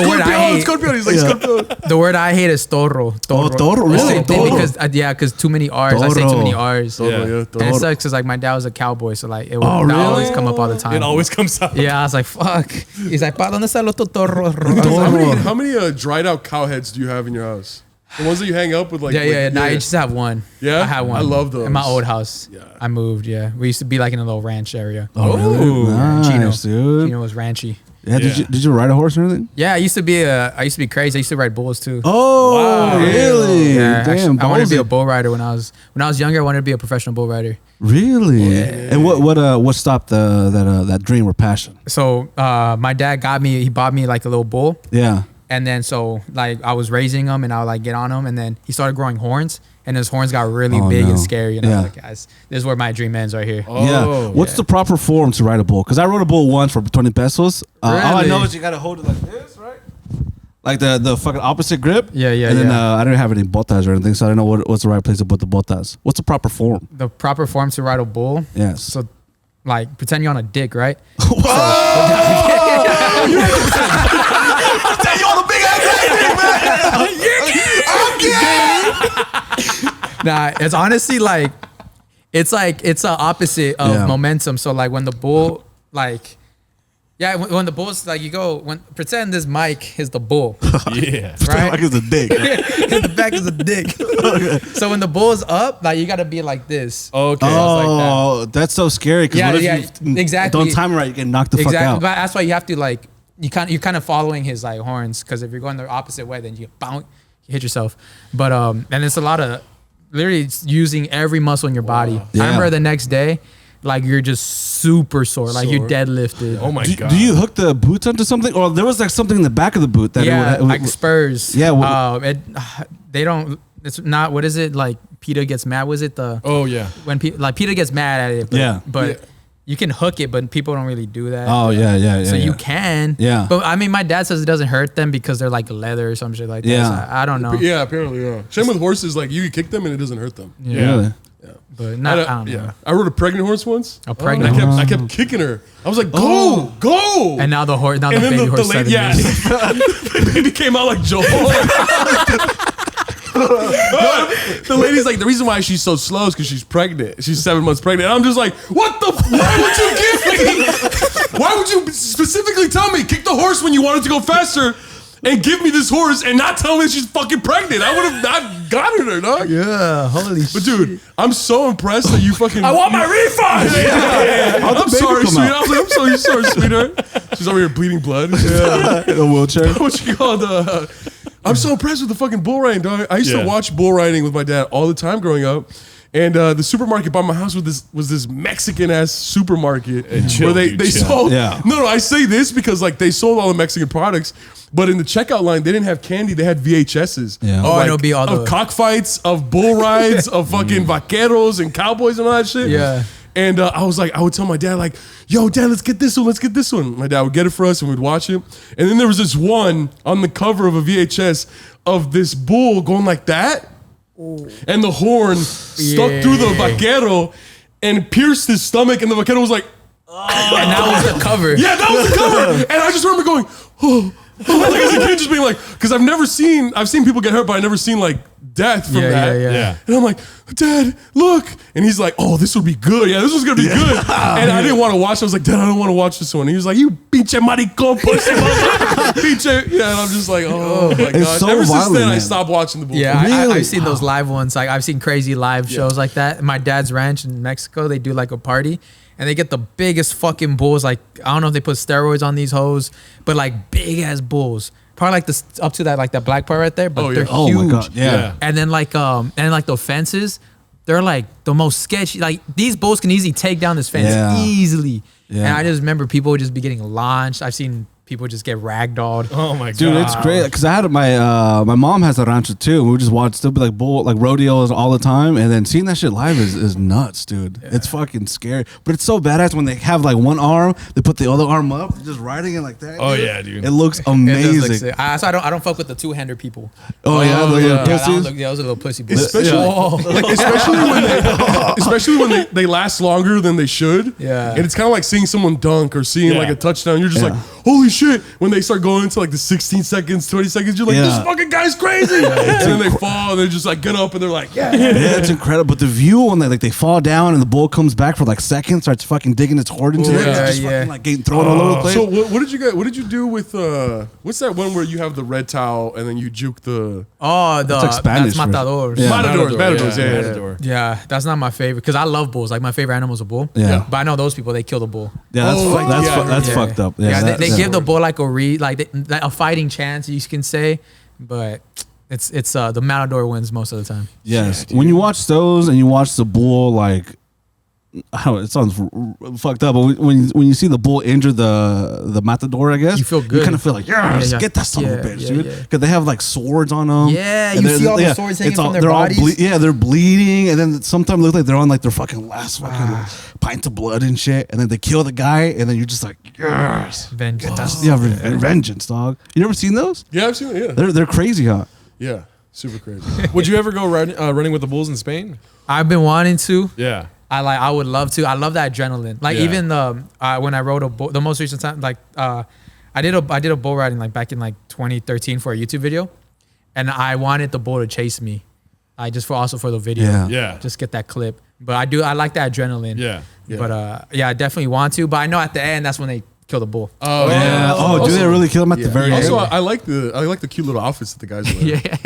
word I hate. Scorpion. He's like, Scorpion. The word I hate is toro. Toro, really? Same thing Toro. because too many R's. I say too many R's. Toro, Yeah. yeah, And Toro. it sucks because like my dad was a cowboy, so like it would Oh, that always really? come up all the time. It always comes up. Yeah, I was like, fuck. He's like, ¿pa dónde está el otro toro? How many dried out cow heads do you have in your house? The ones that you hang up with, like. Yeah. No, I just have one. Yeah? I had one. I love those. In my old house. Yeah. I moved. Yeah, we used to be like in a little ranch area. Oh, really? Nice, dude. Chino was ranchy. Yeah, did you ride a horse or anything? Yeah, I used to be crazy. I used to ride bulls too. Oh, Wow. really? Yeah, Damn, I wanted to be a ballsy. bull rider when I was younger. I wanted to be a professional bull rider. Really? And what stopped that dream or passion? So my dad he bought me like a little bull, Yeah. and then so like I was raising him, and I would like get on him, and then he started growing horns, and his horns got really Oh, big no. and scary, and I Yeah. was like, guys, this is where my dream ends right here. Yeah. What's the proper form to ride a bull? Because I rode a bull once for 20 pesos. All I Really? know is you gotta hold it like this, right? Like the fucking opposite grip. Yeah, And then yeah. I didn't have any botas or anything, so I don't know what's the right place to put the botas. What's the proper form? The proper form to ride a bull. Yes. So like pretend you're on a dick, right? You on a big ass Nah, it's honestly like it's the opposite of Yeah. momentum. So like when the bull when the bull's like pretend this mic is the bull, Yeah. right? Like it's a dick. The back is a dick. So when the bull's up, like you gotta be like this. Okay. Oh, that's so scary. Because Yeah, what if yeah, you exactly. don't time it right, you get knocked the fuck Exactly. out. But that's why you have to like you're kind of following his like horns, because if you're going the opposite way, then you hit yourself. But and it's a lot of literally using every muscle in your body. Yeah. I remember the next day, like you're just super sore, like you deadlifted. Oh my god. Do you hook the boots onto something, or there was like something in the back of the boot that Yeah, it would, like spurs. Yeah, They don't. It's not. What is it like? PETA gets mad. Was it the Oh yeah. when PETA gets mad at it? But, Yeah. but you can hook it, but people don't really do that. Oh yeah. So yeah. you can. Yeah. But I mean, my dad says it doesn't hurt them because they're like leather or some shit like that. Yeah. So I don't know. Yeah, apparently, yeah. Same with horses. Like, you can kick them and it doesn't hurt them. Really? But not. I don't know. Yeah. I rode a pregnant horse once. A pregnant And horse. I kept kicking her. I was like, go! And now the horse. Now And the then baby horse. lady, 7 years. the baby came out like Joel. The lady's like, the reason why she's so slow is because she's pregnant. She's 7 months pregnant. And I'm just like, what the? Why would you give me? Why would you specifically tell me kick the horse when you wanted to go faster, and give me this horse and not tell me she's fucking pregnant? I would have not gotten her, dog. Yeah. Holy shit. But dude, I'm so impressed that you fucking. I want my refund. I'm baby sorry, come sweetheart. out? I was like, I'm sorry, sweetheart. She's over here bleeding blood. In a wheelchair. What you call I'm so impressed with the fucking bull riding, dog. I used to Yeah. watch bull riding with my dad all the time growing up. And the supermarket by my house was this Mexican ass supermarket chill, where they dude, chill. sold. Yeah. No, I say this because like they sold all the Mexican products, but in the checkout line they didn't have candy. They had VHSs. Yeah. Of, Oh, and like, it'll be all of the- cockfights, of bull rides, of fucking vaqueros and cowboys and all that shit. Yeah. And I was like, I would tell my dad like, "Yo, Dad, let's get this one. Let's get this one." My dad would get it for us, and we'd watch it. And then there was this one on the cover of a VHS of this bull going like that. And the horn stuck through the vaquero and pierced his stomach, and the vaquero was like, And that was the cover. Yeah, that was the cover. And I just remember going, oh, like as a kid, just being like, because I've seen people get hurt, but I never seen like death from that. Yeah. And I'm like, Dad, look. And he's like, oh, this will be good. Yeah, this was gonna be good. And I didn't want to watch it. I was like, Dad, I don't want to watch this one. And he was like, you pinche maricón, pussy. Pinche. Yeah, and I'm just like, oh my God. so Ever since violent, then, I man. stopped watching the bull. Yeah, Really? I've seen those live ones. Like I've seen crazy live shows like that. My dad's ranch in Mexico, they do like a party, and they get the biggest fucking bulls. Like I don't know if they put steroids on these hoes, but like big ass bulls. Probably like this up to that like that black part right there, but they're Oh huge. my God, yeah. And then like the fences, they're like the most sketchy. Like these bulls can easily take down this fence easily. Yeah. And I just remember people would just be getting launched. I've seen people just get ragdolled. Oh my God. Dude, it's great because I had my mom has a rancho too, and we just watch still be like rodeos all the time, and then seeing that shit live is nuts, dude. Yeah. It's fucking scary, but it's so badass when they have like one arm, they put the other arm up, just riding it like that. Oh dude. yeah, dude. It looks It does amazing. look sick. So I don't fuck with the two-hander people. Oh yeah, the yeah. little Yeah, pussies. those are little pussy bulls. Especially when they last longer than they should. Yeah. And it's kind of like seeing someone dunk or seeing like a touchdown. You're just like, holy shit. When they start going into like the 16 seconds, 20 seconds, you're like, this fucking guy's crazy. And then they fall and they just like get up and they're like, yeah. Yeah, it's incredible. But the view when they fall down and the bull comes back for like seconds, starts fucking digging its hoard into it, it's just fucking like getting thrown all over the place. So what did you do with what's that one where you have the red towel and then you juke the Oh, like Spanish that's version. matadors. Yeah. Matadors, yeah. Matador. Yeah, that's not my favorite because I love bulls. Like my favorite animal is a bull. Yeah. But I know those people, they kill the bull. Yeah, that's Yeah. fucked up. Yeah, Yeah, they give the bull like a fighting chance, you can say, but it's the matador wins most of the time. Yes. When you watch those and you watch the bull, like, I don't know, it sounds fucked up, but when you see the bull injure the matador, I guess You feel good. You kind of feel like, yes, Yeah. get that son of a Yeah, bitch, yeah, dude. yeah. Because they have like swords on them. Yeah, And you they're- see all the swords hanging it's all- from their they're all bodies. they're bleeding, and then sometimes look like they're on like their fucking last fucking pint of blood and shit, and then they kill the guy, and then you're just like, yes, Vengeance. yeah, vengeance, dog. You never seen those? Yeah, I've seen it, yeah. They're crazy, huh? Yeah. Super crazy. Would you ever go running with the bulls in Spain? I've been wanting to. Yeah. I would love to. I love that adrenaline. Like Yeah. even when I rode a bull, the most recent time, like I did a bull riding like back in like 2013 for a YouTube video, and I wanted the bull to chase me, just for the video. Yeah. Yeah. Just get that clip. But I like that adrenaline. Yeah. But I definitely want to. But I know at the end that's when they kill the bull. Oh Yeah. Oh, do they really kill him at the very end? Also, I like the cute little outfits that the guys wear. Yeah.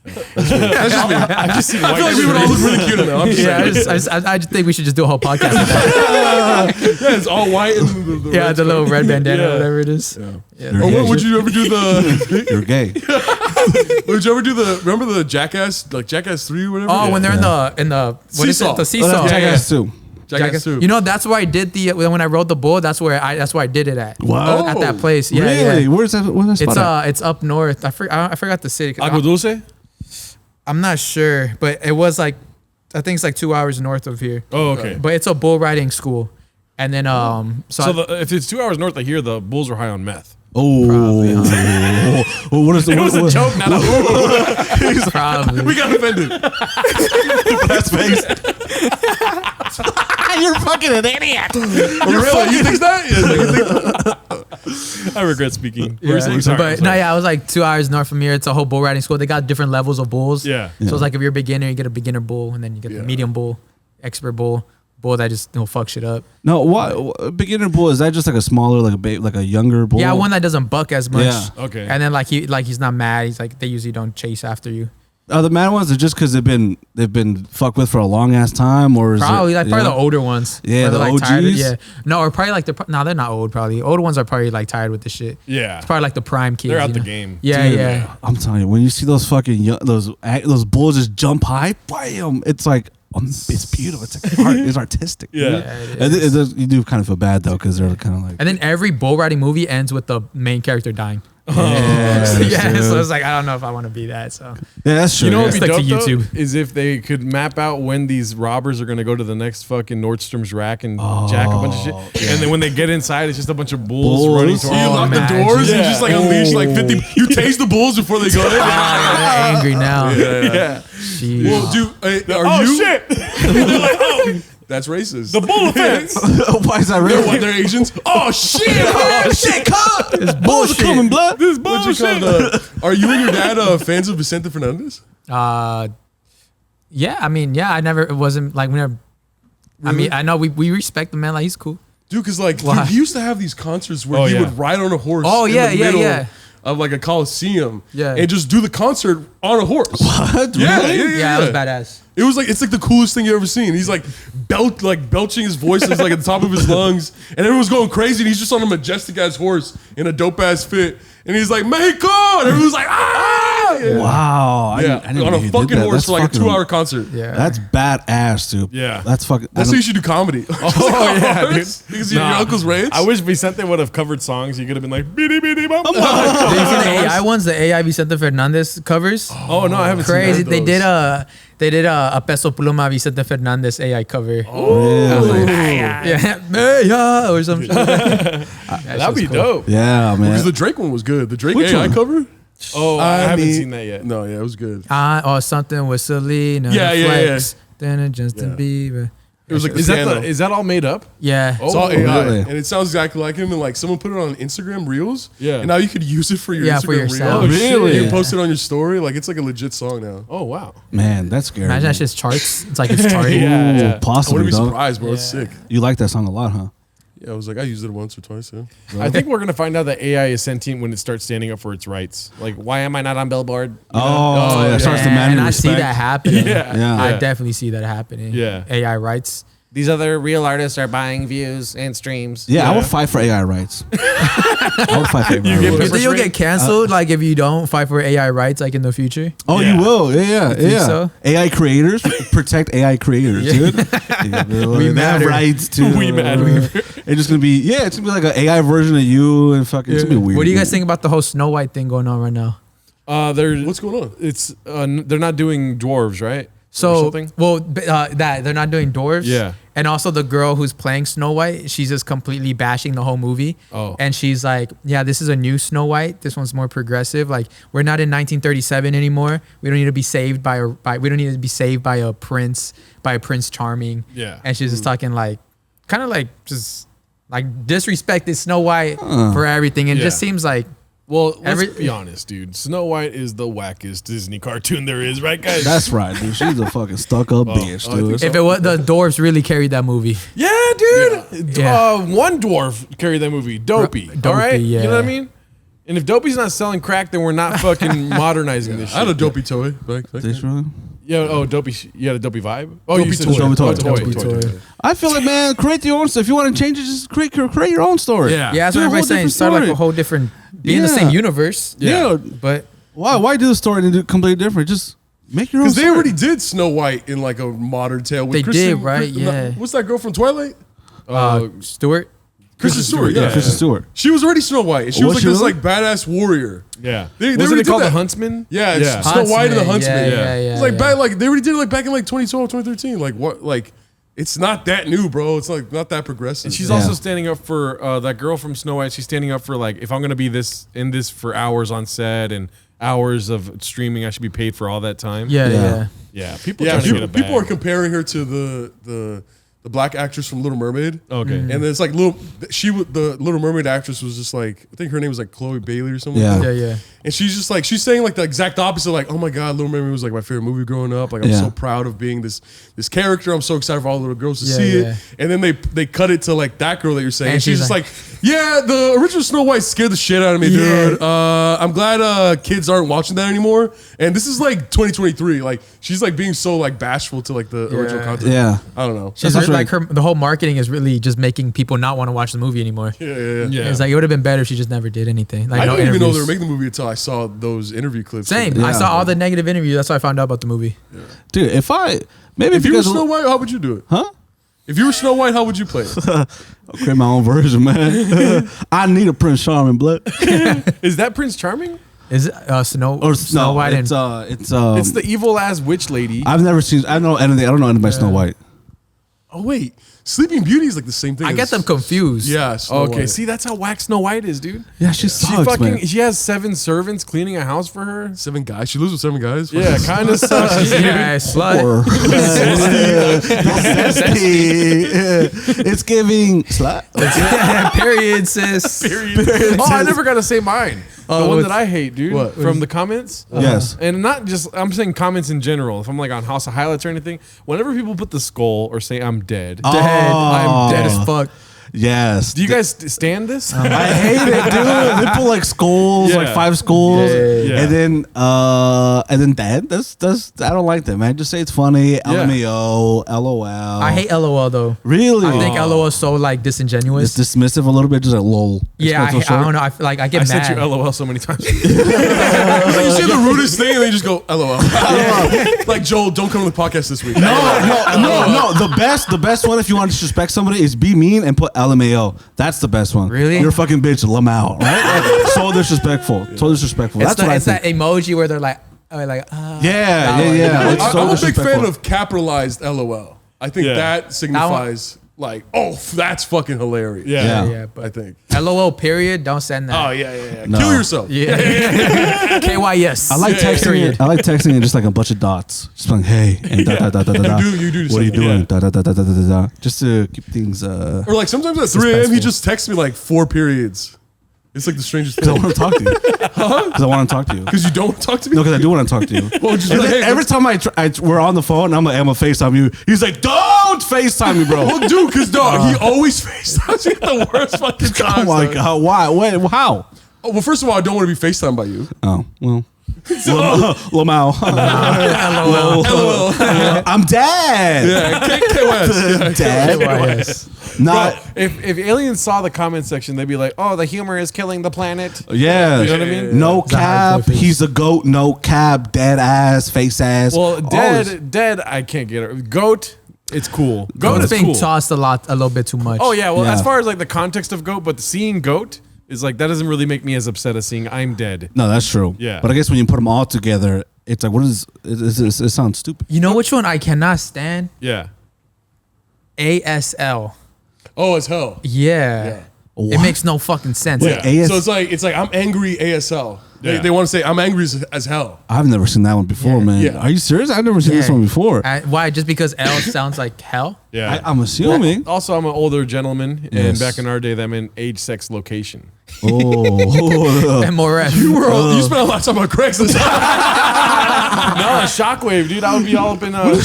That's just me. I've just seen I feel like we would all look really cute in them. I'm just saying. I just think we should just do a whole podcast with that. Yeah, it's all white and the Yeah, red the little red bandana, Yeah. whatever it is. Yeah. Or what would you ever do You're gay. would you ever do remember the Jackass, like Jackass 3 or whatever? Oh, when they're in the what is Seesaw. it? The Oh, seesaw. that's Jackass too. Jackass 2. You know, that's where I did when I rode the bull. That's where I did it at. What? At that place? Yeah, Really? yeah. Where's that? Where's that It's spot at? it's up north. I forgot the city. Agua Dulce? I'm not sure, but it was like I think it's like 2 hours north of here. Oh, okay. But it's a bull riding school, and then If it's 2 hours north of here, the bulls are high on meth. Oh, Probably, what is the? It was a joke, not a probably. We got offended. That's face. You're fucking an idiot. Really? You think that? I regret speaking. Yeah. Sorry, But sorry. I was like 2 hours north from here. It's a whole bull riding school. They got different levels of bulls. Yeah. So it's like if you're a beginner, you get a beginner bull, and then you get the medium bull, expert bull that just fuck shit up. No, what beginner bull is that? Just like a smaller, like a younger bull? Yeah, one that doesn't buck as much. Yeah. Okay. And then he's not mad. He's like they usually don't chase after you. The mad ones are just because they've been fucked with for a long ass time, or is Probably it, probably the older ones. Yeah, Where they're, the tired of- OGs? yeah. No, or probably they're not old. Probably older ones are probably like tired with the shit. Yeah. It's probably like the prime kids. They're out you the know? game. Yeah, Dude, yeah. I'm telling you, when you see those fucking those bulls just jump high, bam! It's like it's beautiful. It's like art. It's artistic. Yeah. it And is. you do kind of feel bad though because they're kind of like. And then every bull riding movie ends with the main character dying. Yeah, So dude. it's like I don't know if I want to be that. So Yeah, that's true. You know what Yeah. would be Stick dope to though, YouTube. is if they could map out when these robbers are going to go to the next fucking Nordstrom's rack and jack a bunch of shit. And then when they get inside, it's just a bunch of bulls running Bulls? So towards you them. lock the imagine. doors and Yeah. just like unleash like 50. You tase the bulls before they go in. they're angry now. Yeah. Jeez. Well, dude, are Oh, you? shit. They're like, oh, that's racist. The bull offense. Why is that They're what? racist? They're Asians. Oh shit! Oh, shit, cut! This bullshit coming, blood. This What you call bullshit. Are you and your dad fans of Vicente Fernandez? Yeah, I mean, yeah, I never, it wasn't like, we never, I mean, I know we respect the man, like, he's cool. Dude, because like Why? dude, he used to have these concerts where Oh, he yeah. would ride on a horse. Oh, in yeah, the yeah, middle yeah. Of like a coliseum, Yeah. and just do the concert on a horse. What? Yeah, Really? Yeah, that was badass. It was like, it's like the coolest thing you ever seen. He's like belching his voice is like at the top of his lungs, and everyone's going crazy. And he's just on a majestic ass horse in a dope ass fit, and he's like Mexico, and everyone's like ah, yeah. Wow. Yeah, I didn't on know a he did fucking that. horse That's for like a fucking- 2-hour concert. Yeah. That's badass, dude. Yeah. That's fucking. That's why you should do comedy. Oh, yeah, dude. Because your uncle's ranch. I wish Vicente would have covered songs. You could have been like, bitty, bitty, bum. Did you see the AI ones, the AI Vicente Fernandez covers? Oh, no, I haven't Crazy. seen They those. did a Peso Pluma Vicente Fernandez AI cover. Really? Yeah, or something. That'd be dope. Yeah, man. Because the Drake one was good. The Drake Which AI one? cover? Oh, I haven't mean- seen that yet. No, yeah, it was good. Or something with Selena. Yeah, yeah, Flex, Then Justin Yeah. Bieber. It was like Is piano. that all made up? Yeah. It's all Oh, AI, really? and it sounds exactly like him. And like someone put it on Instagram Reels, Yeah. and now you could use it for your Yeah, Instagram for yourself. Reels. Oh, really? You can post it on your story. Like it's like a legit song now. Oh, wow. Man, that's scary. Imagine that's just charts. It's like it's charting. Yeah, Ooh, yeah. I wouldn't possibly, be dog. surprised, bro. It's Yeah. sick. You like that song a lot, huh? Yeah, I was like, I used it once or twice. Yeah. I think we're going to find out that AI is sentient when it starts standing up for its rights. Like, why am I not on Billboard? Oh, yeah. yeah. It starts And demanding I respect. see that happening. Yeah. I definitely see that happening. Yeah. AI rights. These other real artists are buying views and streams. Yeah, I Yeah. would fight for AI rights. I would fight for AI get rights. You pepper think you'll spray? get canceled like if you don't fight for AI rights like in the future? Oh, Yeah. you will. Yeah, think yeah. so? AI creators protect AI creators, dude. Yeah, We they have matter. rights to. We matter. It's just gonna be it's gonna be like an AI version of you and fucking. It's gonna be weird. What do you guys dude. think about the whole Snow White thing going on right now? What's going on? It's they're not doing dwarves, right? Or So, something? that they're not doing dwarves. Yeah. And also the girl who's playing Snow White, she's just completely bashing the whole movie. Oh. And she's like, yeah, this is a new Snow White. This one's more progressive. Like, we're not in 1937 anymore. We don't need to be saved we don't need to be saved by a Prince Charming. Yeah. And she's just talking like, kind of like just like disrespected Snow White for everything. And it just Yeah. seems like, Well, let's Every- be honest, dude. Snow White is the wackest Disney cartoon there is, right, guys? That's right, dude. She's a fucking stuck-up bitch, I think dude. so. if it was the dwarves really carried that movie. Yeah, dude. Yeah. One dwarf carried that movie. Dopey. Dopey, all right? yeah. You know what I mean? And if Dopey's not selling crack, then we're not fucking modernizing this shit. I had a dopey toy back This then. one? Yeah, Dopey. You had a Dopey vibe? Oh, Dopey you said toy. Dopey toy. Toy. Dopey toy. I feel like, man, create your own stuff. If you want to change it, just create your own story. Yeah. Yeah, that's Do what a whole everybody's saying. different Start like story. a whole different, be in the Yeah. same universe. Yeah. But Why do the story and do it completely different? Just make your own Because they story. already did Snow White in like a modern tale. With They Kristen, did, right? Yeah. What's that girl from Twilight? Stuart. Kristen Stewart. Yeah. Kristen Stewart. She was already Snow White. And she was Was like she this really? like badass warrior. Yeah. They Wasn't already it called did The that. Huntsman? Yeah, it's Yeah. Snow White and the Huntsman. Yeah. It's like back, like they already did it like back in like 2012, 2013. Like what? Like it's not that new, bro. It's like not that progressive. And she's Yeah. also standing up for that girl from Snow White. She's standing up for like, if I'm gonna be in this for hours on set and hours of streaming, I should be paid for all that time. Yeah, Yeah. yeah. Yeah. People yeah. trying to People, get a bag. people are comparing her to the black actress from Little Mermaid. Okay. And then it's like the Little Mermaid actress was just like, I think her name was like Chloe Bailey or something. Yeah. Like Yeah, that. yeah. And she's just like, she's saying like the exact opposite. Like, oh my God, Little Mermaid was like my favorite movie growing up. Like I'm Yeah. so proud of being this character. I'm so excited for all the little girls to Yeah, see yeah. it. And then they cut it to like that girl that you're saying. And And she's she's just like, yeah, the original Snow White scared the shit out of me, Yeah. dude. I'm glad kids aren't watching that anymore. And this is like 2023. Like she's like being so like bashful to like the original Yeah. content. Yeah. I don't know. She's That's like the whole marketing is really just making people not want to watch the movie anymore. Yeah. Yeah. It's like it would have been better if she just never did anything. Like I no didn't even know they were interviews. making the movie until I saw those interview clips. Same. Yeah. I saw all the negative interviews. That's how I found out about the movie. Dude, if If you were guys Snow White, how would you do it? Huh? If you were Snow White, how would you play it? I'll create my own version, man. I need a Prince Charming, blood. Is that Prince Charming? Is it Snow No, White it's and It's the evil ass witch lady. I've never seen. I don't know anything. I don't know anything about Snow White. Oh wait, Sleeping Beauty is like the same thing. I get them confused. Yeah. Snow Okay, White. see, that's how whack Snow White is, dude. Yeah, she sucks, man. She has 7 servants cleaning a house for her. 7 guys. She lives with 7 guys. Yeah, kind of sucks. Yeah, slut. Or- It's giving slut. Period, sis. Oh, I never got to say mine. The one what's- that I hate, dude. What? From the comments. Yes. And not just, I'm saying comments in general. If I'm like on House of Highlights or anything, whenever people put the skull or say I'm dead, Dead. I'm dead as fuck. Yes. do you guys stand this? I hate it, dude. They put like skulls, Yeah. like 5 skulls, Yeah. and then dead. That's I don't like that, man. Just say it's funny. LMAO, LOL. I hate LOL though. Really. I think LOL is so like disingenuous. It's dismissive a little bit, just like lol. Yeah, I don't know. I feel like I get I mad. sent you LOL so many times. Like, you say the rudest thing and then you just go, LOL. Like, Joel, don't come to the podcast this week. No. The best one if you want to disrespect somebody is be mean and put LMAO. That's the best one. Really? You're a fucking bitch. Lamau, right? So disrespectful. So disrespectful. It's That's what I it's think. that emoji where they're like, Yeah. It's so I'm a big fan disrespectful. of capitalized LOL. I think Yeah. that signifies like, oh, that's fucking hilarious. Yeah. yeah, I but think. LOL period. Don't send that. Oh yeah. No. Kill yourself. Yeah. KYS. I like texting it. I like texting it just like a bunch of dots. Just like, hey, and da da da da da da. You do the What are you same. doing? Yeah. Da da da da da da da. Just to keep things. Or like sometimes at 3 a.m. he just texts me like 4 periods. It's like the strangest Because I thing. want to talk to you. Because I want to talk to you. Because you don't talk to me. No, because I do want to talk to you. Well, just And like, then hey, every time we're on the phone, I'm like, I'm gonna FaceTime you. He's like, don't FaceTime me, bro. well, dude, because dog, he always FaceTimes me at the worst fucking Oh times. my dog. god, why? Wait, how? Oh, well, first of all, I don't want to be FaceTimed by you. Oh well. Lamau. LOL. I'm dead. Yeah, KYS. Dead. KYS. Not. if aliens saw the comment section, they'd be like, "Oh, the humor is killing the planet." Yeah. You know what I mean? No It's a hard cap. focus. He's a goat. No cap. Dead ass. Face ass. Well, Always. dead. I can't get it. Goat, it's cool. Goat It's is being cool. tossed a little bit too much. Oh yeah. Well, Yeah. as far as like the context of goat, but seeing goat is like that doesn't really make me as upset as seeing I'm dead. No, that's true. Yeah. But I guess when you put them all together, it's like, what is? It sounds stupid. You know which one I cannot stand? Yeah. ASL. Oh, it's hell. Yeah. What? It makes no fucking sense. Wait, Yeah. AS So it's like I'm angry ASL. Yeah. They want to say I'm angry as hell. I've never seen that one before, man. Yeah. Are you serious? I've never seen this Yeah. one before. Why? Just because L sounds like hell? Yeah. I'm assuming. Also, I'm an older gentleman, and Yes. back in our day, that meant age, sex, location. Oh. MRF. You spent a lot of time on Craigslist. No, shockwave, dude. I would be all up in What the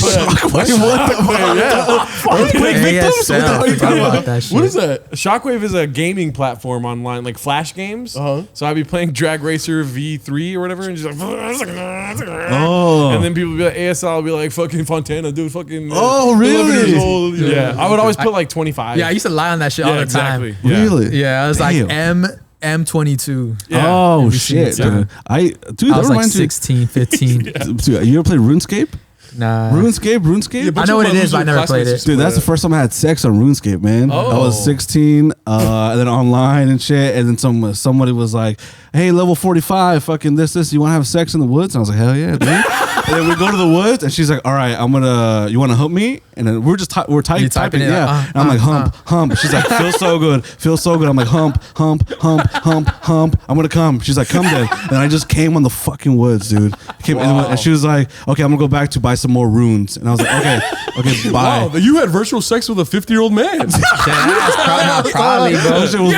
Earthquake victims? ASL. Forgot about that shit. What is that? Shockwave is a gaming platform online, like Flash games. Uh-huh. So I'd be playing Drag Racer V3 or whatever, and just like, Oh. and then people would be like, ASL would be like, fucking Fontana, dude, fucking. Oh, 11 really? years old. Yeah. I would always put like 25. Yeah, I used to lie on that shit all the exactly. time. Yeah. Really? Yeah, I was Damn. like M22. Yeah. Oh Every shit, single dude! I I was like 16, 15. Dude, you ever played RuneScape? Nah. RuneScape. I know what it is, but I never played it. Dude, that's the first time I had sex on RuneScape, man. I Oh. was 16, and then online and shit, and then somebody was like, "Hey, level 45, fucking this. You want to have sex in the woods?" And I was like, "Hell yeah, dude!" And then we go to the woods, and she's like, "All right, you want to hump me?" And then we're just You typing typing it, it, yeah. And I'm like, hump. She's like, feels so good. I'm like, hump. I'm gonna come. She's like, come then. And I just came on the fucking woods, dude. And she was like, okay, I'm gonna go back to buy some more runes. And I was like, okay, bye. Wow, you had virtual sex with a 50-year-old man. Probably, bro. That shit was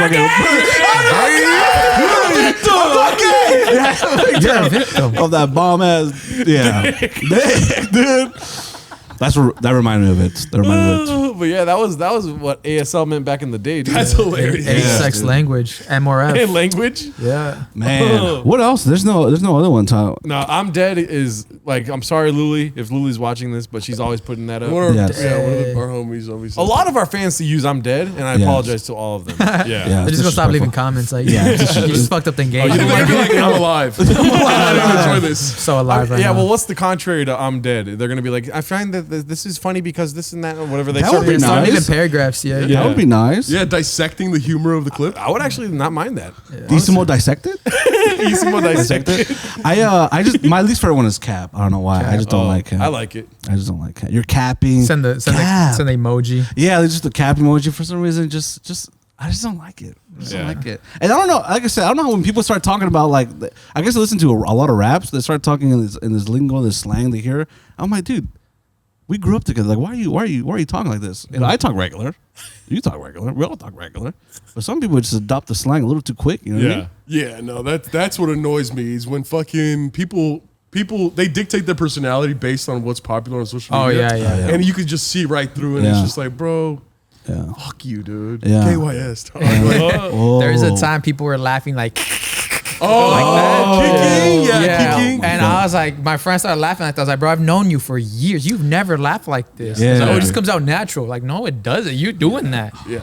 You're a victim. of that bomb ass, yeah, dude. That reminded me of it. But yeah, that was what ASL meant back in the day, dude. That's hilarious. Sex language. MRF. And language. Yeah. Man, what else? There's no other one. Tom. No, I'm dead is like, I'm sorry, Luli, if Luli's watching this, but she's always putting that up. One of, Yes. yeah, one of our homies always. A lot of our fans use I'm dead, and I Yes. apologize to all of them. Yeah. Yeah. They're just gonna stop leaving disrespectful. comments like, Yeah, you just fucked up the game. They're gonna be like, I'm alive. I'm alive. I enjoy this. So alive right Yeah, now. well, what's the contrary to I'm dead? They're going to be like, I find that this is funny because this and that or whatever they That start would be It's not nice. even paragraphs. Yeah. That would be nice. Yeah, dissecting the humor of the clip. I would actually not mind that. Isimo dissected. Isimo dissected. I just my least favorite one is cap. I don't know why. I just don't like cap. I like it. I just don't like cap. You're capping. Send the emoji. Yeah, it's just the cap emoji for some reason. Just I just don't like it. I just don't like it. And I don't know. Like I said, I don't know when people start talking about like. I guess I listen to a lot of raps. They start talking in this lingo, this slang they hear. I'm like, dude, we grew up together. Like, why are you talking like this? And I talk regular. You talk regular. We all talk regular. But some people just adopt the slang a little too quick. You know what I mean? Yeah, no, that's what annoys me is when fucking people they dictate their personality based on what's popular on social media. Oh, yeah. And you could just see right through it. Yeah. It's just like, bro, Yeah. fuck you, dude. Yeah. KYS. Dog. Like, Oh. There is a time people were laughing like kicking, kicking. And I was like, my friend started laughing like that. I was like, bro, I've known you for years. You've never laughed like this. Yeah. I was like, oh, it just comes out natural. Like, no, it doesn't. You're doing that. Yeah.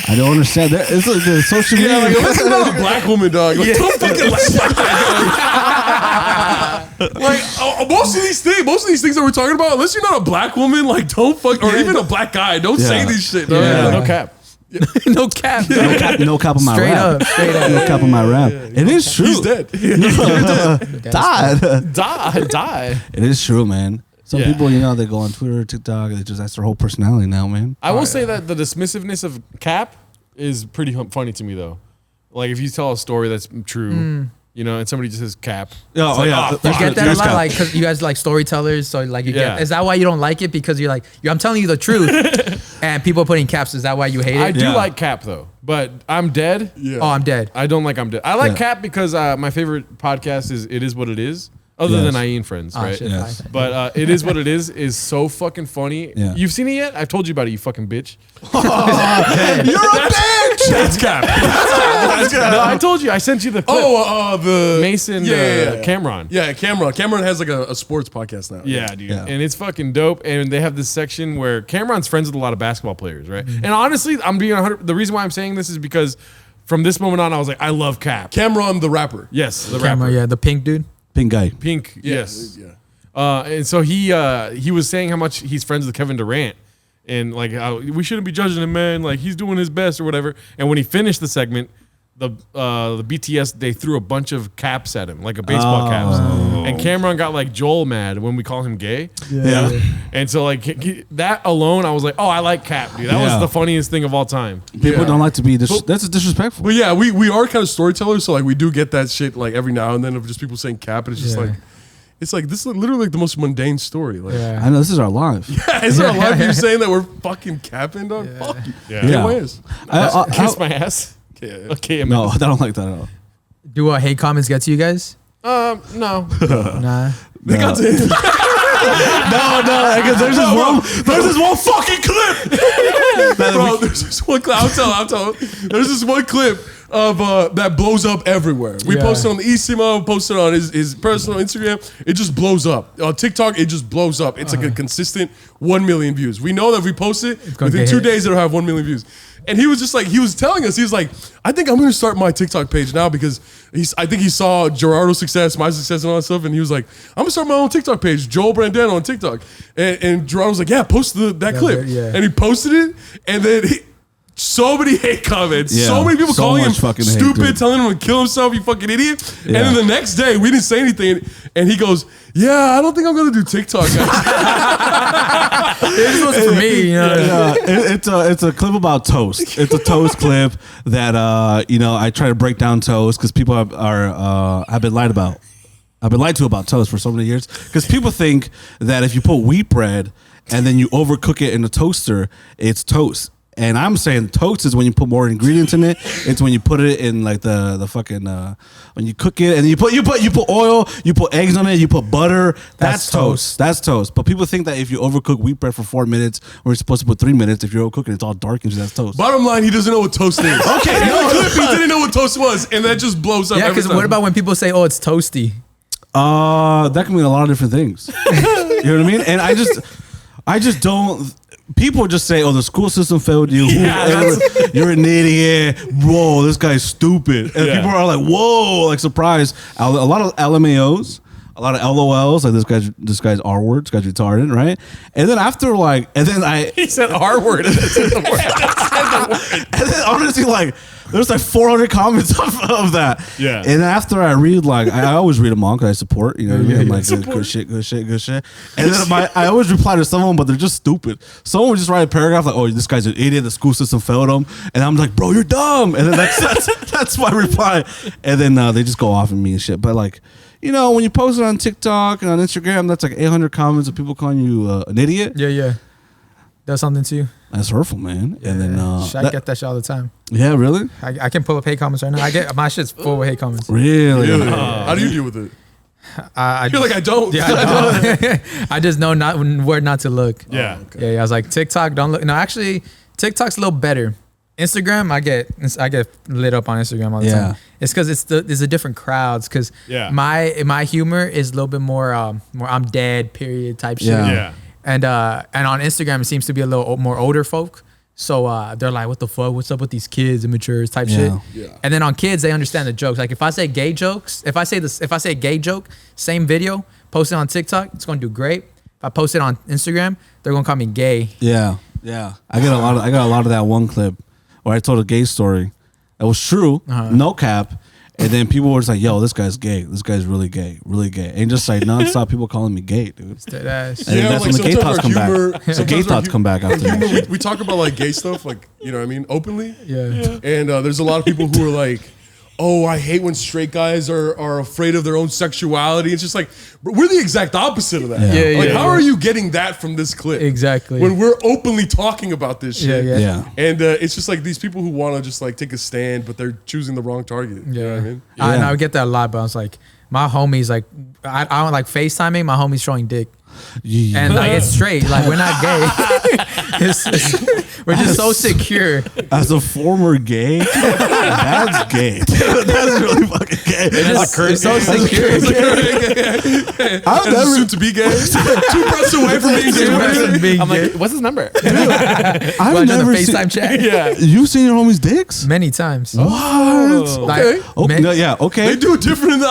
I don't understand that. It's like the social media. Yeah, like, listen to a black woman, dog. Like, don't fucking laugh like that, dog. Like, most of these things that we're talking about, unless you're not a black woman, like, don't fuck, or even a black guy, don't say these shit, dog. Yeah. No cap. No cap. No cap on my Straight rap. up. Straight up. No cap on my rap. It is true. He's dead. Died. Die. It is true, man. Some Yeah. people, they go on Twitter, TikTok, they just that's their whole personality now, man. I will say that the dismissiveness of cap is pretty funny to me though. Like if you tell a story that's true, and somebody just says cap. Oh, yeah. You get that a lot, like, because you guys like storytellers, so like you Yeah. get. Is that why you don't like it? Because you're like, I'm telling you the truth, and people are putting caps. Is that why you hate it? I do Yeah. like cap though, but I'm dead. Yeah. Oh, I'm dead. I don't like I'm dead. I like Yeah. cap because my favorite podcast is It Is What It Is, other Yes. than IE and Friends, Oh, right? shit, Yes. fine. But It Is What It Is so fucking funny. Yeah. You've seen it yet? I've told you about it, you fucking bitch. You're a bitch. That's cap. No, I told you. I sent you the clip. The Mason Cameron. Yeah, Cameron. Cameron has like a sports podcast now. Yeah, dude. Yeah. And it's fucking dope. And they have this section where Cameron's friends with a lot of basketball players, right? And honestly, I'm being 100. The reason why I'm saying this is because from this moment on, I was like, I love Cap. Cameron, the rapper. Yes, the Camera, rapper. yeah, the pink dude. Pink guy. Pink, yes. Yeah. And so he was saying how much he's friends with Kevin Durant. And like, we shouldn't be judging him, man. Like, he's doing his best or whatever. And when he finished the segment, the BTS, they threw a bunch of caps at him, like a baseball caps. And Cameron got like Joel mad when we call him gay. Yeah. And so like that alone, I was like, oh, I like Cap, dude. That Yeah. was the funniest thing of all time. People don't like to be that's disrespectful. But yeah, we are kind of storytellers, so like we do get that shit like every now and then of just people saying cap, and it's just Yeah. like, it's like this is literally like the most mundane story. Like, Yeah. I know this is our life. is there a lot of you saying that we're fucking capping, dog? Fuck you. Yeah. Yeah. KYS. Kiss my ass. Yeah. Okay, No, I don't like that at all. Do hate comments get to you guys? no. Nah. They got to No, because there's this one fucking clip. Bro, there's this one clip. I'll tell. There's this one clip of that blows up everywhere. We Yeah. posted on the Isimo, posted on his personal Instagram. It just blows up. On TikTok, it just blows up. It's like a consistent 1 million views. We know that if we post it, gonna within get 2 hit. days it'll have 1 million views. And he was just like, he was telling us, he was like, I think I'm gonna start my TikTok page now because I think he saw Gerardo's success, my success, and all that stuff. And he was like, I'm gonna start my own TikTok page, Joel Brandano on TikTok. And Gerardo was like, yeah, post that clip. yeah. And he posted it, and then so many hate comments, Yeah, so many people so calling him much fucking hate, stupid, dude. telling him to kill himself, you fucking idiot. And Yeah. then the next day, we didn't say anything, and he goes, yeah, I don't think I'm gonna do TikTok. This was for me, you know. It's a clip about toast. It's a toast clip that I try to break down toast because people have been lied about. I've been lied to about toast for so many years because people think that if you put wheat bread and then you overcook it in the toaster, it's toast. And I'm saying toast is when you put more ingredients in it. It's when you put it in like the fucking when you cook it and you put oil, you put eggs on it, you put butter. That's toast. That's toast. But people think that if you overcook wheat bread for 4 minutes, we're supposed to put 3 minutes. If you're overcooking, it's all dark and that's toast. Bottom line, he doesn't know what toast is. Okay, in the clip, he didn't know what toast was, and that just blows up. Yeah, every because time. what about when people say, "Oh, it's toasty"? That can mean a lot of different things. You know what I mean? And I just don't. People just say, "Oh, the school system failed you. You're an idiot. Whoa, this guy's stupid." And people are like, "Whoa!" Like surprised. A lot of LMAOs, a lot of LOLs, like this guy's R word, this guy's retarded, right? And then after He said R word. And then honestly, like, there's like 400 comments of that. Yeah. And after I read, like, I always read them all because I support, you know what I mean? I'm like, good shit. And then I always reply to some of them, but they're just stupid. Someone would just write a paragraph like, oh, this guy's an idiot, the school system failed him. And I'm like, bro, you're dumb. And then that's my reply. And then they just go off at me and shit. But like, you know, when you post it on TikTok and on Instagram, that's like 800 comments of people calling you an idiot. Yeah. Does something to you. That's hurtful, man. And then I get that shit all the time. Yeah, really? I can pull up hate comments right now. I get my shit's full with hate comments. Really? How do you deal with it? I feel like I don't. Yeah, I don't. I just know where not to look. Yeah. Yeah. I was like, TikTok, don't look. No, actually, TikTok's a little better. Instagram, I get lit up on Instagram all the time. It's because there's a different crowds. Because my humor is a little bit more I'm dead period type shit. Yeah. And on Instagram, it seems to be a little more older folk. So they're like, what the fuck? What's up with these kids, immatures type shit? Yeah. And then on kids, they understand the jokes. Like if I say gay jokes, if I say gay joke, same video, post it on TikTok, it's gonna do great. If I post it on Instagram, they're gonna call me gay. Yeah. I got a lot of that one clip where I told a gay story. It was true, no cap. And then people were just like, yo, this guy's gay. This guy's really gay. And just like nonstop people calling me gay, dude. Dead ass. And that's when the gay thoughts come back. The gay thoughts come back after that. We talk about like gay stuff, like, you know what I mean, openly. Yeah. And there's a lot of people who are like, oh, I hate when straight guys are afraid of their own sexuality. It's just like, we're the exact opposite of that. Yeah. How are you getting that from this clip? Exactly. When we're openly talking about this shit. Yeah. And it's just like these people who want to just like take a stand, but they're choosing the wrong target. You know what I mean? I get that a lot, but I was like, my homies, like, I don't like FaceTiming, my homies showing dick. Yeah. And like, it's straight. Like, we're not gay. We're just so secure. As a former gay, that's gay. That's really fucking gay. It's so secure. I'm never soon to be gay. 2 breaths away from being gay. I'm like, what's his number? I've never seen FaceTime chat. Yeah. You've seen your homies' dicks? Many times. What? Like, Okay. They do it different in the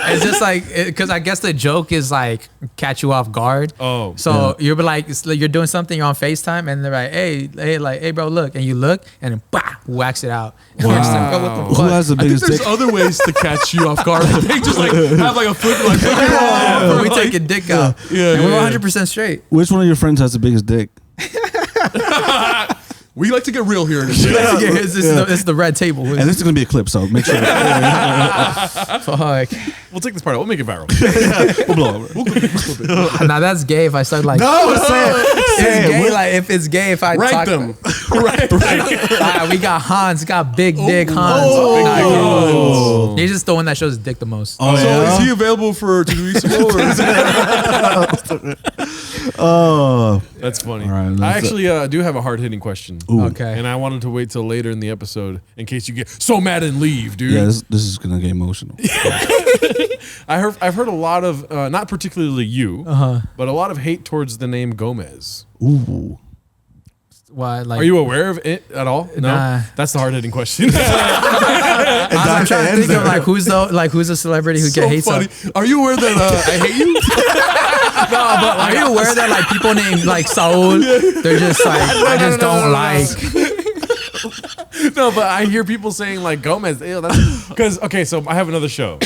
it's just like, because I guess the joke is like catch you off guard. Oh. So you'll be like, you're doing something, you're on FaceTime, and they're like, hey, bro, look. And you look, and then bah, wax it out. And we're just like, oh, what the Who fuck? has the I think biggest there's dick? other ways to catch you off guard. They just like have like a flip, like we take a dick out. Yeah, And we're yeah. 100% straight. Which one of your friends has the biggest dick? We like to get real here in this shit. It's the red table. And this is gonna be a clip, so make sure. Fuck. We'll take this part out. We'll make it viral. We'll blow over. Now that's gay if I start like. No, say It's gay, it. like if it's gay if I Rank talk. them. We got Hans, got big dick Hans. Oh. He's just the one that shows his dick the most. Oh, So yeah? is he available to do Isimo? Or is Oh, That's funny. All right, I actually do have a hard-hitting question. Okay. And I wanted to wait till later in the episode in case you get so mad and leave, dude. yeah. This is gonna get emotional. I've heard a lot of, not particularly you, but a lot of hate towards the name Gomez. Ooh. Why? Like, Are you aware of it at all? No. Nah. That's the hard-hitting question. I'm trying to think of who's a celebrity who so get hate funny. on. Are you aware that I hate you? No, but are you aware that like people named like Saúl, they're just like I just don't like. No, but I hear people saying like Gomez. Because okay, so I have another show,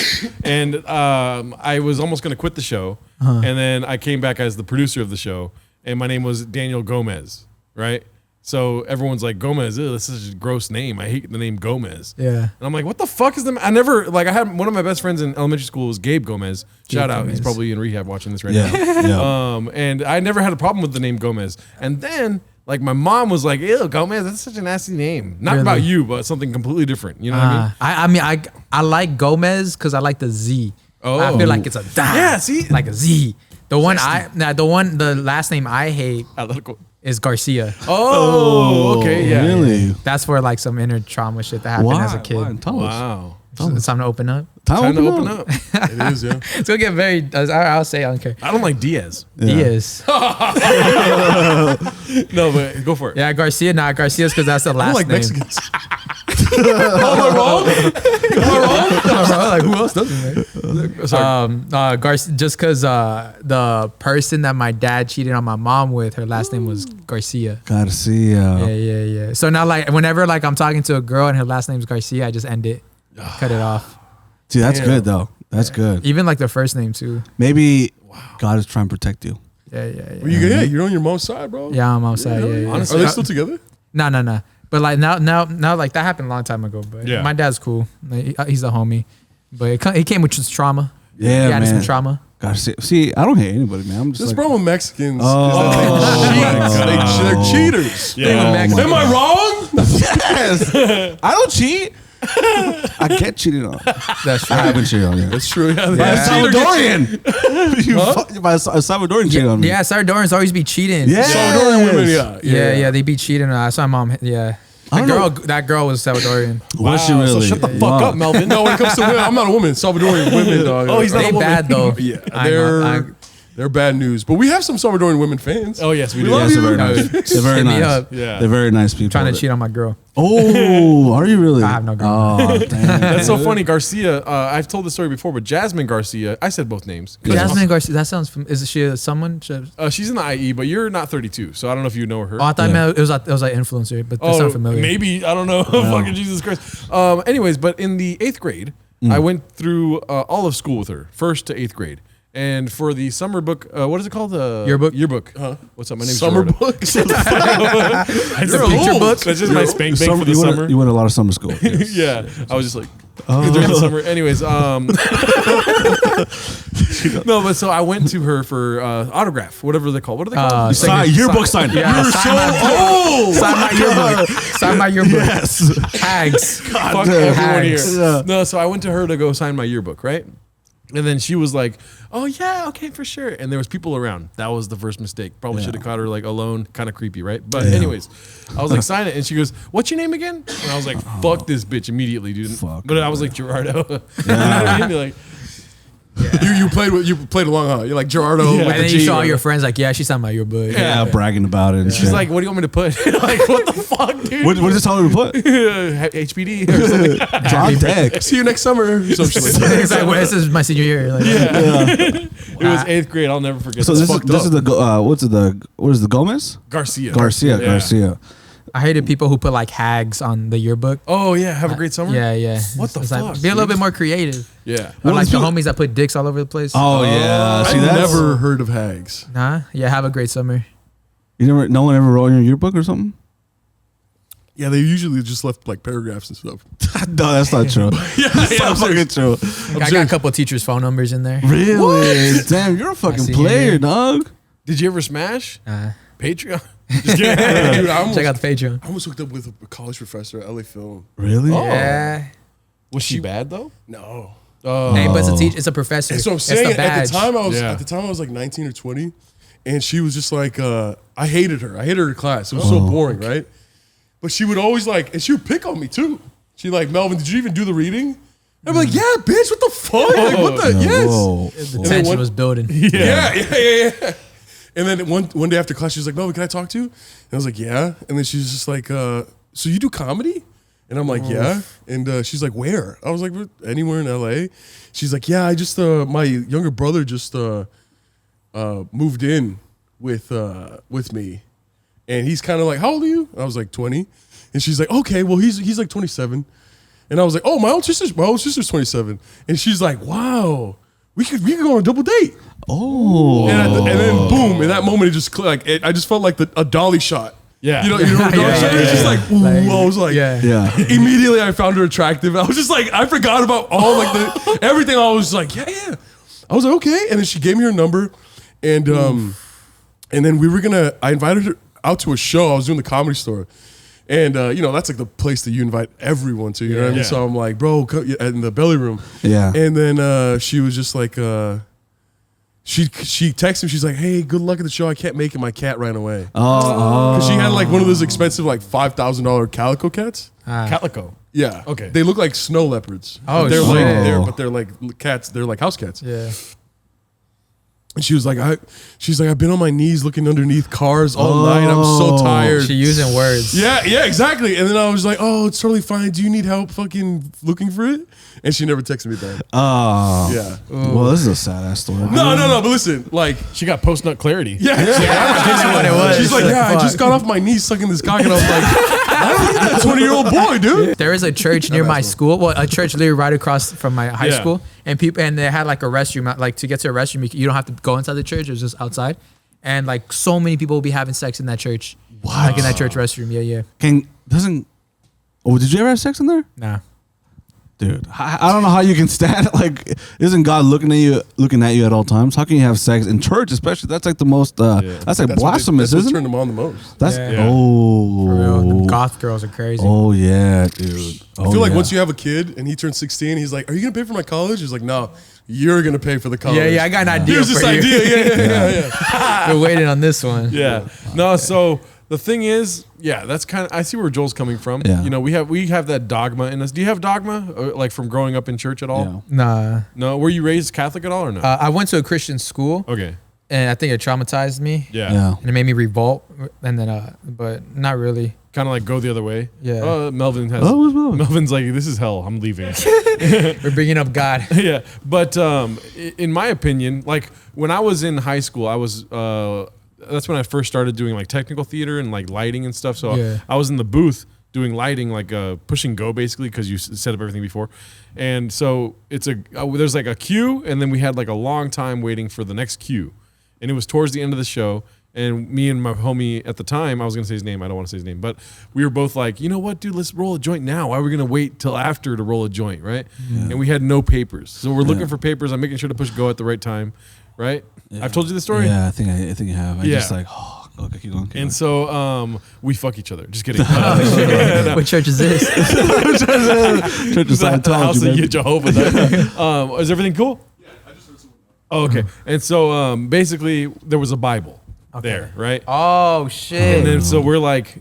and I was almost gonna quit the show, and then I came back as the producer of the show, and my name was Daniel Gomez, right? So everyone's like, Gomez, ew, this is such a gross name. I hate the name Gomez. Yeah. And I'm like, what the fuck is the? I never like. I had one of my best friends in elementary school was Gabe Gomez. Shout out, he's Gomez. probably in rehab watching this right Yeah. now. Yeah. And I never had a problem with the name Gomez. And then like my mom was like, ew, Gomez, that's such a nasty name. Not Really? about you, but something completely different. You know what I mean? I like Gomez because I like the Z. Oh. I feel like it's a Yeah, see? like a Z. The last name I hate Atletico. is Garcia. Oh, okay, yeah. Really? That's where like some inner trauma shit that happened as a kid. Why? Tell us. Wow. So it's time to open up. Time to open up. It is, yeah. It's gonna get very. I'll say I don't care. I don't like Diaz. He is. No, but go for it. Yeah, Garcia. Nah, Garcia's because that's the I don't last like name. Mexicans. Am I wrong? Like who else doesn't? Just because the person that my dad cheated on my mom with, her last name was Garcia. Garcia. Yeah. So now, like, whenever like I'm talking to a girl and her last name's Garcia, I just end it, cut it off. See, that's Damn. good though. That's good. Even like the first name too. Maybe God is trying to protect you. Yeah. Well, you're on your mom's side, bro. Yeah, I'm outside. Yeah. Honestly, are they still together? No. But like now, like that happened a long time ago. But Yeah. my dad's cool. Like, he's a homie. But it came with just trauma. Yeah, He had man. some trauma. Gotta see, I don't hate anybody, man. I'm just This like, problem with Mexicans Oh. is that they're cheaters. Yeah. Am I wrong? yes, I don't cheat. I get cheated on. That's I have been cheated on. Yeah. That's true. Yeah, By a yeah. Salvadorian. By a Salvadorian cheated on me. Yeah, Salvadorans always be cheating. Yeah. Salvadorian women, Yeah, they be cheating. That's my mom. Yeah. I don't That girl was Salvadorian. Was she really? So shut the fuck up, Melvin. No, when it comes to women, I'm not a woman. Salvadorian women, dog. Oh, he's not They a woman. bad though. Yeah, I know. they're bad news. But we have some Salvadorian women fans. Oh yes, we do. love Yes, you. they're very nice. They're very Hit me nice. up. Yeah. They're very nice people. Trying to cheat on my girl. Oh, are you really? I have no girl. Oh, damn. That's so funny, Garcia. I've told this story before, but Jasmine Garcia. I said both names. Jasmine Garcia. That sounds. Is she someone? She's in the IE, but you're not 32, so I don't know if you know her. Oh, I thought it was like influencer, but that sounds familiar. Maybe, I don't know. Fucking Jesus Christ. Anyways, but in the 8th grade, I went through all of school with her, 1st to 8th grade. And for the summer book, what is it called? Yearbook? Yearbook. What's up? My name's Summer Gerardo. book. It's a picture book? That's just my spank bank for the summer. You went a lot of summer school. Yeah. I was just like, during the summer. Anyways, no, but so I went to her for autograph, whatever they call. What are they called? Yearbook sign. Yeah, You're so old. sign my yearbook. Sign my yearbook. Yes. Tags. Fuck damn. everyone here. Yeah. No, so I went to her to go sign my yearbook, right? And then she was like, "Oh yeah, okay, for sure." And there was people around. That was the first mistake. Probably should have caught her like alone, kind of creepy, right? But anyways, I was like, "Sign it," and she goes, "What's your name again?" And I was like, "Fuck this bitch!" Immediately, dude. Fuck But I was like, Gerardo. You know what I mean? Like, You played along, huh? You're like Gerardo Yeah. with And the then G. you show all your friends like, yeah, she signed my yearbook. Yeah, bragging about it. And she's shit. like, "What do you want me to put?" Like, what the fuck, dude? what does it tell her to put? HBD or something. Drop deck. See you next summer. Some shit like that. It's like, well, this is my senior year. Like, It was 8th grade. I'll never forget. So that. this is the what is the Gomez? Garcia. Garcia. Yeah. Garcia. I hated people who put like hags on the yearbook. Oh yeah, have a great summer. Yeah. What the It's like, fuck, be a little dude? bit more creative. Yeah. Or like the Well, homies that put dicks all over the place. Oh yeah. See I've that's never heard of hags. Nah. Yeah, have a great summer. no one ever wrote in your yearbook or something? Yeah, they usually just left like paragraphs and stuff. No, that's not true. That's not fucking true. I got a couple teachers' phone numbers in there. Really? Damn, you're a fucking see player, you. dog. Did you ever smash Nah. Patreon? Just kidding. Dude, I almost, Check out the Patreon. I almost hooked up with a college professor at LA Film. Really? Oh. Yeah. Was she bad though? No. Hey, but it's a professor. And so I'm It's saying the at the badge. time I was like 19 or 20, and she was just like I hated her. I hated her class. It was so boring, right? But she would always like, and she would pick on me too. She like, "Melvin, did you even do the reading?" I'd be like, "Yeah, bitch. What the fuck? Like, what the yes." Whoa. The then tension one- was building. Yeah. And then one day after class, she was like, "Melvin, can I talk to you?" And I was like, "Yeah." And then she's just like, "So you do comedy?" And I'm like, "Yeah." And she's like, "Where?" I was like, "Anywhere in LA." She's like, "Yeah, I just my younger brother just moved in with me, and he's kind of like, how old are you?" I was like 20, and she's like, "Okay, well he's like 27," and I was like, "Oh, my old sister's 27," and she's like, "Wow, we could go on a double date." Oh. And then boom, in that moment, it just like I just felt like a dolly shot. Yeah. You know what a dolly shot is? It's just like, ooh, I was like, Yeah. Immediately, I found her attractive. I was just like, I forgot about all like the everything. I was like, yeah. I was like, okay. And then she gave me her number, and then I invited her out to a show. I was doing the Comedy Store. And that's like the place that you invite everyone to. You know what I mean? Yeah. So I'm like, bro, in the belly room. Yeah. And then she was just like, she texted me. She's like, "Hey, good luck at the show. I can't make it. My cat ran away." Oh. Because she had like one of those expensive like $5,000 calico cats. Calico. Yeah. Okay. They look like snow leopards. Oh, But they're shit. like they're like cats. They're like house cats. Yeah. And she was like, I've been on my knees looking underneath cars all night. I'm so tired. She using words. Yeah, exactly. And then I was like, oh, it's totally fine. Do you need help fucking looking for it? And she never texted me back. Oh. Yeah. Well, this is a sad ass story. No, but listen, like, She got post nut clarity. yeah. what it was. She's like, yeah, I just got off my knees sucking this cock. And I was like, I don't need that 20-year-old boy, dude. There is a church near my school. Well, a church literally right across from my high Yeah. school, and they had like a restroom. Like to get to a restroom, you don't have to go inside the church; it's just outside. And like so many people will be having sex in that church, like in that church restroom. Yeah. Oh, did you ever have sex in there? Nah. Dude, I don't know how you can stand. Like, isn't God looking at you at all times? How can you have sex in church, especially? That's like the most. That's like blasphemous, That's what isn't turned it? them on the most. That's Yeah. Yeah. oh, For real. Them goth girls are crazy. oh yeah, dude. I feel like once you have a kid and he turns 16, he's like, are you going to pay for my college? He's like, no, you're going to pay for the college. Yeah, I got an idea. Here's this for you. idea. Yeah. We're waiting on this one. Yeah. No, so the thing is, that's kind of, I see where Joel's coming from. Yeah. You know, we have that dogma in us. Do you have dogma, like from growing up in church at all? Yeah. Nah. No. Were you raised Catholic at all or no? I went to a Christian school, Okay. and I think it traumatized me. Yeah. And it made me revolt, and then, but not really. Kind of like go the other way. Yeah. Melvin has. Oh, what's Melvin? Melvin's like, this is hell. I'm leaving. We're bringing up God. Yeah. But in my opinion, like when I was in high school, I was. That's when I first started doing like technical theater and like lighting and stuff. So Yeah. I was in the booth doing lighting, like push and go basically, because you set up everything before. And so there's like a queue, and then we had like a long time waiting for the next queue, and it was towards the end of the show. And me and my homie at the time, I was gonna say his name. I don't want to say his name, but we were both like, you know what, dude, let's roll a joint now. Why are we gonna wait till after to roll a joint, right? And we had no papers, so we're looking for papers. I'm making sure to push go at the right time, right? I've told you the story. Yeah, I think you have. I Yeah. just like, oh, okay, keep going. And so we fuck each other. Just kidding. What church is this? Church of the house Scientology, of baby. Jehovah. Is everything cool? Yeah, I just heard someone. Oh, okay. And so basically, there was a Bible there, right? Oh shit! And then so we're like,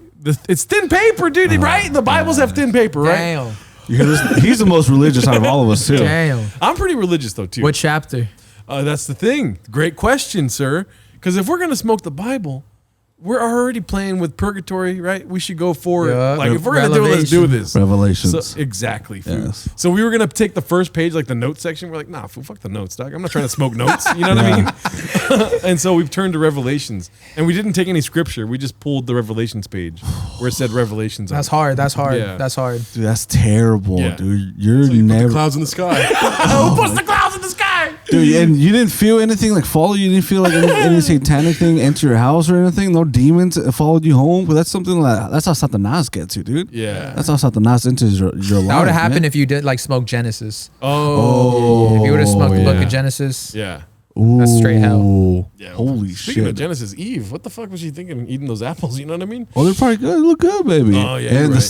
it's thin paper, dude, right? The Bibles have thin paper, right? Damn. You hear this? He's the most religious out of all of us too. Damn. I'm pretty religious though too. What chapter? That's the thing. Great question, sir. Because if we're gonna smoke the Bible, we're already playing with purgatory, right? We should go for Yeah. like if we're gonna do it, let's do this. Revelations. So, exactly. Fool. Yes. So we were gonna take the first page, like the notes section. We're like, nah, fool, fuck the notes, dog. I'm not trying to smoke notes. You know what I mean? And so we've turned to Revelations, and we didn't take any scripture. We just pulled the Revelations page where it said Revelations. on That's it. hard. That's hard. Yeah. That's hard. Dude, that's terrible, Yeah. dude. You're You put never, the clouds in the sky. Who puts the clouds in the sky? dude. And you didn't feel anything like follow you. Didn't feel like any satanic thing enter your house or anything. No demons followed you home. But that's something that's how Satanas gets you, dude. Yeah. That's how Satanas enters your life. That would have happened man. if you did like smoke Genesis. Oh. If you would have smoked the book yeah. of Genesis. Yeah. That's straight hell. Ooh. Yeah. Holy Speaking of shit. Genesis, Eve, what the fuck was she thinking eating those apples? You know what I mean? Oh, they're probably good. They look good, baby. Oh, yeah, And you're the right.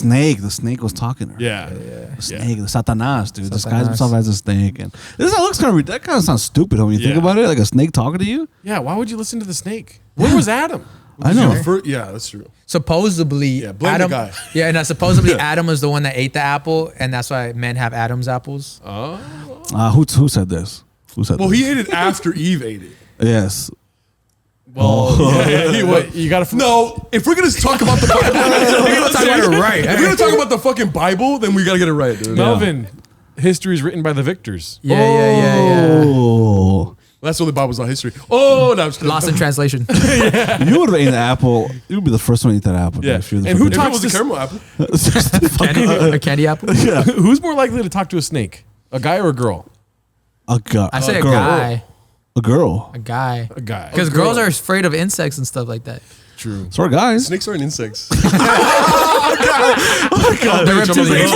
snake was talking to her. Yeah. The snake, the Satanas, dude. Disguised Satanas. himself as a snake. And that looks that kind of sounds stupid when you think Yeah. about it. Like a snake talking to you. Yeah. Why would you listen to the snake? Where was Adam? I know. Yeah, that's true. Supposedly, Yeah, blame the Adam. guy. Yeah, and supposedly Adam was the one that ate the apple, and that's why men have Adam's apples. Who said this? Who said Well, this? he ate it after Eve ate it. Yes. Well, you got to. No, if we're gonna talk about the Bible, we're gonna talk about it right. If we're gonna talk about the fucking Bible, then we gotta get it right, dude. Melvin, history is written by the victors. Yeah. Oh. That's what the Bible's not history. Oh, no, I'm just kidding. Lost in translation. You would have eaten the apple. You would be the first one to eat that apple. Yeah. dude, if you're the And who If it first- was a caramel apple. A candy apple. Who's more likely to talk to a snake? A guy or a girl? a girl? I say a girl. guy. A girl. A guy. A guy. Because girls are afraid of insects and stuff like that. True. So are guys. Snakes aren't insects. The reptilians.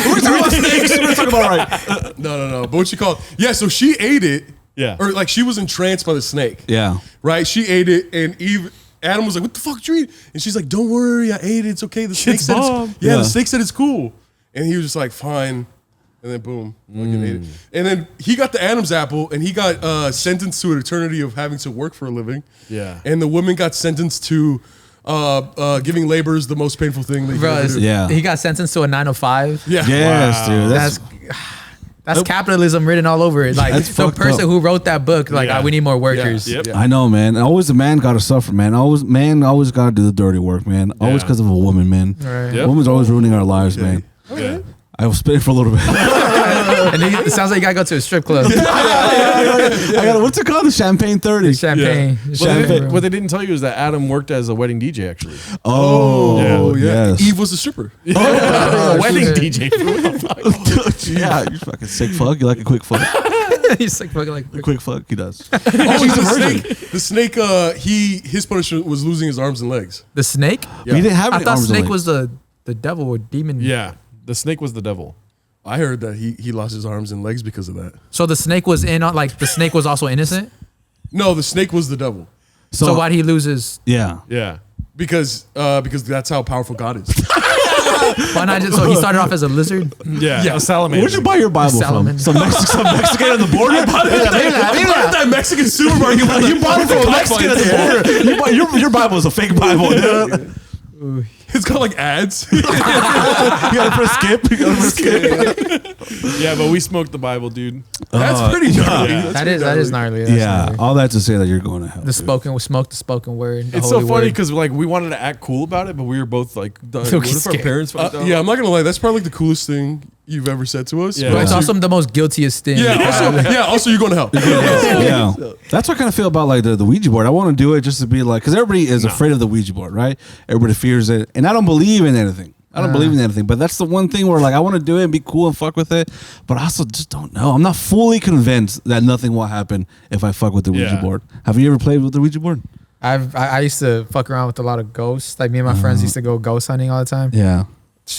We're talking about snakes. We're talking about right. No. But what you call it? Yeah, so she ate it. Yeah. Or like she was entranced by the snake. Yeah. Right? She ate it, and Adam was like, "What the fuck did you eat?" And she's like, "Don't worry, I ate it. It's okay." The snake said, bomb. the snake said it's cool, and he was just like, "Fine." And then boom, fucking ate it. And then he got the Adam's apple, and he got sentenced to an eternity of having to work for a living. Yeah. And the woman got sentenced to giving laborers the most painful thing they could Bro, ever do. Yeah. He got sentenced to a 9 to 5. Yeah. Yes, dude. That's That's capitalism written all over it. Like That's the fucked person up. who wrote that book, like Yeah. we need more workers. Yep. I know, man. Always the man got to suffer, man. Always got to do the dirty work, man. Always because of a woman, man. Right. Yep. Woman's always ruining our lives, man. Yeah. I was spitting for a little bit. And then it sounds like you gotta go to a strip club. I got what's it called? The Champagne 30. Champagne. What they didn't tell you is that Adam worked as a wedding DJ actually. Oh, yeah. yes. Eve was a stripper. Wedding shit. DJ. Yeah, you fucking sick fuck. You like a quick fuck? He's like fucking like. A quick fuck. He does. Oh, the snake. His punishment was losing his arms and legs. The snake? He didn't have I any thought arms and snake legs. was the devil or demon. Yeah. The snake was the devil. I heard that he lost his arms and legs because of that. So the snake was in on like the snake was also innocent. No, the snake was the devil So why'd he lose his? Yeah. Yeah. because that's how powerful God is. Why not? So he started off as a lizard. Yeah. A salamander. Where'd you buy your Bible from? Salamander. Some Mexican on the border? I bought it at that Mexican supermarket. You bought it from a Mexican at the border. Your Bible is a fake Bible, dude. It's got like ads. You gotta press skip. You gotta press skip. Yeah, but we smoked the Bible, dude. That's pretty gnarly. yeah. That is gnarly. That's Yeah, gnarly. all that to say that you're going to hell. The spoken we smoked the spoken word. The It's so holy funny word. because like we wanted to act cool about it, but we were both like, what So if our scared. parents found out? Yeah, I'm not gonna lie. That's probably like the coolest thing you've ever said to us. Yeah. But it's also, also the most guiltiest thing. also you're going to hell. Yeah, that's what I kind of feel about like the Ouija board. I want to do it just to be like, because everybody is afraid of the Ouija board, right? Everybody fears it, and I don't believe in anything. I don't believe in anything, but that's the one thing where like I want to do it and be cool and fuck with it, but I also just don't know. I'm not fully convinced that nothing will happen if I fuck with the Ouija Yeah. board. Have you ever played with the Ouija board? I used to fuck around with a lot of ghosts. Like me and my friends used to go ghost hunting all the time. Yeah,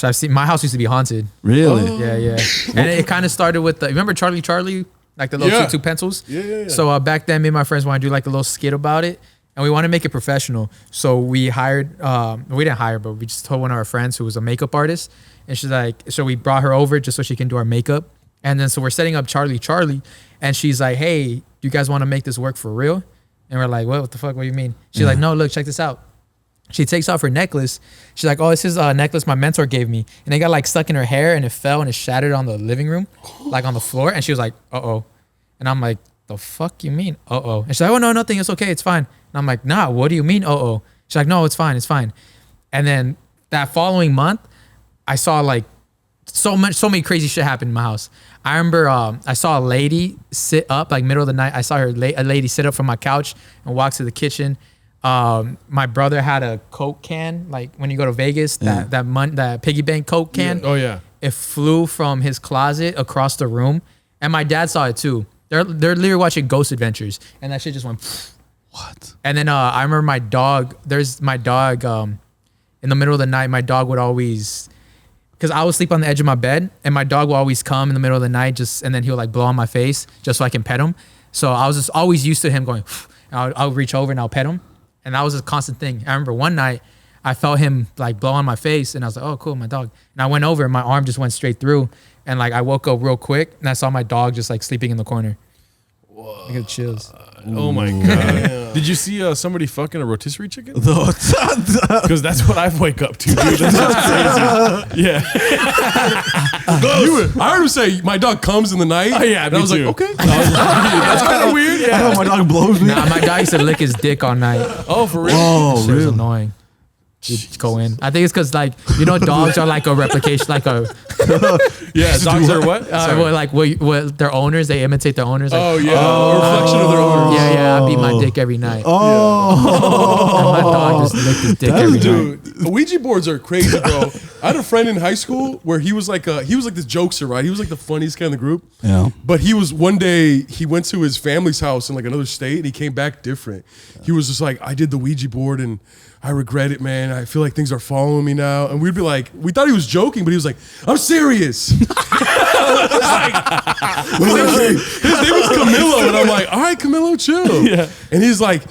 I've seen my house used to be haunted. really. Yeah. And it kind of started with remember Charlie, like the little Yeah. two pencils. Yeah. So back then, me and my friends wanted to do like a little skit about it, and we wanted to make it professional. So we hired, we didn't hire, but we just told one of our friends who was a makeup artist, and she's like, so we brought her over just so she can do our makeup. And then so we're setting up Charlie, and she's like, hey, do you guys want to make this work for real? And we're like, what the fuck? What do you mean? She's like, no, look, check this out. She takes off her necklace. She's like, oh, this is a necklace my mentor gave me. And it got like stuck in her hair and it fell and it shattered on the living room, like on the floor. And she was like, uh-oh. And I'm like, the fuck you mean, uh-oh? And she's like, oh, no, nothing. It's okay. It's fine. And I'm like, nah, what do you mean, uh-oh? She's like, no, it's fine. It's fine. And then that following month, I saw like so many crazy shit happen in my house. I remember I saw a lady sit up like middle of the night. I saw a lady sit up from my couch and walk to the kitchen. My brother had a Coke can, like when you go to Vegas, that piggy bank Coke can. Oh yeah. It flew from his closet across the room, and my dad saw it too. They're literally watching Ghost Adventures, and that shit just went. Pfft. What? And then I remember my dog. There's my dog. In the middle of the night, my dog would always, because I would sleep on the edge of my bed, and my dog will always come in the middle of the night, and then he'll like blow on my face just so I can pet him. So I was just always used to him going. And I'll reach over and I'll pet him. And that was a constant thing. I remember one night I felt him like blow on my face, and I was like, oh, cool, my dog. And I went over and my arm just went straight through. And like I woke up real quick and I saw my dog just like sleeping in the corner. Whoa. I get chills. Oh my god. Did you see somebody fucking a rotisserie chicken? Because that's what I wake up to, dude. That's crazy. Yeah. I heard him say my dog comes in the night. Oh, yeah, and me I was too. like, okay. That's kind of weird. I know my dog blows me. Nah, my dog used to lick his dick all night. Oh, for real? Oh, Shit was really? annoying. He'd go in. I think it's because like dogs are like a replication, like a Yeah, dogs are what? well, like what their owners, they imitate their owners. Like, Oh yeah, a reflection of their owner. yeah, I beat my dick every night. Oh, And my dog just licked his dick every night. Dude, Ouija boards are crazy, bro. I had a friend in high school where he was like this jokester, right? He was like the funniest guy in the group. yeah. But one day he went to his family's house in like another state and he came back different. He was just like, I did the Ouija board and I regret it, man. I feel like things are following me now. And we'd be like, we thought he was joking, but he was like, I'm serious. His name was Camilo. And I'm like, all right, Camilo, chill. Yeah. And he's like,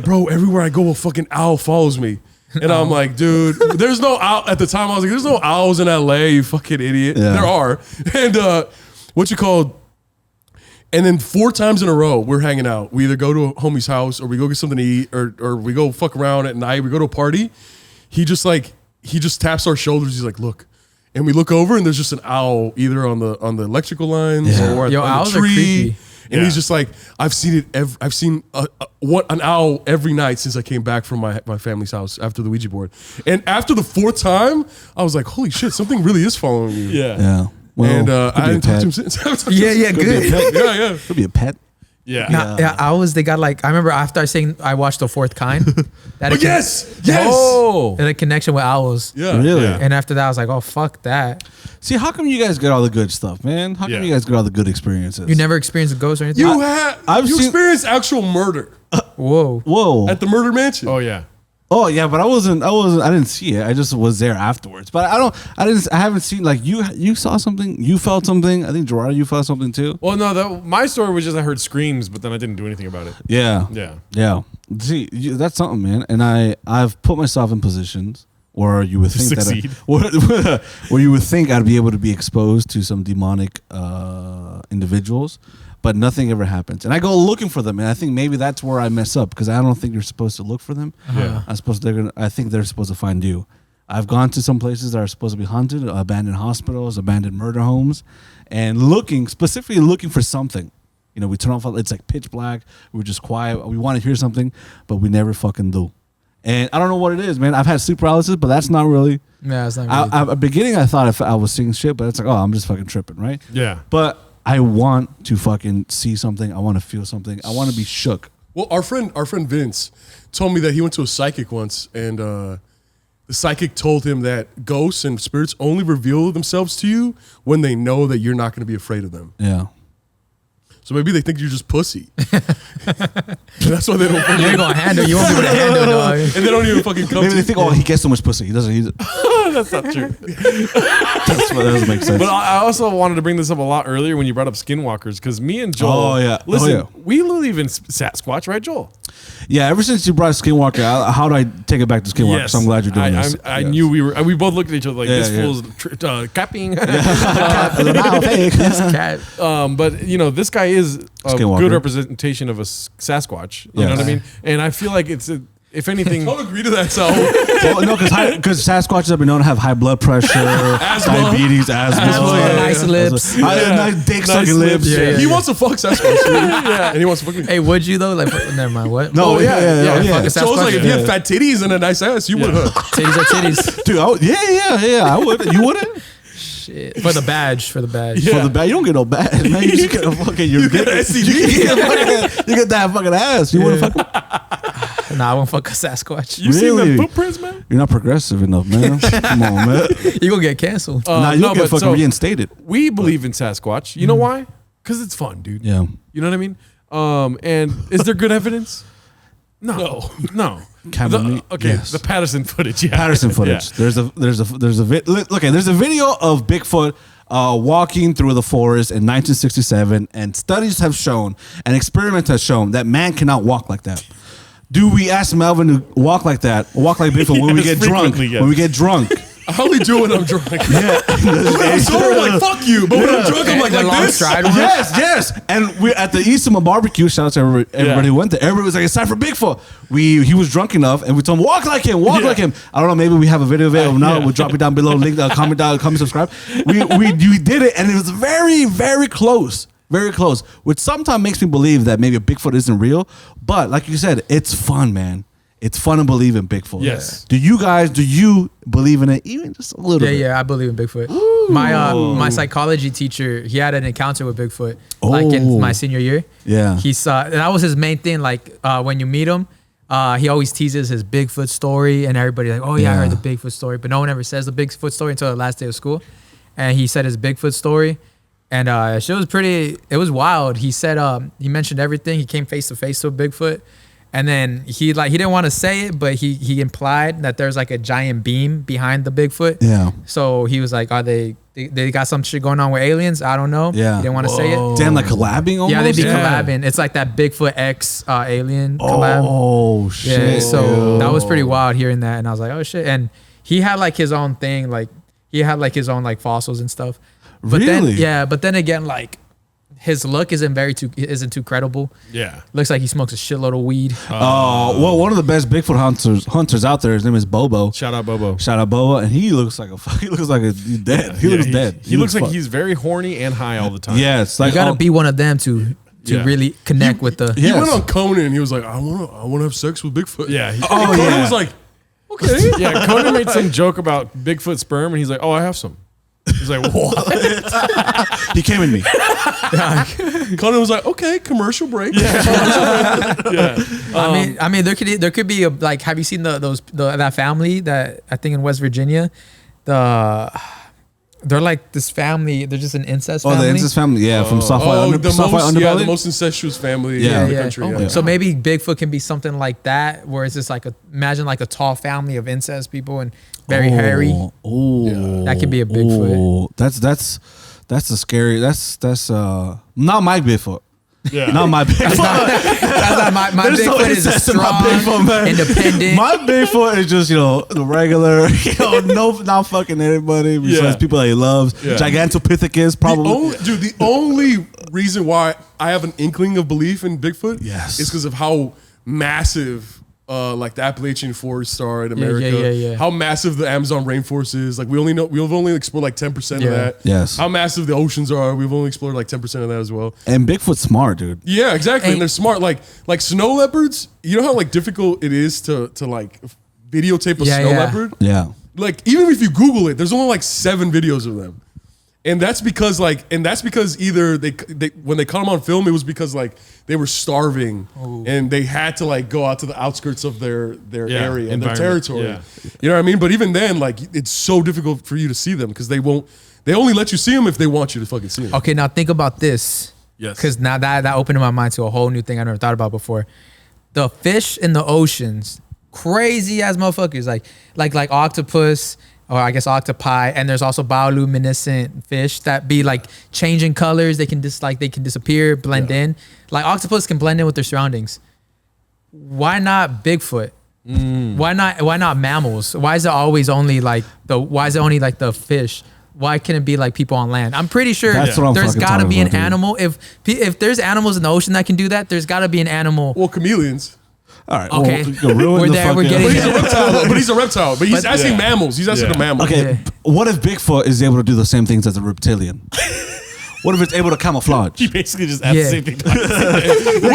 bro, everywhere I go, a fucking owl follows me. And I'm like, dude, there's no owl. At the time, I was like, there's no owls in LA, you fucking idiot. Yeah. There are. And and then 4 times in a row, we're hanging out. We either go to a homie's house or we go get something to eat or we go fuck around at night. We go to a party. He just taps our shoulders. He's like, look, and we look over and there's just an owl either on the electrical lines or Yo, on owls the are tree. creepy. And he's just like, I've seen it. I've seen an owl every night since I came back from my family's house after the Ouija board. And after the 4th time, I was like, holy shit, something really is following me. Yeah. Well, And could be I a didn't talk to pet. him since. Yeah, good. Yeah. Could be a pet. Yeah. Yeah, owls. They got like. I remember after I watched The Fourth Kind. That Oh, it yes. Oh. had a connection with owls. Yeah. Really? Yeah. And after that, I was like, oh fuck that. See, how come you guys get all the good stuff, man? How come Yeah. you guys get all the good experiences? You never experienced a ghost or anything? I've You seen- experienced actual murder Whoa. Whoa. at the murder mansion. Oh yeah. Oh yeah, but I didn't see it. I just was there afterwards. But I haven't seen, like, you saw something, you felt something. I think Gerardo, you felt something too. Well, no, my story was just I heard screams, but then I didn't do anything about it. Yeah. Yeah. See, that's something, man. And I've put myself in positions where you would think succeed. where you would think I'd be able to be exposed to some demonic individuals, but nothing ever happens. And I go looking for them, and I think maybe that's where I mess up because I don't think you're supposed to look for them. Yeah. I think they're supposed to find you. I've gone to some places that are supposed to be haunted, abandoned hospitals, abandoned murder homes, and specifically looking for something. You know, we turn off, it's like pitch black. We're just quiet. We want to hear something, but we never fucking do. And I don't know what it is, man. I've had sleep paralysis, but that's not really. Yeah, it's not really. At the beginning, I thought I was seeing shit, but it's like, oh, I'm just fucking tripping, right? Yeah. But I want to fucking see something. I want to feel something. I want to be shook. Well, our friend Vince told me that he went to a psychic once, and the psychic told him that ghosts and spirits only reveal themselves to you when they know that you're not going to be afraid of them. Yeah. So maybe they think you're just pussy. That's why they don't. you ain't gonna handle. You won't be able to handle, dog. And they don't even fucking come. Maybe to they you. think, oh, he gets so much pussy. He doesn't. That's not true. That doesn't make sense. But I also wanted to bring this up a lot earlier when you brought up skinwalkers, because me and Joel, Oh, yeah. Oh, listen, yeah. we believe in Sasquatch, right, Joel? Yeah, ever since you brought Skinwalker, how do I take it back to Skinwalker? So I'm glad you're doing this. I Yes. knew we both looked at each other like, Yeah, this yeah. fool's capping. Cat. But you know, this guy is a Skinwalker. good representation of a Sasquatch. You know Yes. what I mean? And I feel like if anything, Don't agree to that, Saúl. Well, no, because Sasquatches have been known to have high blood pressure, diabetes, asthma, Nice lips. nice dick sucking lips. Yeah, He wants to fuck Sasquatch. And he wants to fuck me. Hey, would you though? Like, never mind. What? No, yeah. fuck a So I was like, if Sasquatch. you had fat titties and a nice ass, you would have. Titties are titties. Dude, I would. You wouldn't? Shit. For the badge. For the badge. For the bad, you don't get no badge, man. You just get a fucking You get an STD. You get that fucking ass. You wouldn't fucking. Nah, I won't fuck a Sasquatch. you seen Really? the footprints, man? You're not progressive enough, man. Come on, man. You gonna get canceled. Nah, you no, get but fucking so reinstated. we believe in Sasquatch. You know why? Because it's fun, dude. Yeah. You know what I mean? And is there good evidence? No. Camera meat? Okay, Yes. the Patterson footage. Yeah. Patterson footage. Yeah. There's a video of Bigfoot walking through the forest in 1967, and studies have shown, and experiments have shown that man cannot walk like that. Do we ask Melvin to walk like that, or walk like Bigfoot when we Yes, get drunk? frequently, yes. When we get drunk. I only do it when I'm drunk. Yeah. When I'm sober, I'm like, fuck you. But when I'm drunk, I'm like The long this. stride one. Yes. And we're at the Isimo barbecue. Shout out to everybody who went there. Everybody was like, it's time for Bigfoot. He was drunk enough, and we told him, walk like him. I don't know, maybe we have a video of it. If not, we'll drop it down below. Link, comment, subscribe. We did it, and it was very, very close. Very close. Which sometimes makes me believe that maybe a Bigfoot isn't real. But like you said, it's fun, man. It's fun to believe in Bigfoot. Yes. Do you believe in it even just a little bit? Yeah, I believe in Bigfoot. My psychology teacher, he had an encounter with Bigfoot like Oh. in my senior year. Yeah. He saw, and that was his main thing. Like when you meet him, he always teases his Bigfoot story, and everybody like, oh yeah, I heard the Bigfoot story, but no one ever says the Bigfoot story until the last day of school. And he said his Bigfoot story, and it was wild. He said he mentioned everything. He came face to face with Bigfoot. And then he didn't want to say it, but he implied that there's like a giant beam behind the Bigfoot. Yeah. So he was like, are they got some shit going on with aliens? I don't know. Yeah. He didn't want to say it. Damn, like collabing almost? Yeah, they be Yeah. collabing. It's like that Bigfoot X alien collab. Oh, Yeah, shit. so that was pretty wild hearing that. And I was like, oh shit. And he had like his own thing, like he had like his own like fossils and stuff. But Really? then but then again, like his look isn't too credible. Yeah. Looks like he smokes a shitload of weed. Well, one of the best Bigfoot hunters out there. His name is Bobo. Shout out Bobo. And he looks like he's dead. He looks dead. He looks like he's very horny and high all the time. Yeah, it's like You gotta be one of them to really connect with the. He went on Conan and he was like, I wanna have sex with Bigfoot. Yeah. Conan was like, okay. Yeah, Conan made some joke about Bigfoot sperm, and he's like, "Oh, I have some." He's like, "What?" He came in me. Conan was like, okay, commercial break. I mean, there could be a, like, have you seen that family that I think in West Virginia, they're like this family. They're just an incest family. Oh, the incest family, yeah, from Software Underbelly. The most incestuous family Yeah. in the Yeah. country. Oh, Yeah. so maybe Bigfoot can be something like that, where it's just like imagine like a tall family of incest people and very hairy. Oh, That could be a Bigfoot. That's a scary. That's not my Bigfoot. Yeah. Not my Bigfoot. That's not my There's no Bigfoot is a incest in my strong, Bigfoot, man. independent. My Bigfoot is just the regular, not fucking anybody besides people that he loves. Yeah. Gigantopithecus, probably. The only reason why I have an inkling of belief in Bigfoot Yes. is because of how massive like the Appalachian forests are in America. Yeah. How massive the Amazon rainforest is. Like we've only explored like 10% of that. Yes. How massive the oceans are. We've only explored like 10% of that as well. And Bigfoot's smart, dude. Yeah, exactly. Hey. And they're smart. Like snow leopards, you know how like difficult it is to like videotape a snow leopard? Yeah. Like even if you Google it, there's only like 7 videos of them. And that's because either they when they caught them on film, it was because like they were starving and they had to like go out to the outskirts of their area and their territory. Yeah. You know what I mean? But even then, like it's so difficult for you to see them because they only let you see them if they want you to fucking see them. Okay, now think about this. Yes. Because now that opened my mind to a whole new thing I never thought about before. The fish in the oceans, crazy ass motherfuckers, like octopus, or I guess octopi, and there's also bioluminescent fish that be like changing colors. They can disappear, blend in. Like octopus can blend in with their surroundings. Why not Bigfoot? Why not mammals? Why is it only the fish? Why can't it be like people on land? I'm pretty sure That's what I'm there's fucking got to talking be an about, dude. animal. If there's animals in the ocean that can do that, there's got to be an animal. Well, chameleons. All right. Okay. Well, ruin We're the there, we're fucking- getting But he's a reptile. But he's a reptile. But he's asking yeah. mammals. He's asking Yeah. the mammals. Okay. Yeah. What if Bigfoot is able to do the same things as a reptilian? What if it's able to camouflage? He basically just asked Yeah. the same thing. What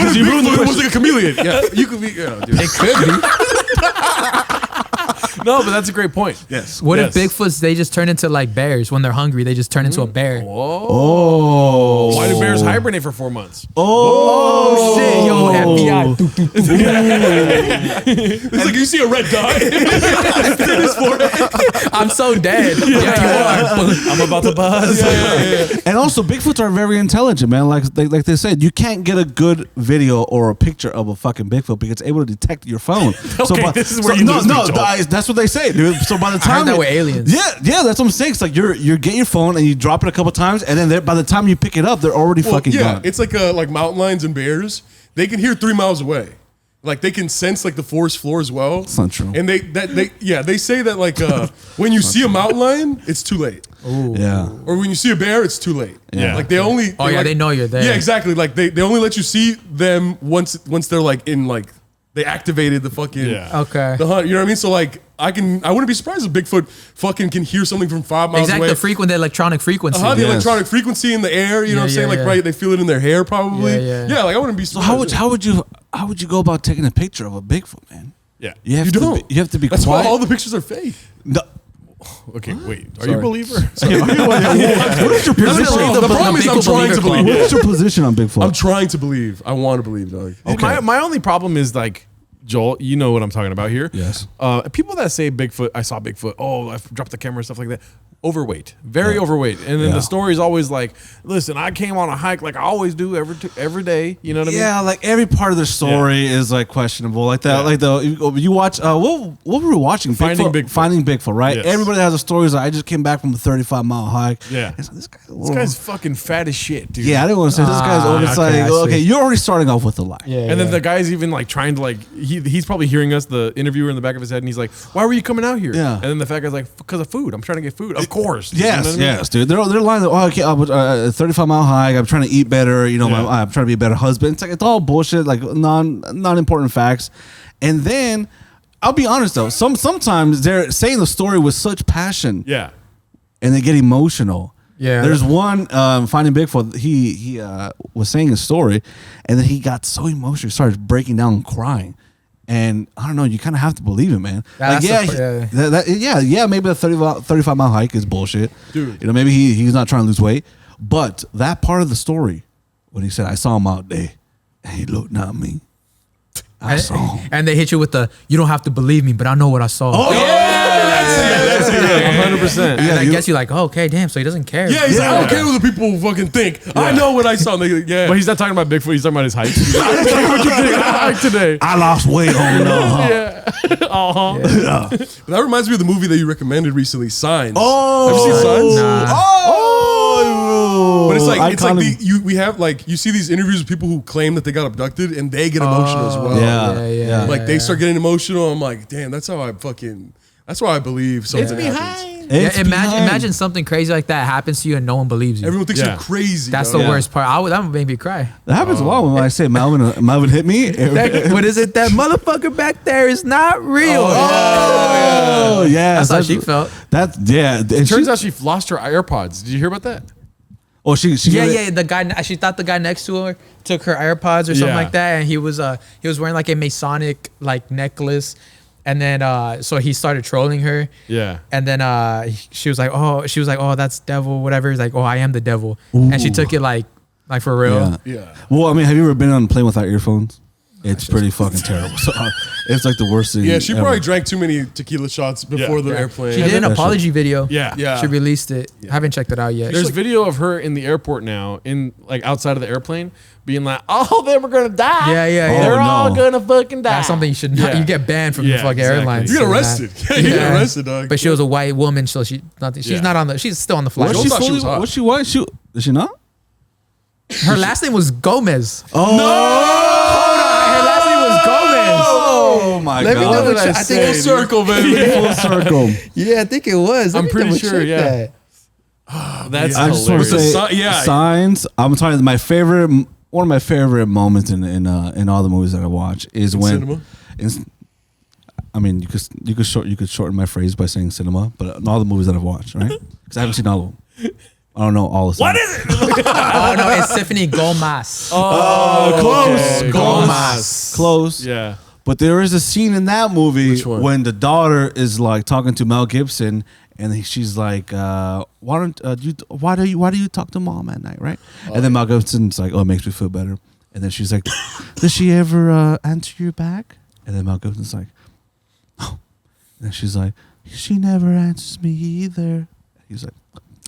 if Bigfoot was like a chameleon? Yeah, you could be. Yeah, dude. It could be. No, but that's a great point. Yes. What Yes. if Bigfoots, they just turn into like bears when they're hungry? They just turn into a bear. Oh. Why do bears hibernate for 4 months? Oh. Shit, yo, FBI. It's like you see a red dot. in his forehead. I'm so dead. Yeah, you are. I'm about to buzz. And also, Bigfoots are very intelligent, man. Like they said, you can't get a good video or a picture of a fucking Bigfoot because it's able to detect your phone. Okay, this is where you lose me, Joel. That's what they say, dude. So by the I heard time that with aliens. yeah, that's what I'm saying. It's like you get your phone and you drop it a couple times, and then by the time you pick it up, they're already fucking gone. It's like mountain lions and bears. They can hear 3 miles away. Like they can sense like the forest floor as well. That's not true. And they say that like when you see a mountain lion, it's too late. Yeah. Or when you see a bear, it's too late. Yeah. Like they only. Oh, yeah, they know you're there. Yeah, exactly. Like they only let you see them once they're like in like they activated the fucking Okay. the hunt. You know what I mean? So like I wouldn't be surprised if Bigfoot fucking can hear something from 5 miles Exactly, away. the electronic frequency. The Yes. electronic frequency in the air, you know what I'm saying? Like, right, they feel it in their hair probably. Yeah. Like I wouldn't be So surprised. how would you go about taking a picture of a Bigfoot, man? Yeah. You have You to don't. you have to be That's quiet. why all the pictures are fake. No. Okay, wait. Are you a believer? What is your You're gonna position? believe The problem is I'm Bigfoot trying to believer believe. What's your position on Bigfoot? I'm trying to believe. I want to believe, dog. Okay. My only problem is like, Joel, you know what I'm talking about here. Yes. People that say Bigfoot, I saw Bigfoot. Oh, I dropped the camera and stuff like that. Overweight, very overweight. And then Yeah. the story is always like, listen, I came on a hike like I always do every day. You know what I mean? Yeah, like every part of the story is like questionable. Like that, like you watch. What were we watching? Finding Bigfoot. Finding Bigfoot, right? Yes. Everybody has a story. Like, I just came back from a 35-mile hike. Yeah. It's like, This guy's fucking fat as shit, dude. Yeah, I didn't want to say this guy's old. It's okay, I like, see. okay, you're already starting off with a lie. Yeah. And then the guy's even like trying to like he's probably hearing us, the interviewer in the back of his head, and he's like, "Why were you coming out here?" Yeah. And then the fat guy's like, "Because of food. I'm trying to get food." Of course. You know what I mean? Yes, dude. They're lying. Oh, okay, 35-mile hike. I'm trying to eat better. You know, I'm trying to be a better husband. It's like it's all bullshit. Like non-important facts. And then I'll be honest though. Sometimes they're saying the story with such passion. Yeah. And they get emotional. Yeah. There's one Finding Bigfoot. He was saying a story, and then he got so emotional, he started breaking down and crying. And I don't know, you kind of have to believe it, man. Maybe the 35-mile hike is bullshit, dude. You know, maybe he's not trying to lose weight, but that part of the story when he said, "I saw him out there, and he looked at me." I saw him. And they hit you with the, "You don't have to believe me, but I know what I saw." Oh yeah, that's it. 100%. And I guess you're like, "Oh, okay, damn." So he doesn't care. Yeah, he's like, I don't care what the people fucking think. I know what I saw. Yeah, But he's not talking about Bigfoot. He's talking about his height. What you think? I hiked today. I lost weight on that reminds me of the movie that you recommended recently, Signs. Oh, have you seen Signs? Nah. Oh, But it's like Iconic. we have like you see these interviews with people who claim that they got abducted and they get emotional as well. Yeah. Like they start getting emotional. I'm like, damn, that's why I believe something happens. Imagine something crazy like that happens to you and no one believes you. Everyone thinks you're crazy. That's dog. the worst part. That would make me cry. That happens a lot when I say Melvin hit me. What is it? That motherfucker back there is not real. Oh, yeah. That's how she felt. It turns out she lost her AirPods. Did you hear about that? Oh, she The guy. She thought the guy next to her took her AirPods or something Yeah. like that, and he was wearing like a Masonic like necklace, and then so he started trolling her. Yeah. And then she was like, oh, that's devil, whatever. He's like, oh, I am the devil, and she took it like for real. Yeah. Well, I mean, have you ever been on a plane without earphones? It's pretty fucking terrible. So it's like the worst thing. Yeah, she ever. probably drank too many tequila shots before the airplane. She did an apology video. Yeah. She released it. I haven't checked it out yet. There's video of her in the airport now, in like outside of the airplane, being like, "Oh, they were gonna die. Yeah. They're Oh, all no. gonna fucking die." That's something you should not. Yeah. You get banned from the Yeah, fucking exactly. airlines. You get for arrested. that. Yeah, you get arrested, dog. But she was a white woman, so she's Yeah. not on the. She's still on the flight. Was she thought she fully? was hot. Was she white? Is she not? Her last name was Gomez. Oh Her last name was Gomez. Oh my Let me god! double did I check. I think say, it's dude? circle, baby. Full circle. Yeah, I think it was. I'm pretty sure, yeah. That's I just want to hilarious. say, Signs. I'm telling you, one of my favorite moments in all the movies that I watch is when. cinema? I mean, you could shorten my phrase by saying cinema, but in all the movies that I've watched, right? Because I haven't seen all of them. I don't know all of them. What is it? Oh no, it's Tiffany Gomez. close, okay. close. Yeah. But there is a scene in that movie Which one? when the daughter is like talking to Mel Gibson, and she's like, "Why do you talk to mom at night, right?" And then Mel Gibson's like, "Oh, it makes me feel better." And then she's like, "Does she ever answer you back?" And then Mel Gibson's like, "No." And then she's like, "She never answers me either." He's like,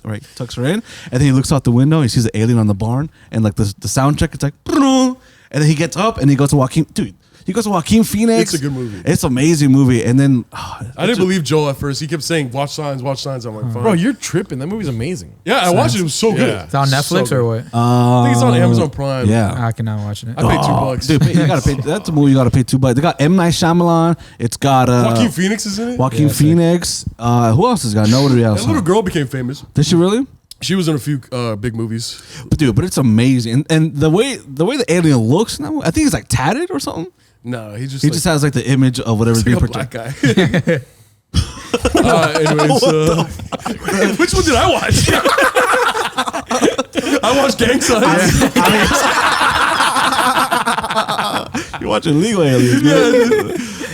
all right, tucks her in, and then he looks out the window. He sees the alien on the barn, and like the sound check, it's like, and then he gets up and he goes to Joaquin. Dude, he goes to Joaquin Phoenix. It's a good movie. It's an amazing movie. And then I didn't believe Joel at first. He kept saying, watch signs. I'm like, fine. Bro, you're tripping. That movie's amazing. Yeah, I watched it. It was so good. Yeah. It's on Netflix or what? I think it's on Amazon Prime. Yeah. I cannot watch it. I paid $2. Dude, you gotta pay. That's a movie you gotta pay $2. They got M. Night Shyamalan. It's got Joaquin Phoenix is in it. Joaquin Phoenix. Who else has got? Nobody else. That little girl became famous. Did she really? She was in a few big movies. But dude, it's amazing. And the way the alien looks now, I think he's like tatted or something. No, he just Has like the image of whatever's being like a black projected. guy. Anyways, which one did I watch? I watched Gang Signs. You're watching Legal Aliens.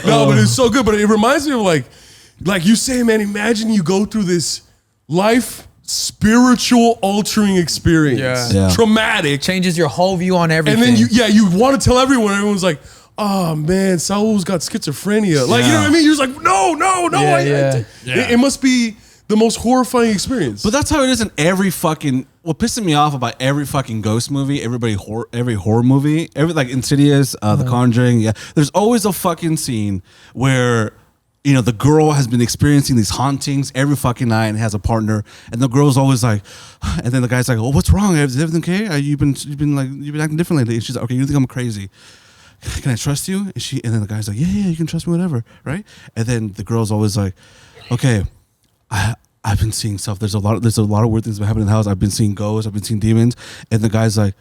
No, but it's so good. But it reminds me of like you say, man. Imagine you go through this life spiritual altering experience, Yeah. traumatic, Changes your whole view on everything. and then you want to tell everyone. Everyone's like, oh man, Saúl's got schizophrenia. Like, you know what I mean? You're just like, no. It must be the most horrifying experience. But that's how it is in every fucking. What pisses me off about every fucking ghost movie, every horror movie, every like Insidious, The Conjuring. Yeah, there's always a fucking scene where the girl has been experiencing these hauntings every fucking night and has a partner, and the girl's always like, and then the guy's like, "Oh, what's wrong? Is everything okay? You've been acting differently." And she's like, "Okay, you think I'm crazy? Can I trust you?" And then the guy's like, yeah, you can trust me, whatever, right? And then the girl's always like, "Okay, I've been seeing stuff. There's a lot of weird things that happen in the house. I've been seeing ghosts. I've been seeing demons. And the guy's like,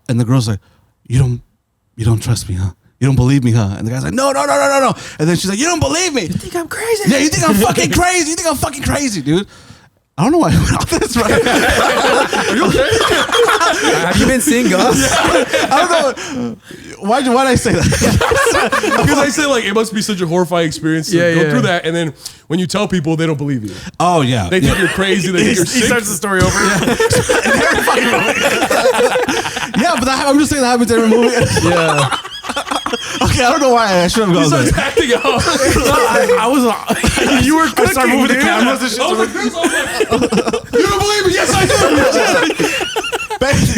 and the girl's like, you don't trust me, huh? You don't believe me, huh? And the guy's like, no. And then she's like, you don't believe me. You think I'm crazy? Yeah, you think I'm fucking crazy. You think I'm fucking crazy, dude. I don't know why I went off this, right? Are you okay? Have you been seeing ghosts? I don't know. Why'd I say that? Because I say like it must be such a horrifying experience to go through that, and then when you tell people, they don't believe you. Oh, yeah. They think you're crazy. They think you're sick. He starts the story over. Yeah, but I'm just saying that happens every movie. Yeah. Okay, I don't know why I should have He gone starts there. acting out. I was. You were cooking. I started moving the cameras and shit. I was like, this, I was like, you don't believe me? Yes, I do.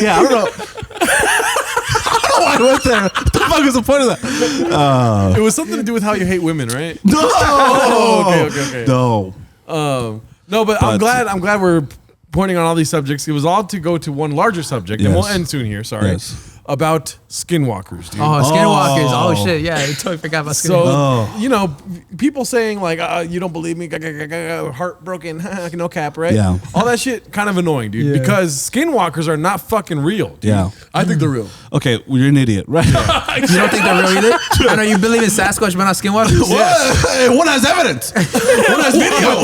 Yeah, I don't know. I don't know why I went there. What the fuck is the point of that? It was something to do with how you hate women, right? No. Okay. No. No, but I'm glad we're pointing on all these subjects. It was all to go to one larger subject, and Yes. we'll end soon here. Sorry. Yes. About skinwalkers, dude. Oh, skinwalkers. Oh shit. Yeah, I totally forgot about skinwalkers. So, you know, people saying like, you don't believe me, heartbroken, no cap, right? Yeah. All that shit kind of annoying, dude, because skinwalkers are not fucking real, dude. Yeah. I think they're real. Okay, well, you're an idiot, right? You don't think they're real either? I know you believe in Sasquatch, but not skinwalkers. What? One has evidence. One has video.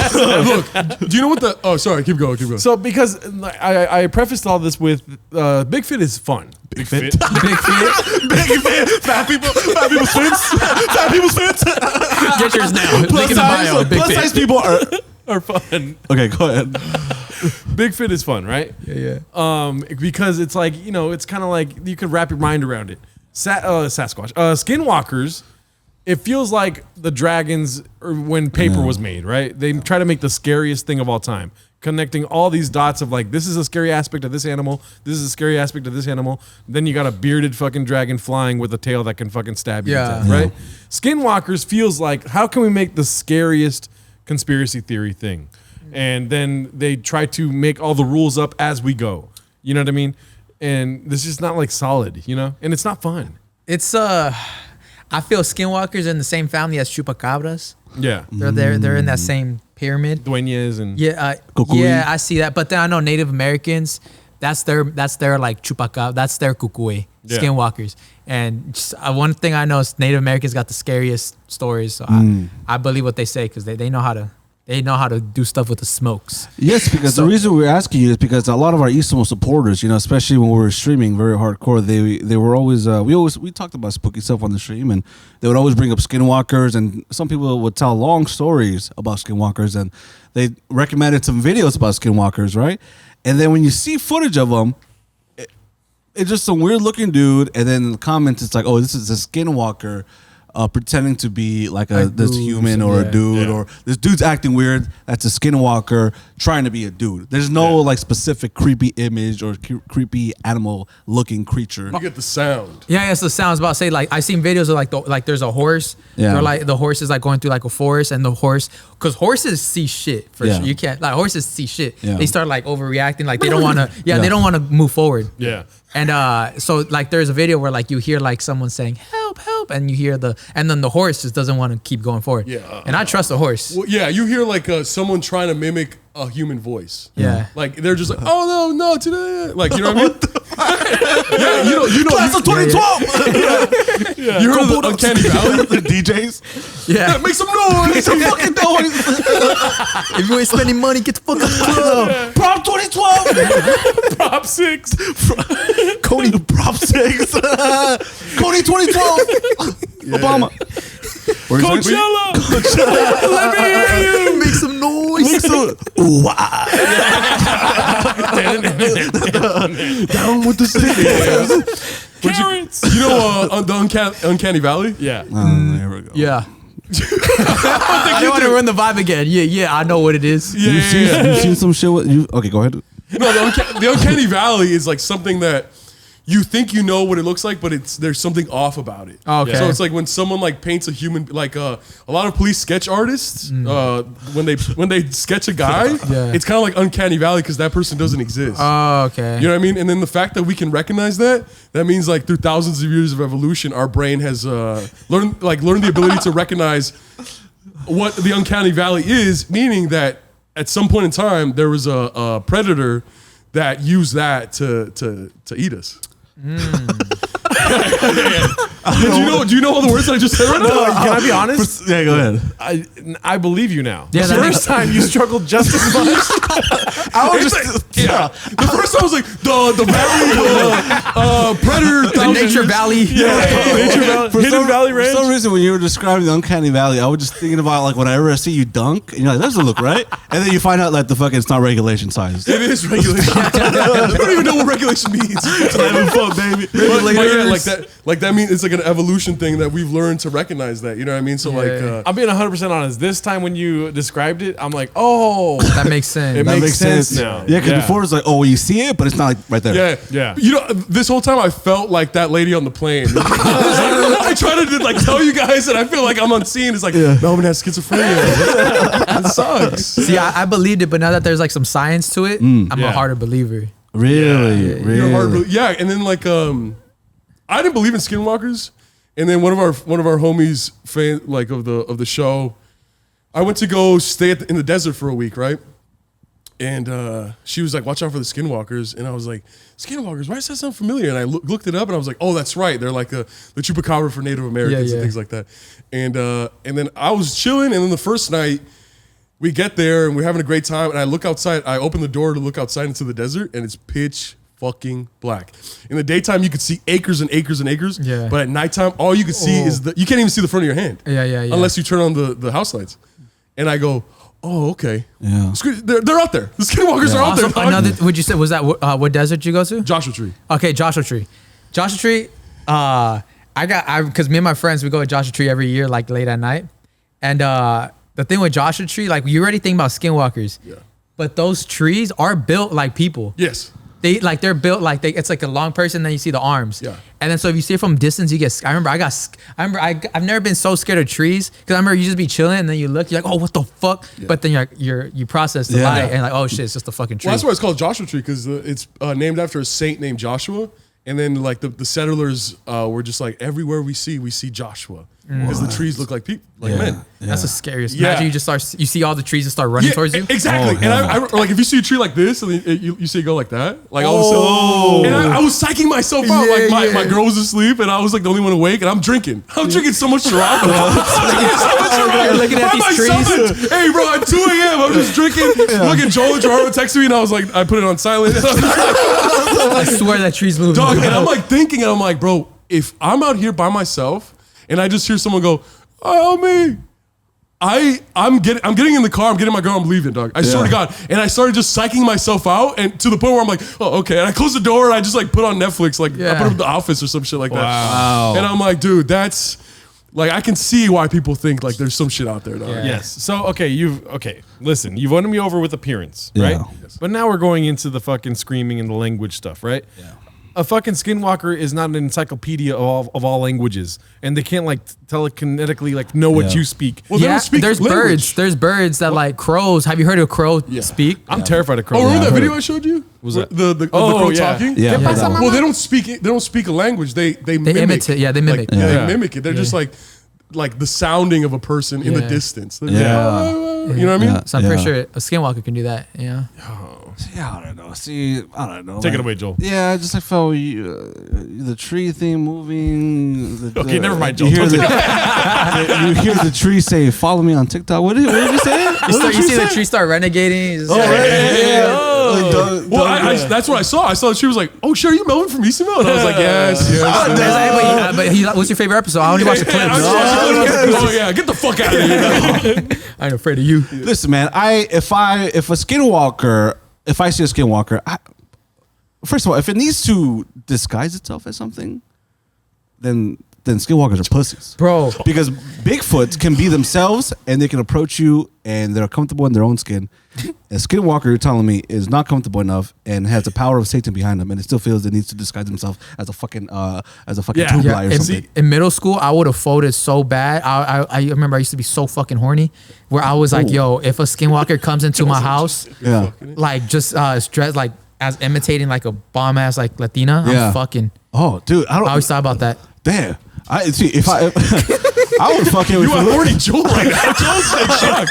Look, do you know what the? Oh, sorry. Keep going. So, because I prefaced all this with Bigfoot is fun. Bigfoot. Bigfoot. Fat people's fits. Get yours now. Link in the bio. Plus size Bigfoot. people Are fun. Okay, go ahead. Bigfoot is fun, right? Yeah. Because it's like, you know, it's kind of like you could wrap your mind around it. Sasquatch. Skinwalkers, it feels like the dragons or when paper was made, right? They try to make the scariest thing of all time, connecting all these dots of like, this is a scary aspect of this animal, this is a scary aspect of this animal. Then you got a bearded fucking dragon flying with a tail that can fucking stab you to death, right? Skinwalkers feels like, how can we make the scariest conspiracy theory thing? And then they try to make all the rules up as we go. You know what I mean? And this is not like solid, you know? And it's not fun. It's I feel skinwalkers are in the same family as chupacabras. Yeah. They're in that same pyramid. Dueñas and Yeah, I see that. But then I know Native Americans, that's their like chupacabra, that's their cucuy, skinwalkers. And just, one thing I know is Native Americans got the scariest stories. So I believe what they say because they know how to do stuff with the smokes. Yes, because the reason we're asking you is because a lot of our ISIMO supporters, you know, especially when we were streaming very hardcore, they were always we talked about spooky stuff on the stream, and they would always bring up skinwalkers, and some people would tell long stories about skinwalkers, and they recommended some videos about skinwalkers, right? And then when you see footage of them, it's just some weird looking dude, and then in the comments it's like, oh, this is a skinwalker. Pretending to be like this human or a dude, or this dude's acting weird. That's a skinwalker trying to be a dude. There's no like specific creepy image or creepy animal looking creature. You get the sound. Yeah, it's the sounds. About to say like I seen videos of like there's a horse. Yeah. Or like the horse is like going through like a forest, and the horse, because horses see shit for sure. You can't like horses see shit. Yeah. They start like overreacting. Like they don't want to. They don't want to move forward. yeah. And so like there's a video where like you hear like someone saying help, and you hear and then the horse just doesn't want to keep going forward. Yeah. And I trust the horse. Well, yeah, you hear like someone trying to mimic a human voice. Yeah. Like they're just like, oh no, today. Like, you know what I mean? Yeah, you know. Class of 2012. You heard of the Uncanny Valley? The DJs. Yeah. Make some noise. Make some fucking noise. If you ain't spending money, get the fuck out the club. Prop 2012. Prop 6. Cody Prop 6. Cody 2012. Obama. Coachella. Let me hear you. Make some noise. Down with the city. Carrots. You know the Uncanny Valley? Yeah. There we go. Yeah. I don't want to ruin the vibe again. Yeah, I know what it is. Yeah, You've seen some shit with you? Okay, go ahead. No, the Uncanny Valley is like something that you think you know what it looks like, but there's something off about it. Okay. So it's like when someone like paints a human, like a lot of police sketch artists, when they sketch a guy, it's kind of like Uncanny Valley because that person doesn't exist. Oh, okay. You know what I mean? And then the fact that we can recognize that means like through thousands of years of evolution, our brain has learned the ability to recognize what the Uncanny Valley is, meaning that at some point in time, there was a predator that used that to eat us. Do you know all the words that I just said right now? Can I be honest? Yeah, go ahead. I believe you now. Yeah, the that first time you struggled just as much. I was The first time I was like the valley, predator, The Nature Valley. Hidden Valley Ranch. For some reason, when you were describing the uncanny valley, I was just thinking about like whenever I see you dunk, and you're like, that doesn't look right, and then you find out like the fucking it's not regulation size. It is regulation. You don't even know what regulation means. It's 11 foot, baby. But yeah, like that means it's like an evolution thing that we've learned to recognize that. You know what I mean? So I'm being 100% honest. This time when you described it, I'm like, oh, That makes sense. It makes sense now. Yeah, because before it's like, oh, you see it, but it's not like right there. yeah. You know, this whole time I felt like that lady on the plane. I try to like tell you guys that I feel like I'm unseen. It's like Melvin has schizophrenia. It sucks. See, I believed it, but now that there's like some science to it, I'm a harder believer. Really? You're hard, yeah, and then like I didn't believe in skinwalkers, and then one of our homies of the show, I went to go stay in the desert for a week, right? And she was like, "Watch out for the skinwalkers," and I was like, "Skinwalkers? Why does that sound familiar?" And I looked it up, and I was like, "Oh, that's right. They're like the chupacabra for Native Americans and things like that." And then I was chilling, and then the first night we get there and we're having a great time, and I look outside. I open the door to look outside into the desert, and it's pitch fucking black. In the daytime, you could see acres and acres and acres. Yeah. But at nighttime, all you could see is you can't even see the front of your hand. Yeah. Unless you turn on the house lights. And I go, oh, okay. Yeah. They're out there. The skinwalkers are out there. Another, would you say, was that what desert did you go to? Joshua Tree. Okay, Joshua Tree. Joshua Tree, because me and my friends, we go to Joshua Tree every year, like late at night. And the thing with Joshua Tree, like you already think about skinwalkers. Yeah. But those trees are built like people. Yes. They're built like it's like a long person, then you see the arms. Yeah. And then so if you see it from distance, you get. I've never been so scared of trees because I remember you just be chilling and then you look, you're like, oh, what the fuck? Yeah. But then you process the light and like, oh shit, it's just a fucking tree. Well, that's why it's called Joshua Tree, because it's named after a saint named Joshua. And then like the settlers were just like, everywhere we see Joshua, because the trees look like people, like men. Yeah. That's the scariest. Imagine you see all the trees and start running towards you. Exactly. And I like if you see a tree like this and then you see it go like that, like all of a sudden, and I was psyching myself out. Like my girl was asleep and I was like the only one awake, and I'm drinking so much Ciroc. Looking at these trees. Hey bro, at 2 a.m. I'm just drinking. Looking, Joel and Gerardo texted me and I was like, I put it on silent. I swear that tree's moving. Dog, and I'm like thinking, and I'm like, bro, if I'm out here by myself and I just hear someone go, oh me, I'm getting in the car, I'm getting my girl, I'm leaving, dog. I swear to God. And I started just psyching myself out, and to the point where I'm like, oh, okay. And I closed the door and I just like put on Netflix, like I put up The Office or some shit like that. Wow. And I'm like, dude, that's like, I can see why people think like there's some shit out there, dog. Yeah. Yes. So listen, you've won me over with appearance, right? Yes. But now we're going into the fucking screaming and the language stuff, right? Yeah. A fucking skinwalker is not an encyclopedia of all languages, and they can't like telekinetically like know what you speak. Well, they don't speak there's language. birds. There's birds that like crows. Have you heard of crow speak? I'm terrified of crows. Oh, remember that video I showed you? Was that the crow talking? Yeah. Well, they don't speak it. They don't speak a language. They mimic. imitate. Yeah, they mimic. Like, they mimic it. They're just like the sounding of a person in the distance. They're like, you know what I mean? So I'm pretty sure a skinwalker can do that. Yeah. Yeah, I don't know. See, I don't know. Take it away, Joel. Yeah, I just like felt the tree thing moving. Okay, never mind, Joel. You hear the tree say, "Follow me on TikTok." What did you say? You see the tree start renegading. That's what I saw. I saw that she was like, "Oh, sure, are you Melvin from Isimo?" And I was like, "Yes." But what's your favorite episode? I only watched the clips. Oh yeah, get the fuck out of here! I ain't afraid of you. Listen, man. If I see a skinwalker, first of all, if it needs to disguise itself as something, then skinwalkers are pussies, bro. Because Bigfoot can be themselves and they can approach you and they're comfortable in their own skin. A skinwalker, you're telling me, is not comfortable enough and has the power of Satan behind them, and it still feels it needs to disguise himself as a fucking two guy or something. In middle school, I would have folded so bad. I remember I used to be so fucking horny, where I was like, yo, if a skinwalker comes into my house, like just dressed like as imitating like a bomb ass like Latina, I'm fucking. Oh, dude, I always thought about that. Damn. I would fucking. You are horny Joel right now. Joel's in shock.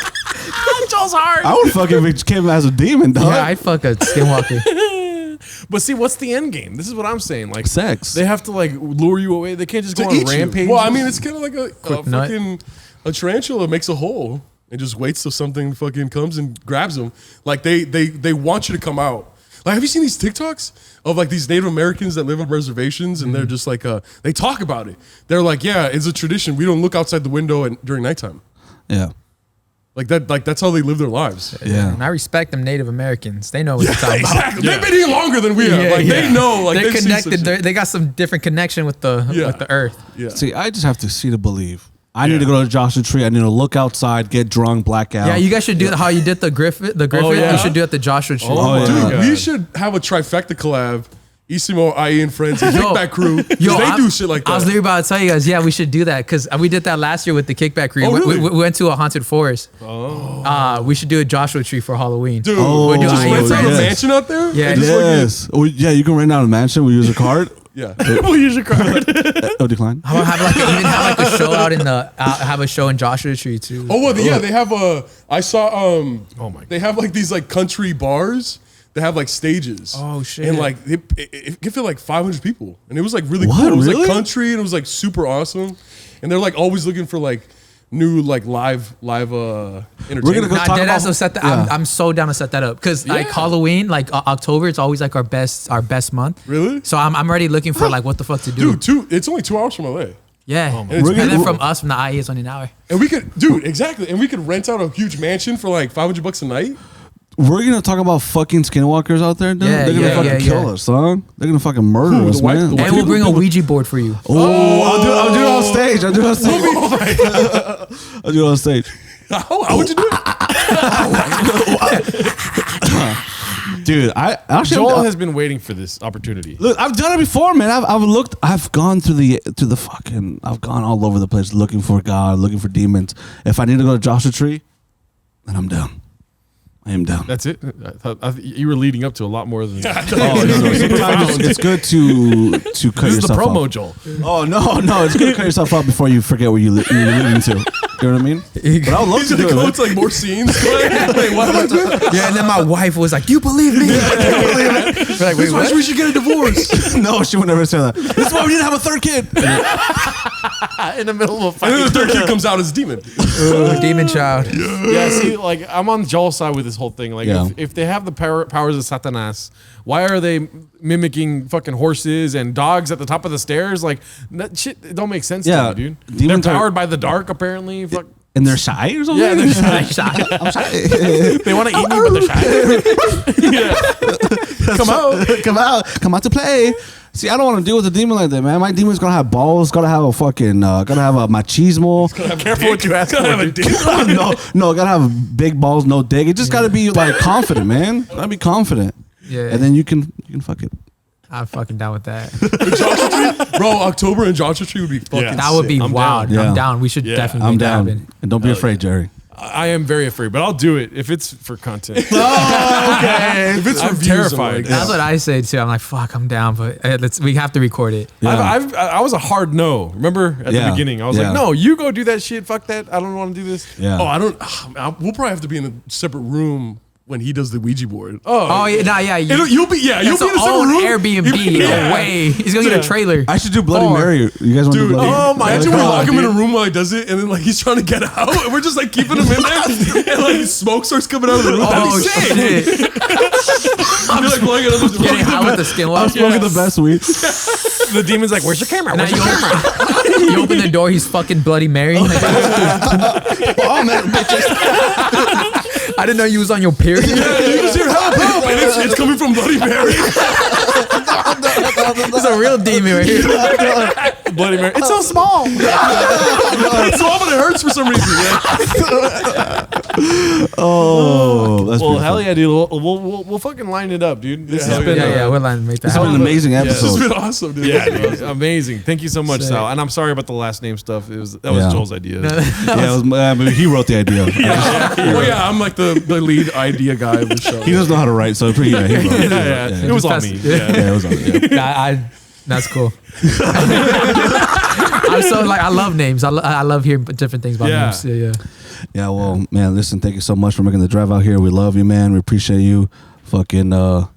Joel's hard. I would fucking if it came as a demon, dog. Yeah, I'd fuck a skinwalker. But see, what's the end game? This is what I'm saying. Like Sex. They have to like lure you away. They can't just go on eat you. rampage. Well, I mean, it's kind of like a nut. fucking a tarantula makes a hole and just waits till something fucking comes and grabs them. Like they want you to come out. Like, have you seen these TikToks of like these Native Americans that live on reservations and they're just like they talk about it. They're like, yeah, it's a tradition. We don't look outside the window during nighttime. Yeah. Like that. Like that's how they live their lives. Yeah. And I respect them Native Americans. They know what they're talking about. Exactly. They've been here longer than we have. Like they know. Like they're they've seen some connected. shit. They got some different connection with the earth. Yeah. See, I just have to see to believe. I need to go to the Joshua Tree. I need to look outside, get drunk, black out. Yeah, you guys should do how you did the Griffith. The Griffith. yeah. You should do it at the Joshua Tree. Oh, Dude, yeah. we should have a trifecta collab. Isimo, IE, and friends, and Kickback Crew. 'Cause they do shit like that. I was literally about to tell you guys, yeah, we should do that because we did that last year with the Kickback Crew. Oh, really? We went to a haunted forest. Oh. We should do a Joshua Tree for Halloween. Dude, We're doing just IE rent out a friends. mansion out there? Yeah. And just Yes. Oh, yeah, you can rent out a mansion. We use a card. yeah. we'll use your card. Oh, decline. How about have a show out in the have a show in Joshua Tree too. Oh, well, yeah, they have I saw, Oh my they have like these like country bars. They have like stages. Oh, shit. And like, it could fit like 500 people. And it was like really What, cool. It was really? like country and it was like super awesome. And they're like always looking for like new like live entertainment. We're gonna go Nah, talk dead about- ass will set that. Yeah. I'm so down to set that up because like Yeah. Halloween, like October, it's always like our best month. Really? So I'm already looking for like what the fuck to do. Dude, it's only 2 hours from LA. Yeah, God. and We're then gonna- from us from the IE it's only an hour. And we could, dude, exactly. And we could rent out a huge mansion for like $500 a night. We're gonna talk about fucking skinwalkers out there, dude. Yeah, They're gonna yeah, fucking yeah, kill yeah. us, son. They're gonna fucking murder Who, us, the white- man. the white And we'll bring a people? Ouija board for you. Oh, I'll do it on stage. I'll do it on stage. I'll do it on stage. How would you do it? Dude, I actually Joel has been waiting for this opportunity. look. I've done it before, man. I've looked. I've gone to the fucking. I've gone all over the place looking for God, looking for demons. If I need to go to Joshua Tree, then I'm down. I am down. That's it. I thought you were leading up to a lot more than that. Oh, no, sometimes it's good to cut This is the yourself promo, up. Joel. Oh no, it's good to cut yourself up before you forget where you're leading to. You know what I mean? But I would love He's to do gonna go it. into like more scenes. Wait, what am I doing? Yeah, and then my wife was like, "Do you believe me?" We're like, "Wait, That's why what?" we should get a divorce. No, she would never say that. That's why we need to have a third kid. In the middle of a And then fight. the third kid comes out as a demon. Demon child. Yeah, see, like I'm on Joel's side with this whole thing. Like, Yeah. if they have the powers of Satanas, why are they mimicking fucking horses and dogs at the top of the stairs? Like, that shit, it don't make sense Yeah, to me, dude. demons They're are- powered by the dark, apparently. Fuck. And they're shy or something? Yeah, they're shy. I'm shy. They want to eat me, but they're shy. Come out to play. See, I don't want to deal with a demon like that, man. My demon's gonna have balls, gotta have a fucking, gotta have a machismo. Careful what you ask for. Dude. no, gotta have big balls, no dick. It just gotta be like confident, man. Gotta be confident. Yeah, And then you can fuck it. I'm fucking down with that. Joshua Tree? Bro, October in Joshua Tree would be fucking Yeah. That would be I'm wild. down. Yeah. I'm down. We should Yeah. definitely I'm make that down. happen. And don't be afraid, Jerry. I am very afraid, but I'll do it if it's for content. okay. If it's I'm reviews, terrified. like, That's what I say too. I'm like, fuck, I'm down, but we have to record it. Yeah. I was a hard no. Remember at Yeah. the beginning, I was Yeah. like, no, you go do that shit. Fuck that. I don't want to do this. Yeah. Oh, I don't. We'll probably have to be in a separate room when he does the Ouija board. Oh yeah, nah, yeah. You'll be in a That's separate an own room. Airbnb away. He's gonna get a trailer. I should do Bloody Oh. Mary. You guys want to do Dude, Bloody Mary? oh my imagine we God, lock him in a dude. room while he does it, and then like he's trying to get out, and we're just like keeping him in there, and like smoke starts coming out of the room. That'd Oh be sick. shit! I'd be like blowing it up. Getting high with the I'm skinwalker. smoking the best weed. The demon's like, where's your camera? Now Where's your camera? you open the door, he's fucking Bloody Mary. Oh man, bitches. I didn't know you was on your period. You just hear help, and it's coming from Bloody Mary. It's a real demon right here. Bloody Mary. It's so small. It's small, but it hurts for some reason. Yeah. Oh, that's Well, beautiful. hell yeah, dude. We'll fucking line it up, dude. This has hell been Yeah, we're lying to make that. It's been an happen. amazing This has episode. been awesome, dude. yeah, dude, amazing. Thank you so much, Sick. Sal. And I'm sorry about the last name stuff. That was Yeah. Joel's idea. Yeah, it was, I mean, he wrote the idea. Oh yeah, I'm like the lead idea guy of the show. He doesn't know how to write, so he wrote it. Yeah. It was on me. Yeah. Yeah, it was on it. Yeah. That's cool. I'm so like I love names. I love hearing different things about Yeah. names. Yeah, yeah. Yeah, well, man, listen, thank you so much for making the drive out here. We love you, man. We appreciate you. Fucking. Where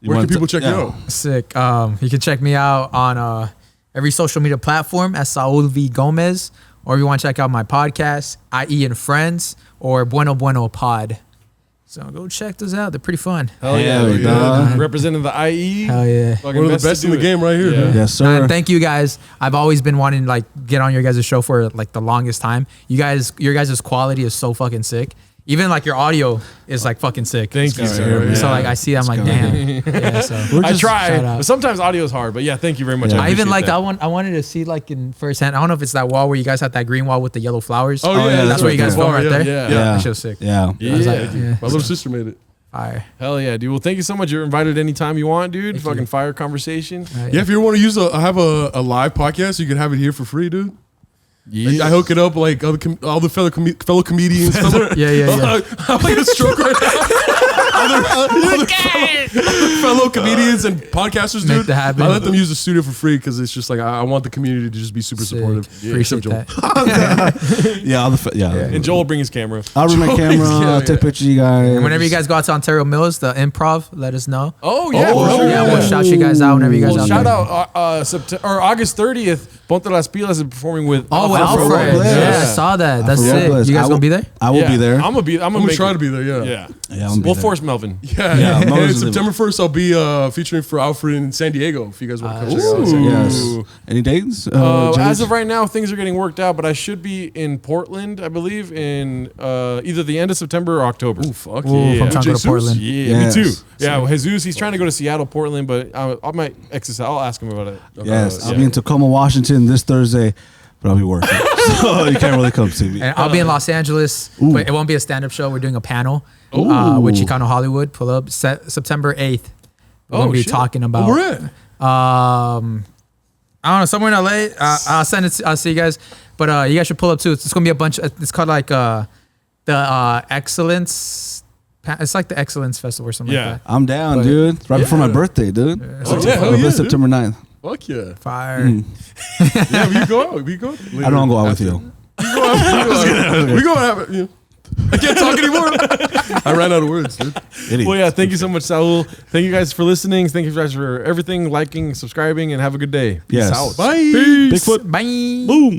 can people check you out? Sick. You can check me out on every social media platform as Saúl V Gomez, or if you want to check out my podcast, IE and Friends, or Bueno Bueno Pod. So go check those out. They're pretty fun. Hell yeah. yeah. Representing the IE. Hell yeah. Fucking One of the best in the game right here, dude. Yes, sir. And thank you guys. I've always been wanting to like get on your guys' show for like the longest time. Your guys' quality is so fucking sick. Even like your audio is like fucking sick. Thank you, sir. So like I see, I'm like, damn. Yeah, so I shout try, out. but sometimes audio is hard. But yeah, thank you very much. Yeah. I even appreciate like that. I wanted to see like in firsthand. I don't know if it's that wall where you guys have that green wall with the yellow flowers. Oh, yeah, that's that's where right you guys there. film right there. Yeah. Yeah. That show's sick. Yeah. Yeah. I was like, yeah. My little sister made it. Fire. Hell yeah, dude. Well, thank you so much. You're invited anytime you want, dude. Thank Fucking you. fire conversation. Yeah, if you want to use have a live podcast, you can have it here for free, dude. Yeah. I hook it up like all the fellow comedians. Yeah. I'm like a stroke right now. other fellow comedians and podcasters, Make dude. that happen. I let them use the studio for free because it's just like I want the community to just be super Sick. supportive. Appreciate Except that. Yeah. And Joel will bring his camera. I'll bring my camera. Yeah, I'll take pictures of you guys. And whenever you guys go out to Ontario Mills, the Improv, let us know. Oh yeah, Oh, for sure. Yeah, we'll shout you guys out whenever you guys Well, out shout there. out September or August 30th. Ponte las Pilas is performing with Oh, with Alfred. Alfred. Robles. Yeah, I saw that. That's Alfred sick. Robles. You guys I gonna be there? I will be there. I'm gonna I'm gonna try to be there. Yeah. Yeah. Yeah, I'm gonna be We'll there. force Melvin. Yeah, Yeah, and Moses September 1st, I'll be featuring for Alfred in San Diego. If you guys want to come check it out. Ooh. Yes. Any dates? As James? of right now, things are getting worked out, but I should be in Portland, I believe, in either the end of September or October. Ooh, fuck Ooh, yeah. I'm trying to go to Jesus. Portland. Yeah, Yes. me too. Yeah, Jesus, he's trying to go to Seattle, Portland, but I might exit. I'll ask him about it. Yes, I'll yeah. be in Tacoma, Washington this Thursday, but I'll be working, so you can't really come see me. And I'll be in Los Angeles, but it won't be a stand-up show. We're doing a panel with Ooh. Chicano Hollywood. Pull up September 8th. We're gonna be shit. talking about. Where at? I don't know, somewhere in LA. I'll send it. I'll see you guys. But you guys should pull up too. It's gonna be a bunch. It's called like the Excellence. It's like the Excellence Festival or something Yeah. like that. I'm down, dude. It's right before my birthday, dude. Oh, yeah, hell yeah, September 9th. Fuck yeah. Fire. Yeah, we go out. We go. I don't go out with you. We go out. You know. I can't talk anymore. I ran out of words, dude. Idiot. Well, yeah, thank you so much, Saul. Thank you guys for listening. Thank you guys for everything, liking, subscribing, and have a good day. Peace Yes. out. Bye. Bigfoot. Bye. Boom.